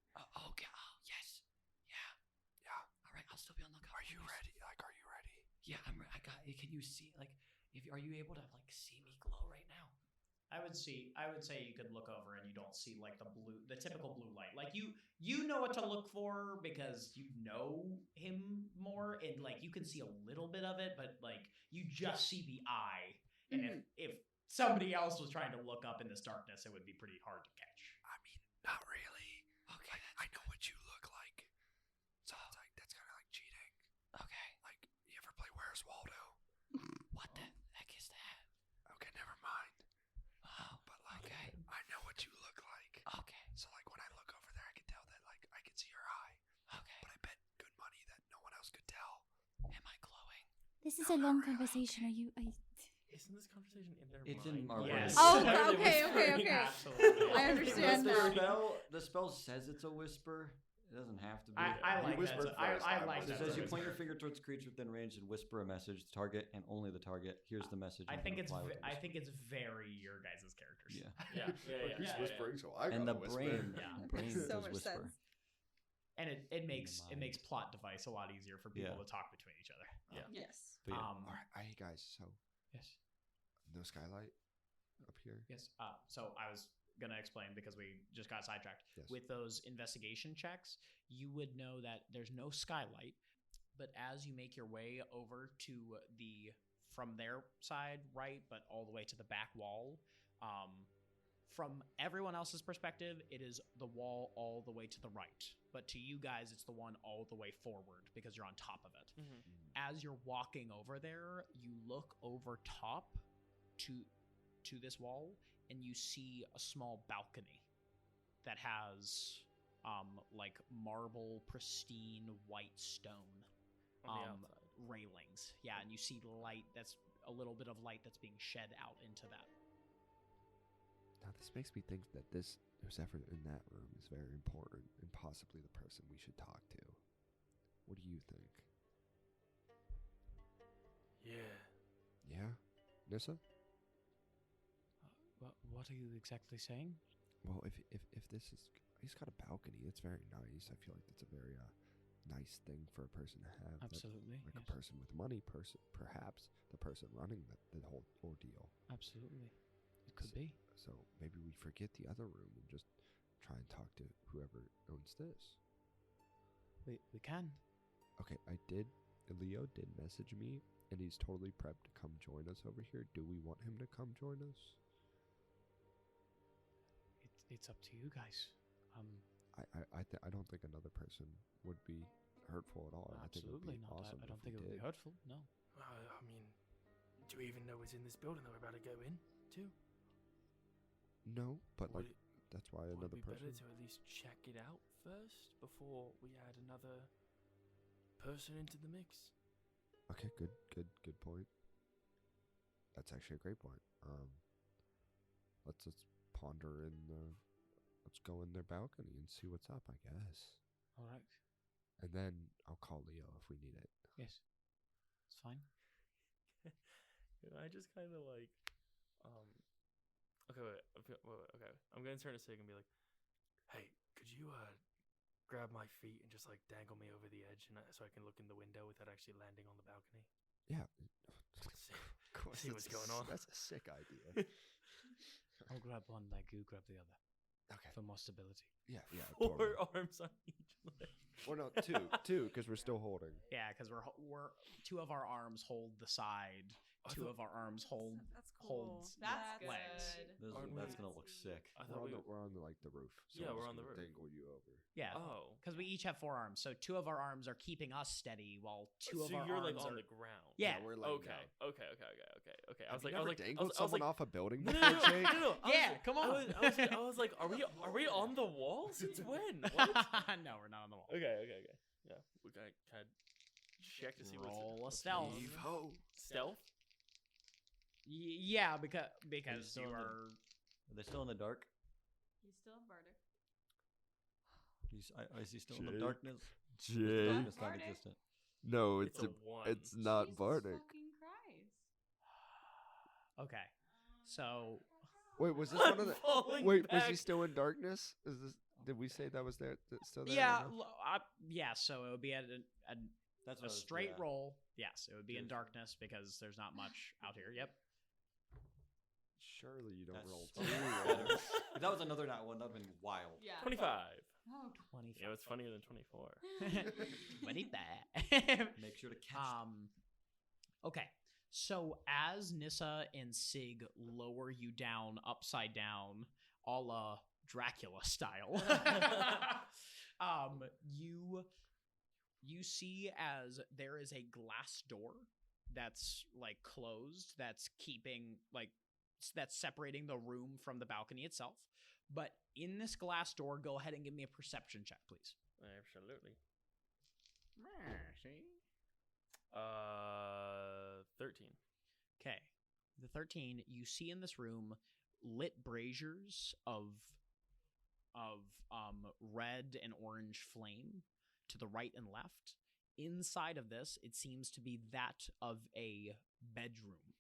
Okay. Oh, yes. Yeah. Yeah. All right. I'll still be on the lookout. Are you ready? Are you ready? Yeah, I'm. I got. Can you see? Like, are you able to like see me glow right now? I would say you could look over and you don't see like the typical blue light. Like you know what to look for because you know him more, and like you can see a little bit of it, but like you just see the eye. And if somebody else was trying to look up in this darkness, it would be pretty hard to catch. I mean, not really. Okay. I know what you look like. So it's like that's kind of like cheating. Okay. Like, you ever play Where's Waldo? What the heck is that? Okay, never mind. Oh, But like, okay. I know what you look like. Okay. So like when I look over there, I can tell that like I can see your eye. Okay. But I bet good money that no one else could tell. Am I glowing? This is a long conversation. Are you? isn't this conversation in their It's mind? in our Yes. brains. Oh, okay. Absolutely. I understand Because now. the spell says it's a whisper. It doesn't have to be. I like whispered that. I first, I I like It that. says you as point your well. finger towards the creature within range and whisper a message. The target and only the target hears the message. I and think can it's reply with a I whisper. think it's very your guys' characters. Yeah. He's whispering, so I And gotta the whisper. brain, Yeah. the brain So does much whisper. sense. And it makes mind. plot device a lot easier for people Yeah. to talk between each other. Yes. But yeah. All right, hey guys. So Yes. no skylight up here. Yes. So I was gonna explain because we just got sidetracked. Yes. With those investigation checks, you would know that there's no skylight, but as you make your way over to the from their side, right, but all the way to the back wall, from everyone else's perspective, it is the wall all the way to the right. But to you guys, it's the one all the way forward because you're on top of it. As you're walking over there, you look over top to this wall, and you see a small balcony that has like marble, pristine white stone On the outside. railings. Yeah, and you see light. That's a little bit of light that's being shed out into that. Now this makes me think that who's ever in that room is very important and possibly the person we should talk to. What do you think? Yeah. Yeah, Nissa? What are you exactly saying? Well, if this is, he's got a balcony. It's very nice. I feel like that's a very nice thing for a person to have. Absolutely, like yes. a person with money, perhaps the person running the whole ordeal. Absolutely, it could be. So maybe we forget the other room and just try and talk to whoever owns this. We can. Okay, Leo did message me, and he's totally prepped to come join us over here. Do we want him to come join us? It's up to you guys. I don't think another person would be hurtful at all. Absolutely I think it would be not. awesome I don't if think we it would be did. hurtful. No. I mean, do we even know what's in this building that we're about to go in to? No, but Would like that's why Would another it be person. better to at least check it out first before we add another person into the mix? Okay, good point. That's actually a great point. Let's ponder in the. Let's go in their balcony and see what's up. I guess. All right. And then I'll call Leo if we need it. Yes. It's fine. I just kind of like, okay, wait, okay. I'm gonna turn to Sig and be like, "Hey, could you grab my feet and just like dangle me over the edge, and so I can look in the window without actually landing on the balcony?" Yeah. See, Of course, see what's going on. That's a sick idea. I'll grab one leg. You grab the other. Okay. For more stability. Yeah. Four Totally. arms on each leg. Or no, two, because we're still holding. Yeah, because we're two of our arms hold the side. Two of our arms hold That's cool. holds That's legs. That's gonna look sick. I thought We're on the roof. So Yeah, I'm we're just on the gonna roof. Dangle you over. Yeah. Oh. Because we each have 4 arms, so 2 of our arms are keeping us steady, while 2 of So our you're arms like on are the ground. Yeah. we're laying Okay. down. Okay. I was Have like, you I was ever like, dangled I was someone like, off a building no, before, no, Jake? no. Yeah, come on. I was like, are we on the wall? Since when? What? No, we're not on the wall. Okay. Yeah, we gotta kind of check to see Roll a what's stealth. Heave-ho. Stealth. Yeah, because still you in the- are. Are they still in the dark? He's still in Bardic. Is he still in the Jake. darkness? Is the Jake. darkness not Bardic. existent? No, It's a one. it's not Jesus Bardic. fucking Christ. Okay, so Wait, was this one of the? falling Wait, was back. he still in darkness? Is this? Did we say that was there? Still there? yeah, or no? yeah. So it would be at That's a what I was- straight yeah. roll. Yes, it would be in Beautiful. darkness because there's not much out here. Yep. Surely you don't That's roll so 2. much better. If that was another nat one, that'd been wild. Yeah. 25. Oh, 25. Yeah, it's funnier than 24. 25. Make sure to catch. Okay. So as Nissa and Sig lower you down upside down, a la Dracula style, you see as there is a glass door that's like closed, that's separating the room from the balcony itself. But in this glass door, go ahead and give me a perception check, please. Absolutely. See? 13. Okay. The 13, you see in this room lit braziers of red and orange flame to the right and left. Inside of this, it seems to be that of a bedroom.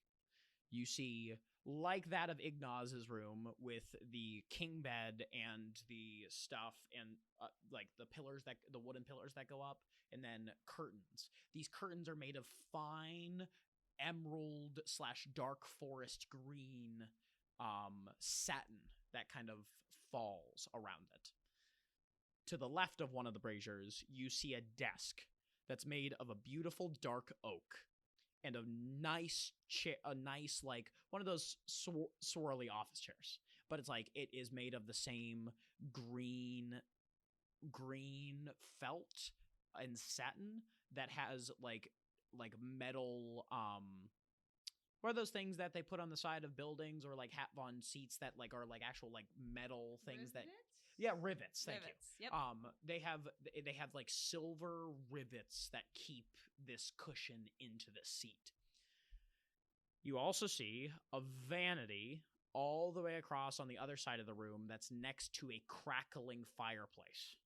You see, like that of Ignaz's room, with the king bed and the stuff, and like the wooden pillars that go up, and then curtains. These curtains are made of fine emerald / dark forest green satin that kind of falls around it. To the left of one of the braziers, you see a desk that's made of a beautiful dark oak and a nice like one of those swirly office chairs. But it's like it is made of the same green felt and satin that has like metal what are those things that they put on the side of buildings, or like hat-von seats that like are like actual like metal things that rivets. Thank you. Yep. They have like silver rivets that keep this cushion into the seat. You also see a vanity all the way across on the other side of the room that's next to a crackling fireplace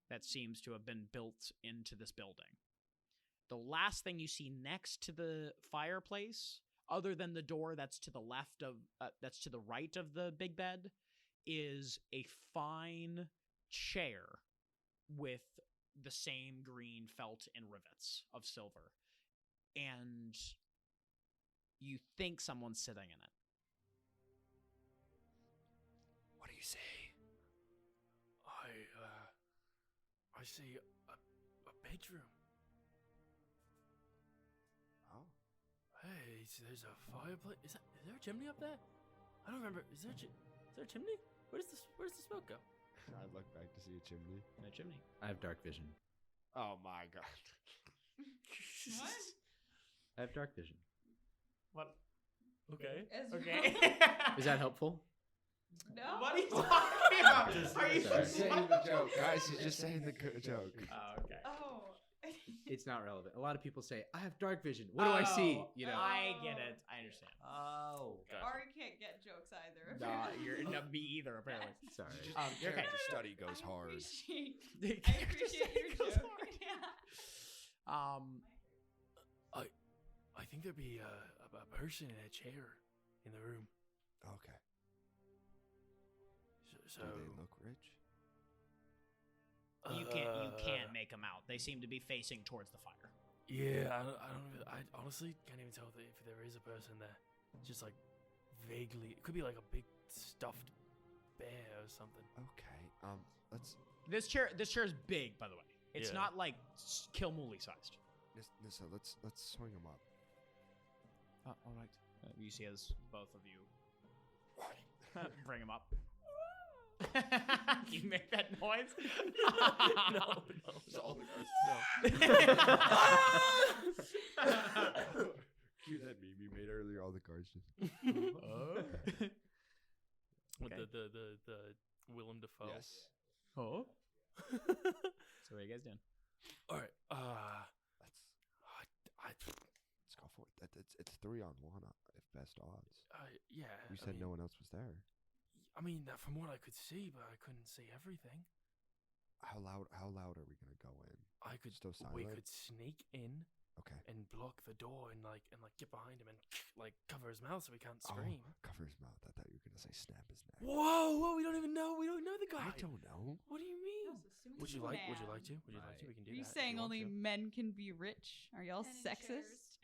that seems to have been built into this building. The last thing you see next to the fireplace, other than the door that's to the left of that's to the right of the big bed, is a fine chair with the same green felt and rivets of silver. And you think someone's sitting in it. What do you say? I see a bedroom. Oh. Hey, there's a fireplace. Is there a chimney up there? I don't remember. Is there a chimney? Where's the smoke go? I look back to see a chimney. No chimney. I have dark vision. Oh my god. What? I have dark vision. What? Okay. Okay. Is that helpful? No. What are you talking about? Are you Just saying the joke, guys. He's just saying the joke. Oh, okay. Oh. It's not relevant. A lot of people say, I have dark vision. What do I see? You know. I get it. I understand. Oh. Ari can't get jokes either. Nah, you're not me either, apparently. Sorry. You're okay. Character study goes hard. I appreciate your joke. Yeah. I think there'd be a person in a chair in the room. Okay. So Do they look rich? You can't make them out. They seem to be facing towards the fire. Yeah, I honestly can't even tell if there is a person there. Just like vaguely, it could be like a big stuffed bear or something. Okay. Let's. This chair is big, by the way. It's not like Kilmooly sized. Nissa, let's swing him up. All right. You see as both of you bring him up. You make that noise? No. It's all the Cue that meme you made earlier. All the cards just. With the Willem Dafoe. Yes. Oh. So what are you guys doing? All right. Let's go for it. It's 3-on-1 if best odds. Yeah. You said no one else was there. I mean, from what I could see, but I couldn't see everything. How loud are we gonna go in? We could sneak in. Okay. And block the door and like get behind him and like cover his mouth so he can't scream. Oh, cover his mouth. I thought you were gonna say snap his neck. Whoa! We don't even know. We don't know the guy. I don't know. What do you mean? Would you like to? We can do Are that. you saying only men can be rich? Are y'all sexist?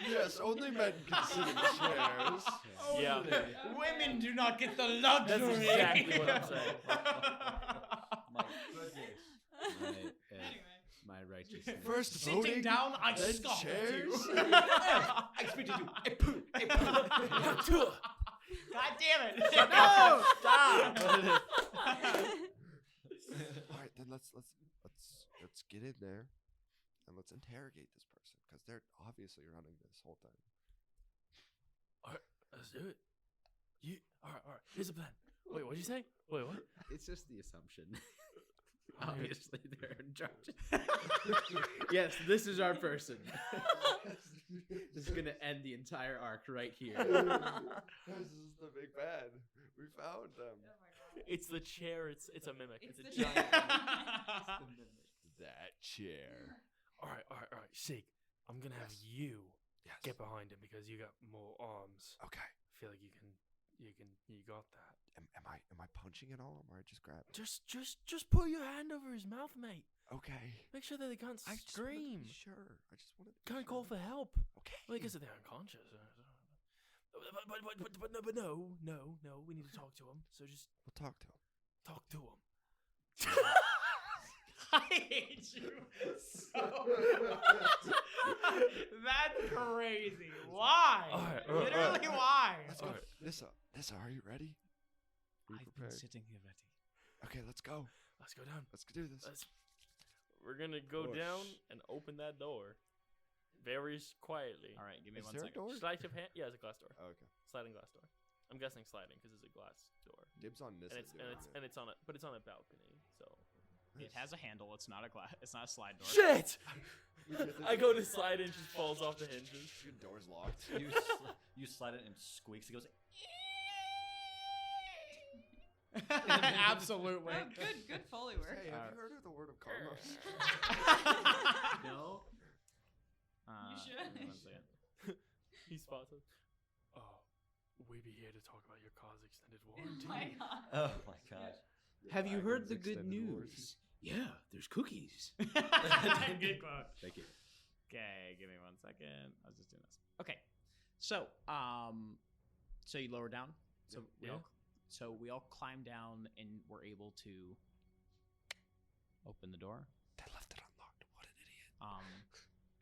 Yes, only men can sit in chairs. Yeah. Women do not get the luxury. That's exactly what I'm saying. My goodness. My righteousness. First Sitting voting, down, I then scoff at chairs. you. I speak to you. God damn it! No! Stop! All right, then let's get in there and let's interrogate this person because they're obviously running this whole time. All right, let's do it. All right. Here's a plan. Wait, what'd you say? Wait, what? It's just the assumption. Obviously, they're in charge. Yes, this is our person. This is gonna end the entire arc right here. This is the big bad. We found them. It's the chair. It's a mimic. It's It's, the a giant chair. mimic. That chair. All right. Sig, I'm gonna have you Yes. get behind him because you got more arms. Okay. I feel like you got that. Am I punching at all, or I just grab it? Just put your hand over his mouth, mate. Okay. Make sure that they can't I just wanted to scream. be sure. I just wanted to be Can't call sure. for help. Okay. Well, I guess they're unconscious. But no. We need to talk to him. So just We'll talk to him. talk to him. I hate you so much. That's crazy. Why? All right, Literally, why? Let's go. Nissa, are you ready? Are you I've been prepared? sitting here ready. Okay, let's go. Let's go down. Let's do this. We're gonna go Push. down and open that door, very quietly. All right, give me Is 1 there a second. door? Slide your hand. Yeah, it's a glass door. Oh, okay. Sliding glass door. I'm guessing sliding because it's a glass door. Dibs on Nissa. And it's on a balcony. So It has a handle. It's not a glass. It's not a slide door. shit. I go to slide and it just falls off the hinges. Your door's locked. You slide it and it squeaks. It goes. Absolutely. Oh, good Foley work. Hey, have you heard of the word of Carlos? No. You should. give me 1 second. He spots us. Oh, we be here to talk about your car's extended Oh warranty. my god. Oh my god. Have you heard the good Extended news? warranty. Yeah, there's cookies. Good quote. Thank you. Okay, give me 1 second. I was just doing this. Okay, so so you lower down. So we all climb down and we're able to open the door. They left it unlocked. What an idiot.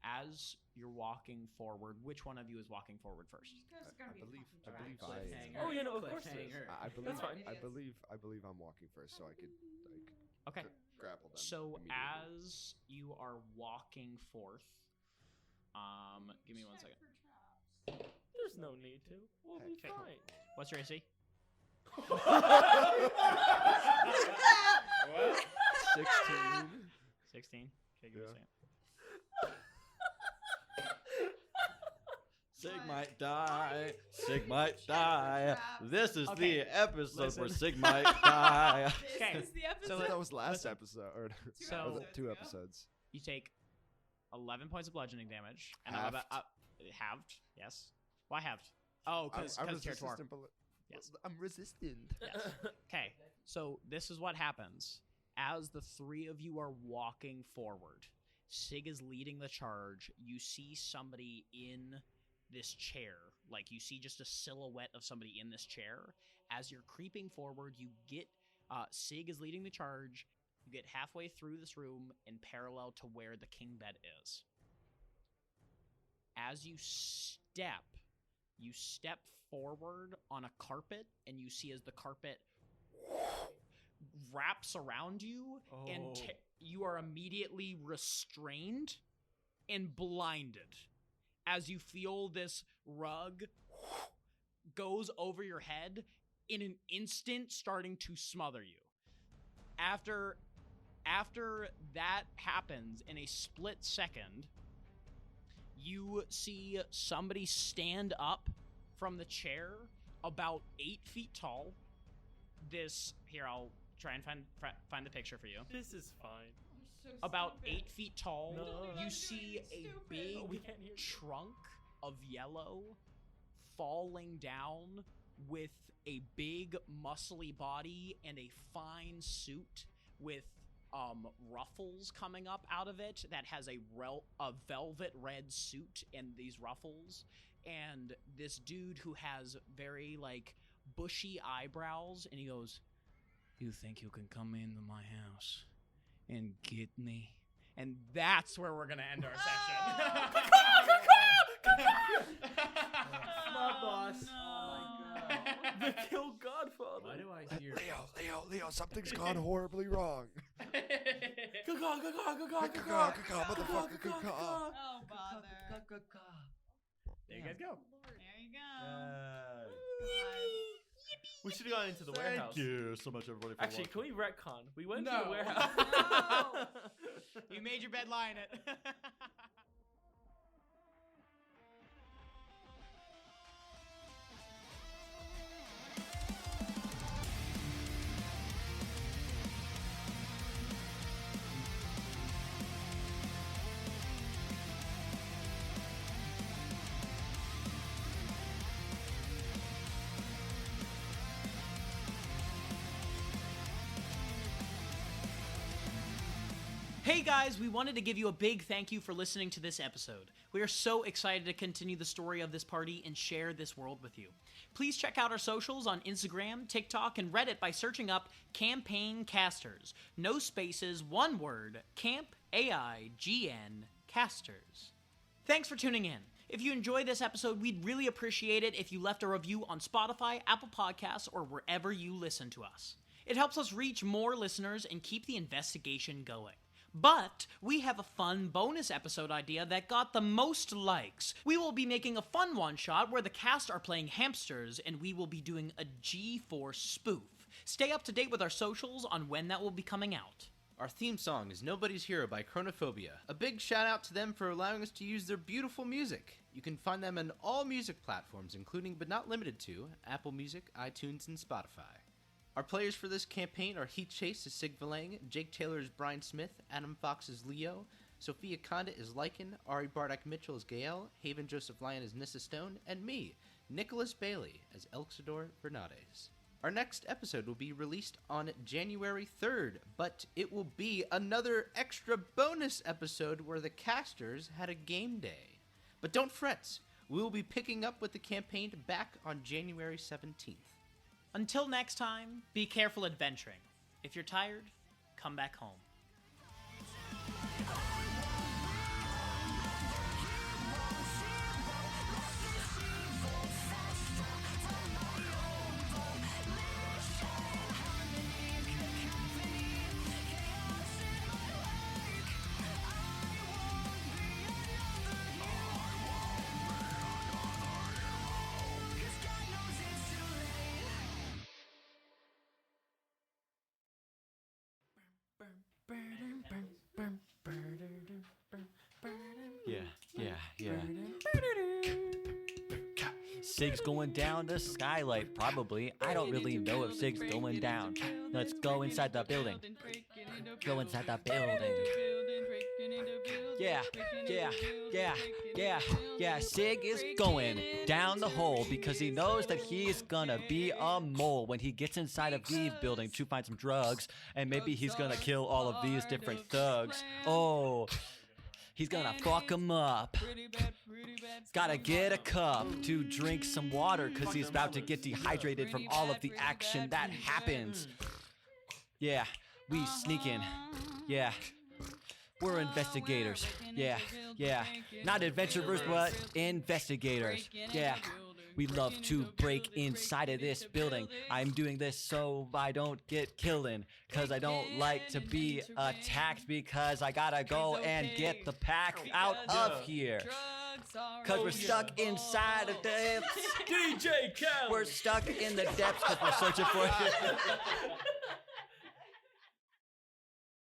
As you're walking forward, which one of you is walking forward first? I believe Cliffhanger. Oh yeah, no, of course. it is. Cliffhanger. I believe That's fine. I believe I'm walking first, so I could Okay. grapple them. So immediately. as you are walking forth, give me 1 second. There's no need to. We'll be Okay. fine. What's your AC? 16. 16. Okay, give me a second. Sig might die. Sig might die. This is Okay, the episode where listen. Sig might die. Okay, This is the I episode. thought that was last listen. episode. Or So- was it 2 ago. episodes. You take 11 points of bludgeoning damage. And Halved. halved, yes. Why halved? Oh, because I'm territoire. resistant. Yes. I'm resistant. Yes. Okay, so this is what happens. As the three of you are walking forward, Sig is leading the charge. You see somebody in this chair. Like, you see just a silhouette of somebody in this chair. As you're creeping forward, you get... Sig is leading the charge. You get halfway through this room and parallel to where the king bed is. As you step forward on a carpet, and you see as the carpet wraps around you, and you are immediately restrained and blinded as you feel this rug goes over your head in an instant, starting to smother you. After that happens, in a split second, you see somebody stand up from the chair, about 8 feet tall. Here, I'll try and find the picture for you. This is fine. About 8 feet tall. No. You see a big Oh, we can't hear you. trunk of yellow falling down with a big muscly body and a fine suit with ruffles coming up out of it that has a velvet red suit and these ruffles, and this dude who has very like bushy eyebrows, and he goes, "You think you can come into my house and get me?" And that's where we're gonna end our session. My boss. The Kill Godfather. Why do I hear? Leo, something's gone horribly wrong. Motherfucker, Oh, bother. There you guys go. There you go. We should have gone into the warehouse. Thank you so much, everybody. For Actually, watching. can we retcon? We went to No. the warehouse. You made your bed, lie in it. Hey guys, we wanted to give you a big thank you for listening to this episode. We are so excited to continue the story of this party and share this world with you. Please check out our socials on Instagram, TikTok, and Reddit by searching up Campaign Casters. No spaces, one word, Camp AIGN Casters. Thanks for tuning in. If you enjoyed this episode, we'd really appreciate it if you left a review on Spotify, Apple Podcasts, or wherever you listen to us. It helps us reach more listeners and keep the investigation going. But we have a fun bonus episode idea that got the most likes. We will be making a fun one-shot where the cast are playing hamsters, and we will be doing a G-Force spoof. Stay up to date with our socials on when that will be coming out. Our theme song is Nobody's Hero by Chronophobia. A big shout out to them for allowing us to use their beautiful music. You can find them on all music platforms, including but not limited to Apple Music, iTunes, and Spotify. Our players for this campaign are Heath Chase as Sig Valang, Jake Taylor as Brian Smith, Adam Fox as Leo, Sophia Condit as Lycan, Ari Bardak Mitchell as Gael, Haven Joseph-Lyon as Nissa Stone, and me, Nicholas Bailey, as Elxador Bernades. Our next episode will be released on January 3rd, but it will be another extra bonus episode where the casters had a game day. But don't fret, we will be picking up with the campaign back on January 17th. Until next time, be careful adventuring. If you're tired, come back home. Yeah. Sig's going down the skylight, probably. I don't really know if Sig's going down. Let's go inside the building. Go inside the building. Yeah. Sig is going down the hole because he knows that he's gonna be a mole when he gets inside of the building to find some drugs, and maybe he's gonna kill all of these different thugs. Oh, he's gonna fuck them up. Gotta get a cup to drink some water because he's about to get dehydrated from all of the action that happens. Yeah, we sneak in. Yeah. We're investigators. Yeah. Not adventurers, but investigators. Yeah. We love to break inside of this building. I'm doing this so I don't get killed, because I don't like to be attacked, because I gotta go and get the pack out of here. Because we're stuck inside of the depths. DJ Khaled! We're stuck in the depths because we're searching for it.